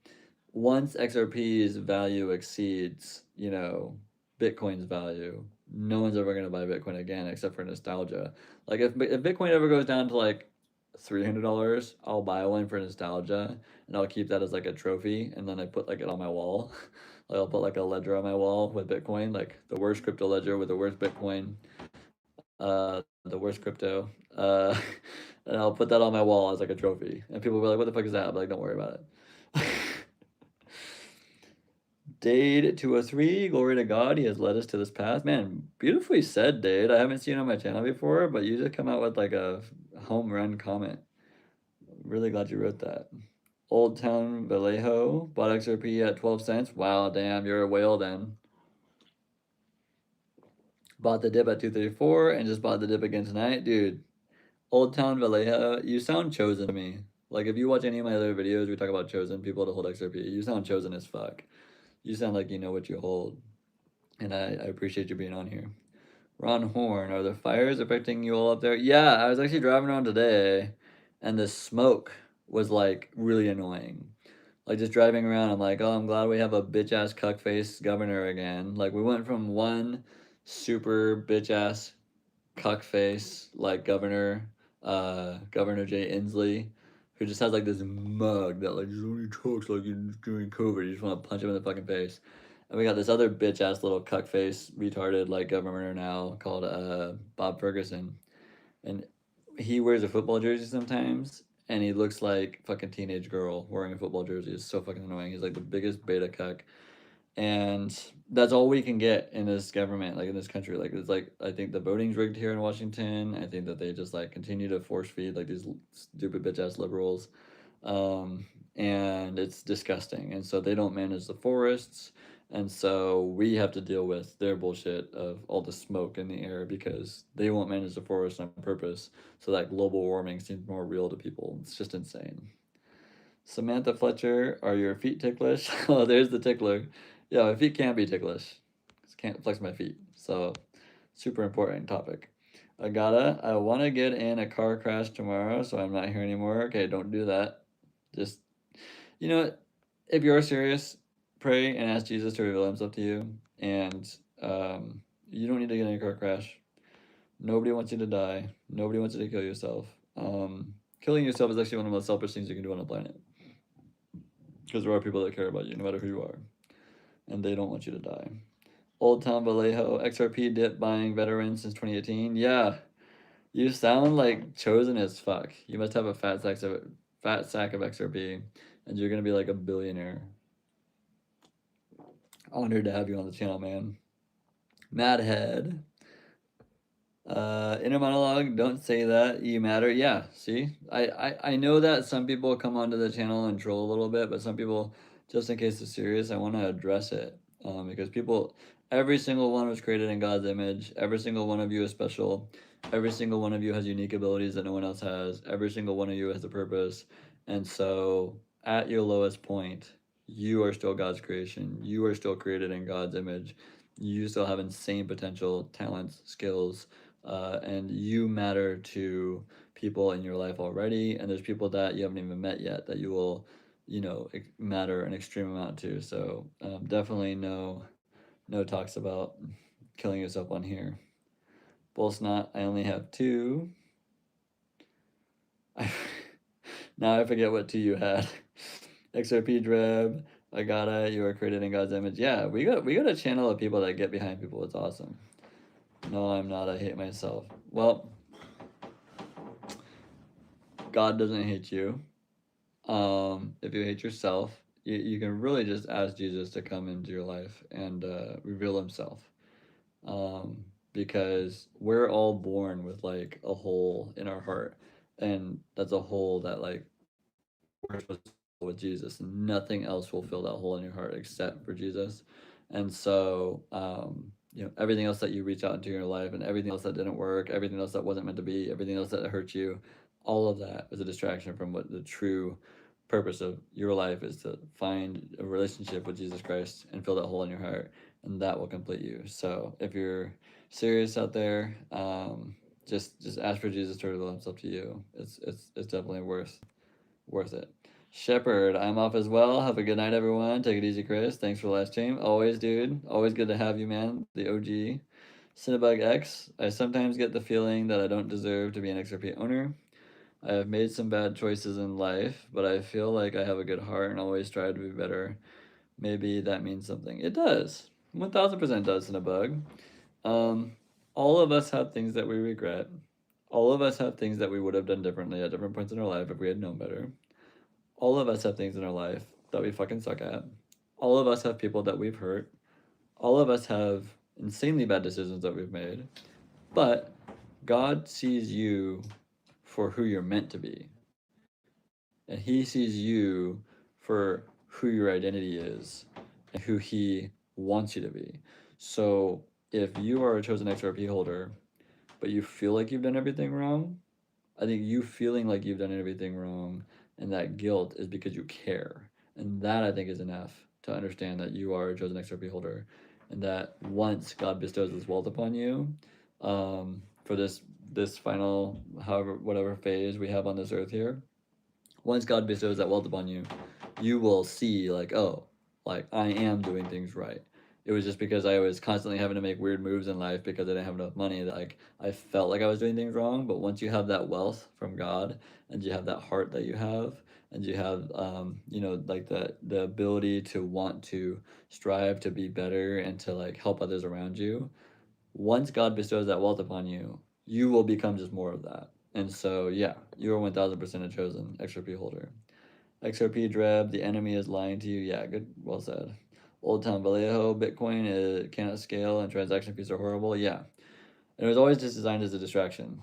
once XRP's value exceeds, Bitcoin's value, no one's ever gonna buy Bitcoin again except for nostalgia. Like if Bitcoin ever goes down to like $300, I'll buy one for nostalgia, and I'll keep that as like a trophy, and then I put like it on my wall. Like I'll put like a ledger on my wall with Bitcoin, like the worst crypto ledger with the worst Bitcoin, the worst crypto, and I'll put that on my wall as like a trophy. And people will be like, "What the fuck is that?" I'm like, "Don't worry about it." Dade 203, glory to God, he has led us to this path. Man, beautifully said, Dade. I haven't seen you on my channel before, but you just come out with like a home run comment. Really glad you wrote that. Old Town Vallejo bought XRP at 12 cents. Wow, damn, you're a whale then. Bought the dip at 234 and just bought the dip again tonight. Dude, Old Town Vallejo, you sound chosen to me. Like, if you watch any of my other videos, we talk about chosen people to hold XRP. You sound chosen as fuck. You sound like you know what you hold. And I appreciate you being on here. Ron Horn, are the fires affecting you all up there? Yeah, I was actually driving around today and the smoke was like really annoying. Like just driving around, I'm like, oh, I'm glad we have a bitch ass cuck face governor again. Like we went from one super bitch ass cuck face like governor, Governor Jay Inslee, who just has like this mug that like just only talks like during COVID. You just want to punch him in the fucking face. And we got this other bitch ass little cuck face retarded like governor now called Bob Ferguson, and he wears a football jersey sometimes, and he looks like fucking teenage girl wearing a football jersey. It's so fucking annoying. He's like the biggest beta cuck, and that's all we can get in this government, like in this country. Like it's like I think the voting's rigged here in Washington. I think that they just like continue to force feed like these stupid bitch ass liberals, and it's disgusting. And so they don't manage the forests. And so we have to deal with their bullshit of all the smoke in the air because they won't manage the forest on purpose. So that global warming seems more real to people. It's just insane. Samantha Fletcher, are your feet ticklish? Oh, there's the tickler. Yeah, my feet can be ticklish. Just can't flex my feet. So, super important topic. Agata, I want to get in a car crash tomorrow, so I'm not here anymore. Okay, don't do that. Just, you know what? If you're serious, pray and ask Jesus to reveal himself to you. And you don't need to get in a car crash. Nobody wants you to die. Nobody wants you to kill yourself. Killing yourself is actually one of the most selfish things you can do on the planet. Because there are people that care about you, no matter who you are. And they don't want you to die. Old Town Vallejo, XRP dip buying veterans since 2018. Yeah, you sound like chosen as fuck. You must have a fat sack of XRP, and you're gonna be like a billionaire. Honored to have you on the channel, man. Madhead. Inner monologue, don't say that, you matter. Yeah, see? I know that some people come onto the channel and troll a little bit, but some people, just in case it's serious, I want to address it. Because people, every single one was created in God's image. Every single one of you is special. Every single one of you has unique abilities that no one else has. Every single one of you has a purpose. And so, at your lowest point, you are still God's creation. You are still created in God's image. You still have insane potential, talents, skills, and you matter to people in your life already. And there's people that you haven't even met yet that you will, matter an extreme amount to. So, definitely no talks about killing yourself on here. Bull's not. I only have two. Now I forget what two you had. XRP Dreb, I got it. You are created in God's image. Yeah, we got a channel of people that get behind people. It's awesome. No, I'm not. I hate myself. Well, God doesn't hate you. If you hate yourself, you can really just ask Jesus to come into your life and reveal Himself. Um, because we're all born with like a hole in our heart, and that's a hole that like we're supposed to fill with Jesus, and nothing else will fill that hole in your heart except for Jesus. And so, everything else that you reach out into your life, and everything else that didn't work, everything else that wasn't meant to be, everything else that hurt you, all of that is a distraction from what the true purpose of your life is, to find a relationship with Jesus Christ and fill that hole in your heart, and that will complete you. So, if you're serious out there, just ask for Jesus to reveal Himself to you. It's definitely worth it. Shepherd, I'm off as well. Have a good night, everyone. Take it easy, Chris. Thanks for the last stream. Always, dude. Always good to have you, man. The OG. Cinnabug X, I sometimes get the feeling that I don't deserve to be an XRP owner. I have made some bad choices in life, but I feel like I have a good heart and always try to be better. Maybe that means something. It does. 1000% does, Cinnabug. Um, all of us have things that we regret. All of us have things that we would have done differently at different points in our life if we had known better. All of us have things in our life that we fucking suck at. All of us have people that we've hurt. All of us have insanely bad decisions that we've made. But God sees you for who you're meant to be. And He sees you for who your identity is and who He wants you to be. So if you are a chosen XRP holder, but you feel like you've done everything wrong, I think you feeling like you've done everything wrong and that guilt is because you care. And that I think is enough to understand that you are a chosen XRP holder, and that once God bestows His wealth upon you, for this final however whatever phase we have on this earth here, once God bestows that wealth upon you, you will see like, oh, like I am doing things right. It was just because I was constantly having to make weird moves in life because I didn't have enough money that like I felt like I was doing things wrong. But once you have that wealth from God, and you have that heart that you have, and you have like the ability to want to strive to be better and to like help others around you, once God bestows that wealth upon you, you will become just more of that. And so, yeah, you are 1000% a chosen XRP holder. XRP Dreb, the enemy is lying to you. Yeah, good, well said. Old Town Vallejo, Bitcoin cannot scale and transaction fees are horrible. Yeah, and it was always just designed as a distraction.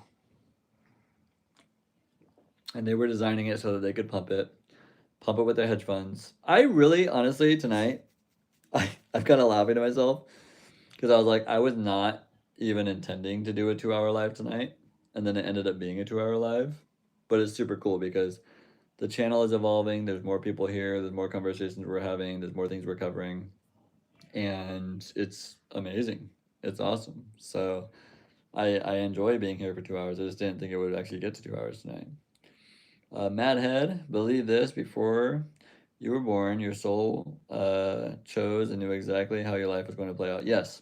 And they were designing it so that they could pump it with their hedge funds. I really, honestly, tonight, I'm kind of laughing to myself because I was like, I was not even intending to do a 2 hour live tonight, and then it ended up being a 2 hour live. But it's super cool because the channel is evolving. There's more people here. There's more conversations we're having. There's more things we're covering, and it's amazing. It's awesome. So I enjoy being here for 2 hours. I just didn't think it would actually get to 2 hours tonight. Madhead, believe this: before you were born, your soul chose and knew exactly how your life was going to play out. Yes,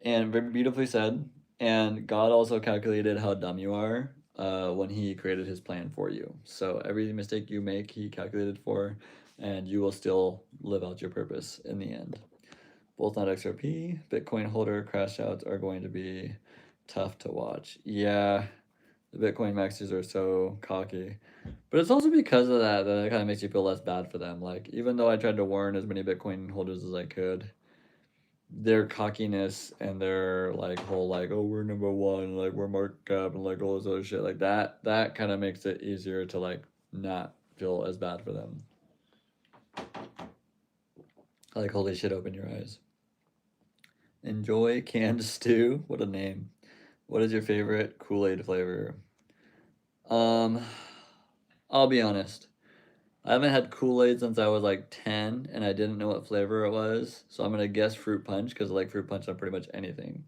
and very beautifully said. And God also calculated how dumb you are when He created His plan for you. So every mistake you make, He calculated for, and you will still live out your purpose in the end. Both not XRP, Bitcoin holder crash outs are going to be tough to watch. Yeah, the Bitcoin maxers are so cocky. But it's also because of that it kind of makes you feel less bad for them. Like, even though I tried to warn as many Bitcoin holders as I could, their cockiness and their like whole like, oh, we're number one, like we're market cap and like all this other shit like that kind of makes it easier to like not feel as bad for them. Like, holy shit, open your eyes. Enjoy canned stew. What a name. What is your favorite Kool-Aid flavor? Um, I'll be honest. I haven't had Kool-Aid since I was like 10 and I didn't know what flavor it was. So I'm gonna guess fruit punch because I like fruit punch on pretty much anything.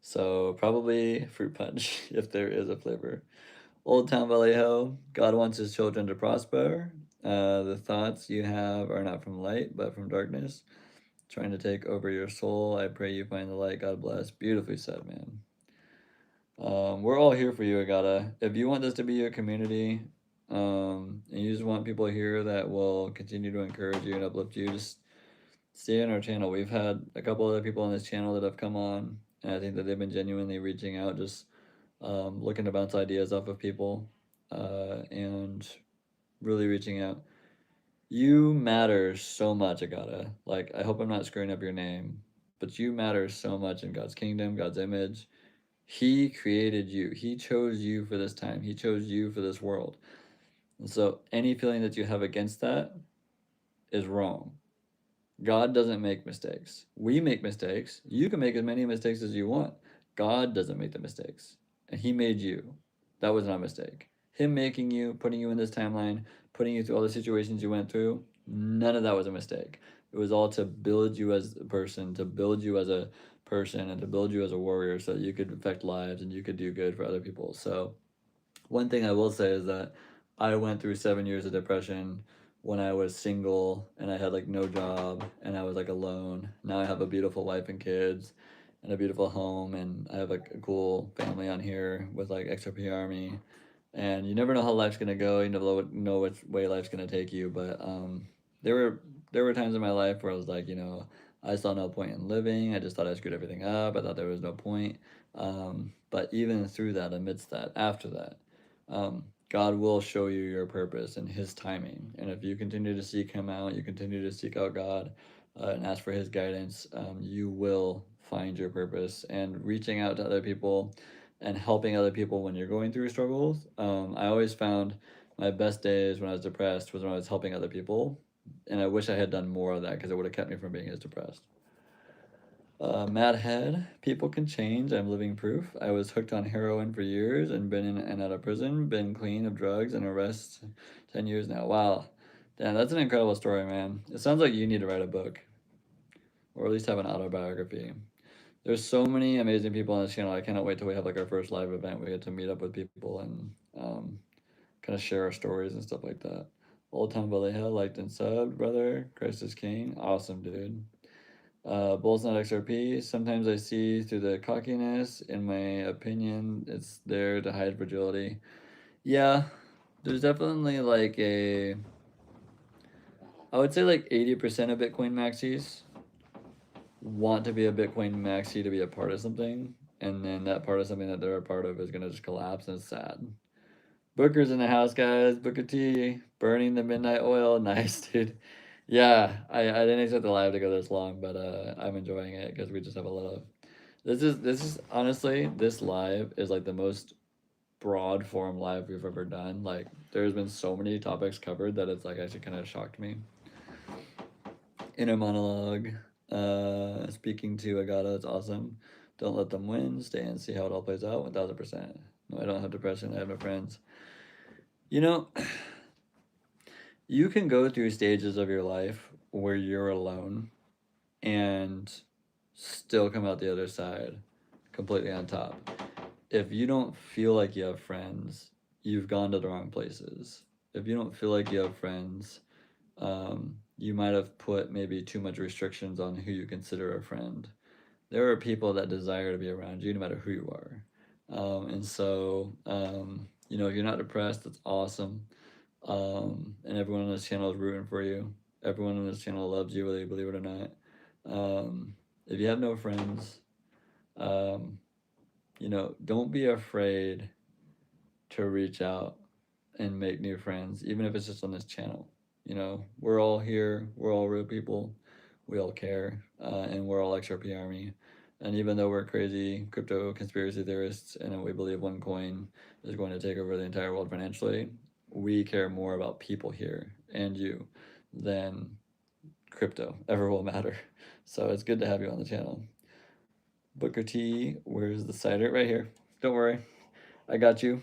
So probably fruit punch if there is a flavor. Old Town Vallejo, God wants his children to prosper. The thoughts you have are not from light, but from darkness, trying to take over your soul. I pray you find the light. God bless. Beautifully said, man. We're all here for you, Agata. If you want this to be your community, and you just want people here that will continue to encourage you and uplift you, just stay on our channel. We've had a couple other people on this channel that have come on, and I think that they've been genuinely reaching out, just looking to bounce ideas off of people, and really reaching out. You matter so much, Agata. Like, I hope I'm not screwing up your name, but you matter so much in God's kingdom, God's image. He created you. He chose you for this time. He chose you for this world. And so any feeling that you have against that is wrong. God doesn't make mistakes. We make mistakes. You can make as many mistakes as you want. God doesn't make the mistakes. And He made you. That was not a mistake. Him making you, putting you in this timeline, putting you through all the situations you went through, none of that was a mistake. It was all to build you as a person, to build you as a person, and to build you as a warrior so that you could affect lives and you could do good for other people. So, one thing I will say is that I went through 7 years of depression when I was single and I had like no job and I was like alone. Now I have a beautiful wife and kids and a beautiful home and I have like a cool family on here with like XRP Army. And you never know how life's gonna go. You never know which way life's gonna take you. But there were there were times in my life where I was like, I saw no point in living. I just thought I screwed everything up. I thought there was no point. But even through that, amidst that, after that, God will show you your purpose and His timing. And if you continue to seek Him out, you continue to seek out God and ask for His guidance, you will find your purpose. And reaching out to other people and helping other people when you're going through struggles. I always found my best days when I was depressed was when I was helping other people. And I wish I had done more of that because it would have kept me from being as depressed. Mad Head, people can change. I'm living proof. I was hooked on heroin for years and been in and out of prison, been clean of drugs and arrests 10 years now. Wow. Damn, that's an incredible story, man. It sounds like you need to write a book or at least have an autobiography. There's so many amazing people on this channel. I cannot wait till we have like our first live event. We get to meet up with people and kind of share our stories and stuff like that. Old Town Vallejo liked and subbed, brother. Christ is King. Awesome, dude. Bulls not XRP. Sometimes I see through the cockiness. In my opinion, it's there to hide fragility. Yeah, there's definitely like I would say like 80% of Bitcoin maxis want to be a Bitcoin maxi to be a part of something, and then that part of something that they're a part of is gonna just collapse and it's sad. Booker's in the house, guys. Booker T, burning the midnight oil. Nice, dude. Yeah, I didn't expect the live to go this long, but I'm enjoying it because we just have a lot of. This is honestly, this live is like the most broad form live we've ever done. Like there's been so many topics covered that it's like actually kind of shocked me. Inner monologue. Speaking to Agata, it's awesome. Don't let them win. Stay and see how it all plays out. 1000%. No, I don't have depression. I have no friends. You know, you can go through stages of your life where you're alone and still come out the other side completely on top. If you don't feel like you have friends, you've gone to the wrong places. If you don't feel like you have friends, you might have put maybe too much restrictions on who you consider a friend. There are people that desire to be around you no matter who you are. And so, if you're not depressed, that's awesome. And everyone on this channel is rooting for you. Everyone on this channel loves you, whether you believe it or not. If you have no friends, um, don't be afraid to reach out and make new friends, even if it's just on this channel. We're all here. We're all real people. We all care, and we're all XRP Army. And even though we're crazy crypto conspiracy theorists and we believe one coin is going to take over the entire world financially, we care more about people here and you than crypto ever will matter. So it's good to have you on the channel. Booker T, where's the cider? Right here. Don't worry, I got you.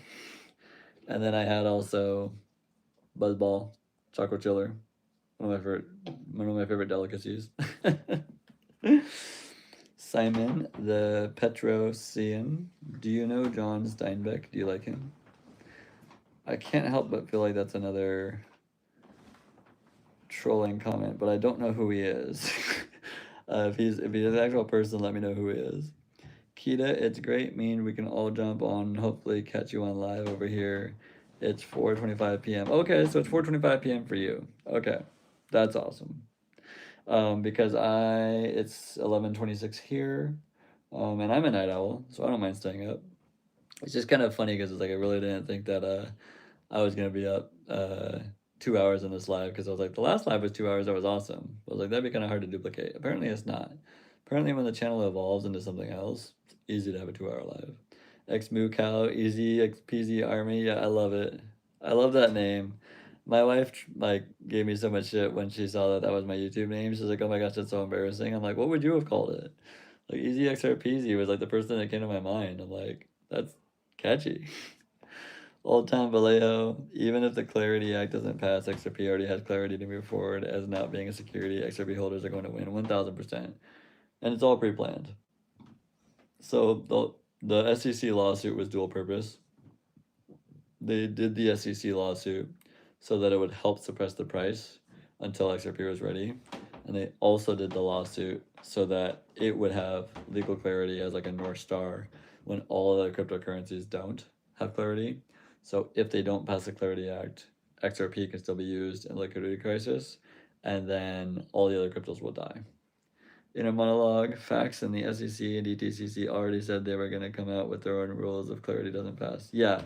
And then I had also Buzzball, chocolate chiller, one of my favorite delicacies. Simon, the Petrosian. Do you know John Steinbeck? Do you like him? I can't help but feel like that's another trolling comment, but I don't know who he is. If he's an actual person, let me know who he is. Kita, it's great. Mean we can all jump on. Hopefully, catch you on live over here. It's 4:25 p.m. Okay, so it's 4:25 p.m. for you. Okay, that's awesome. Because it's 11:26 here, and I'm a night owl, so I don't mind staying up. It's just kind of funny because it's like I really didn't think that I was gonna be up 2 hours in this live because I was like the last live was 2 hours. That was awesome. I was like that'd be kind of hard to duplicate. Apparently, it's not. Apparently, when the channel evolves into something else, it's easy to have a 2 hour live. X Moo Cow, easy X PZ Army. Yeah, I love it. I love that name. My wife like gave me so much shit when she saw that was my YouTube name. She's like, "Oh my gosh, that's so embarrassing." I'm like, "What would you have called it?" Like Easy XRPZ was like the first thing that came to my mind. I'm like, "That's catchy." Old Town Vallejo, even if the Clarity Act doesn't pass, XRP already has clarity to move forward as not being a security. XRP holders are going to win 1000%. And it's all pre planned. So the SEC lawsuit was dual purpose. They did the SEC lawsuit so that it would help suppress the price until XRP was ready. And they also did the lawsuit so that it would have legal clarity as like a North Star when all other cryptocurrencies don't have clarity. So if they don't pass the Clarity Act, XRP can still be used in liquidity crisis, and then all the other cryptos will die. In a monologue, Fax and the SEC and DTCC already said they were going to come out with their own rules if clarity doesn't pass. Yeah,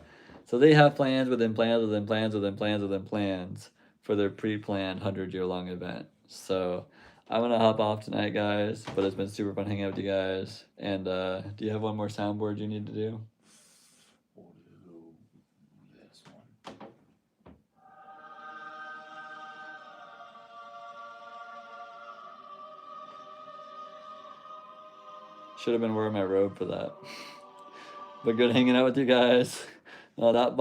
so they have plans within plans within plans within plans within plans for their pre-planned 100-year-long event. So I'm gonna hop off tonight, guys. But it's been super fun hanging out with you guys. And do you have one more soundboard you need to do? We'll do this one. Should have been wearing my robe for that. But good hanging out with you guys. That bomb.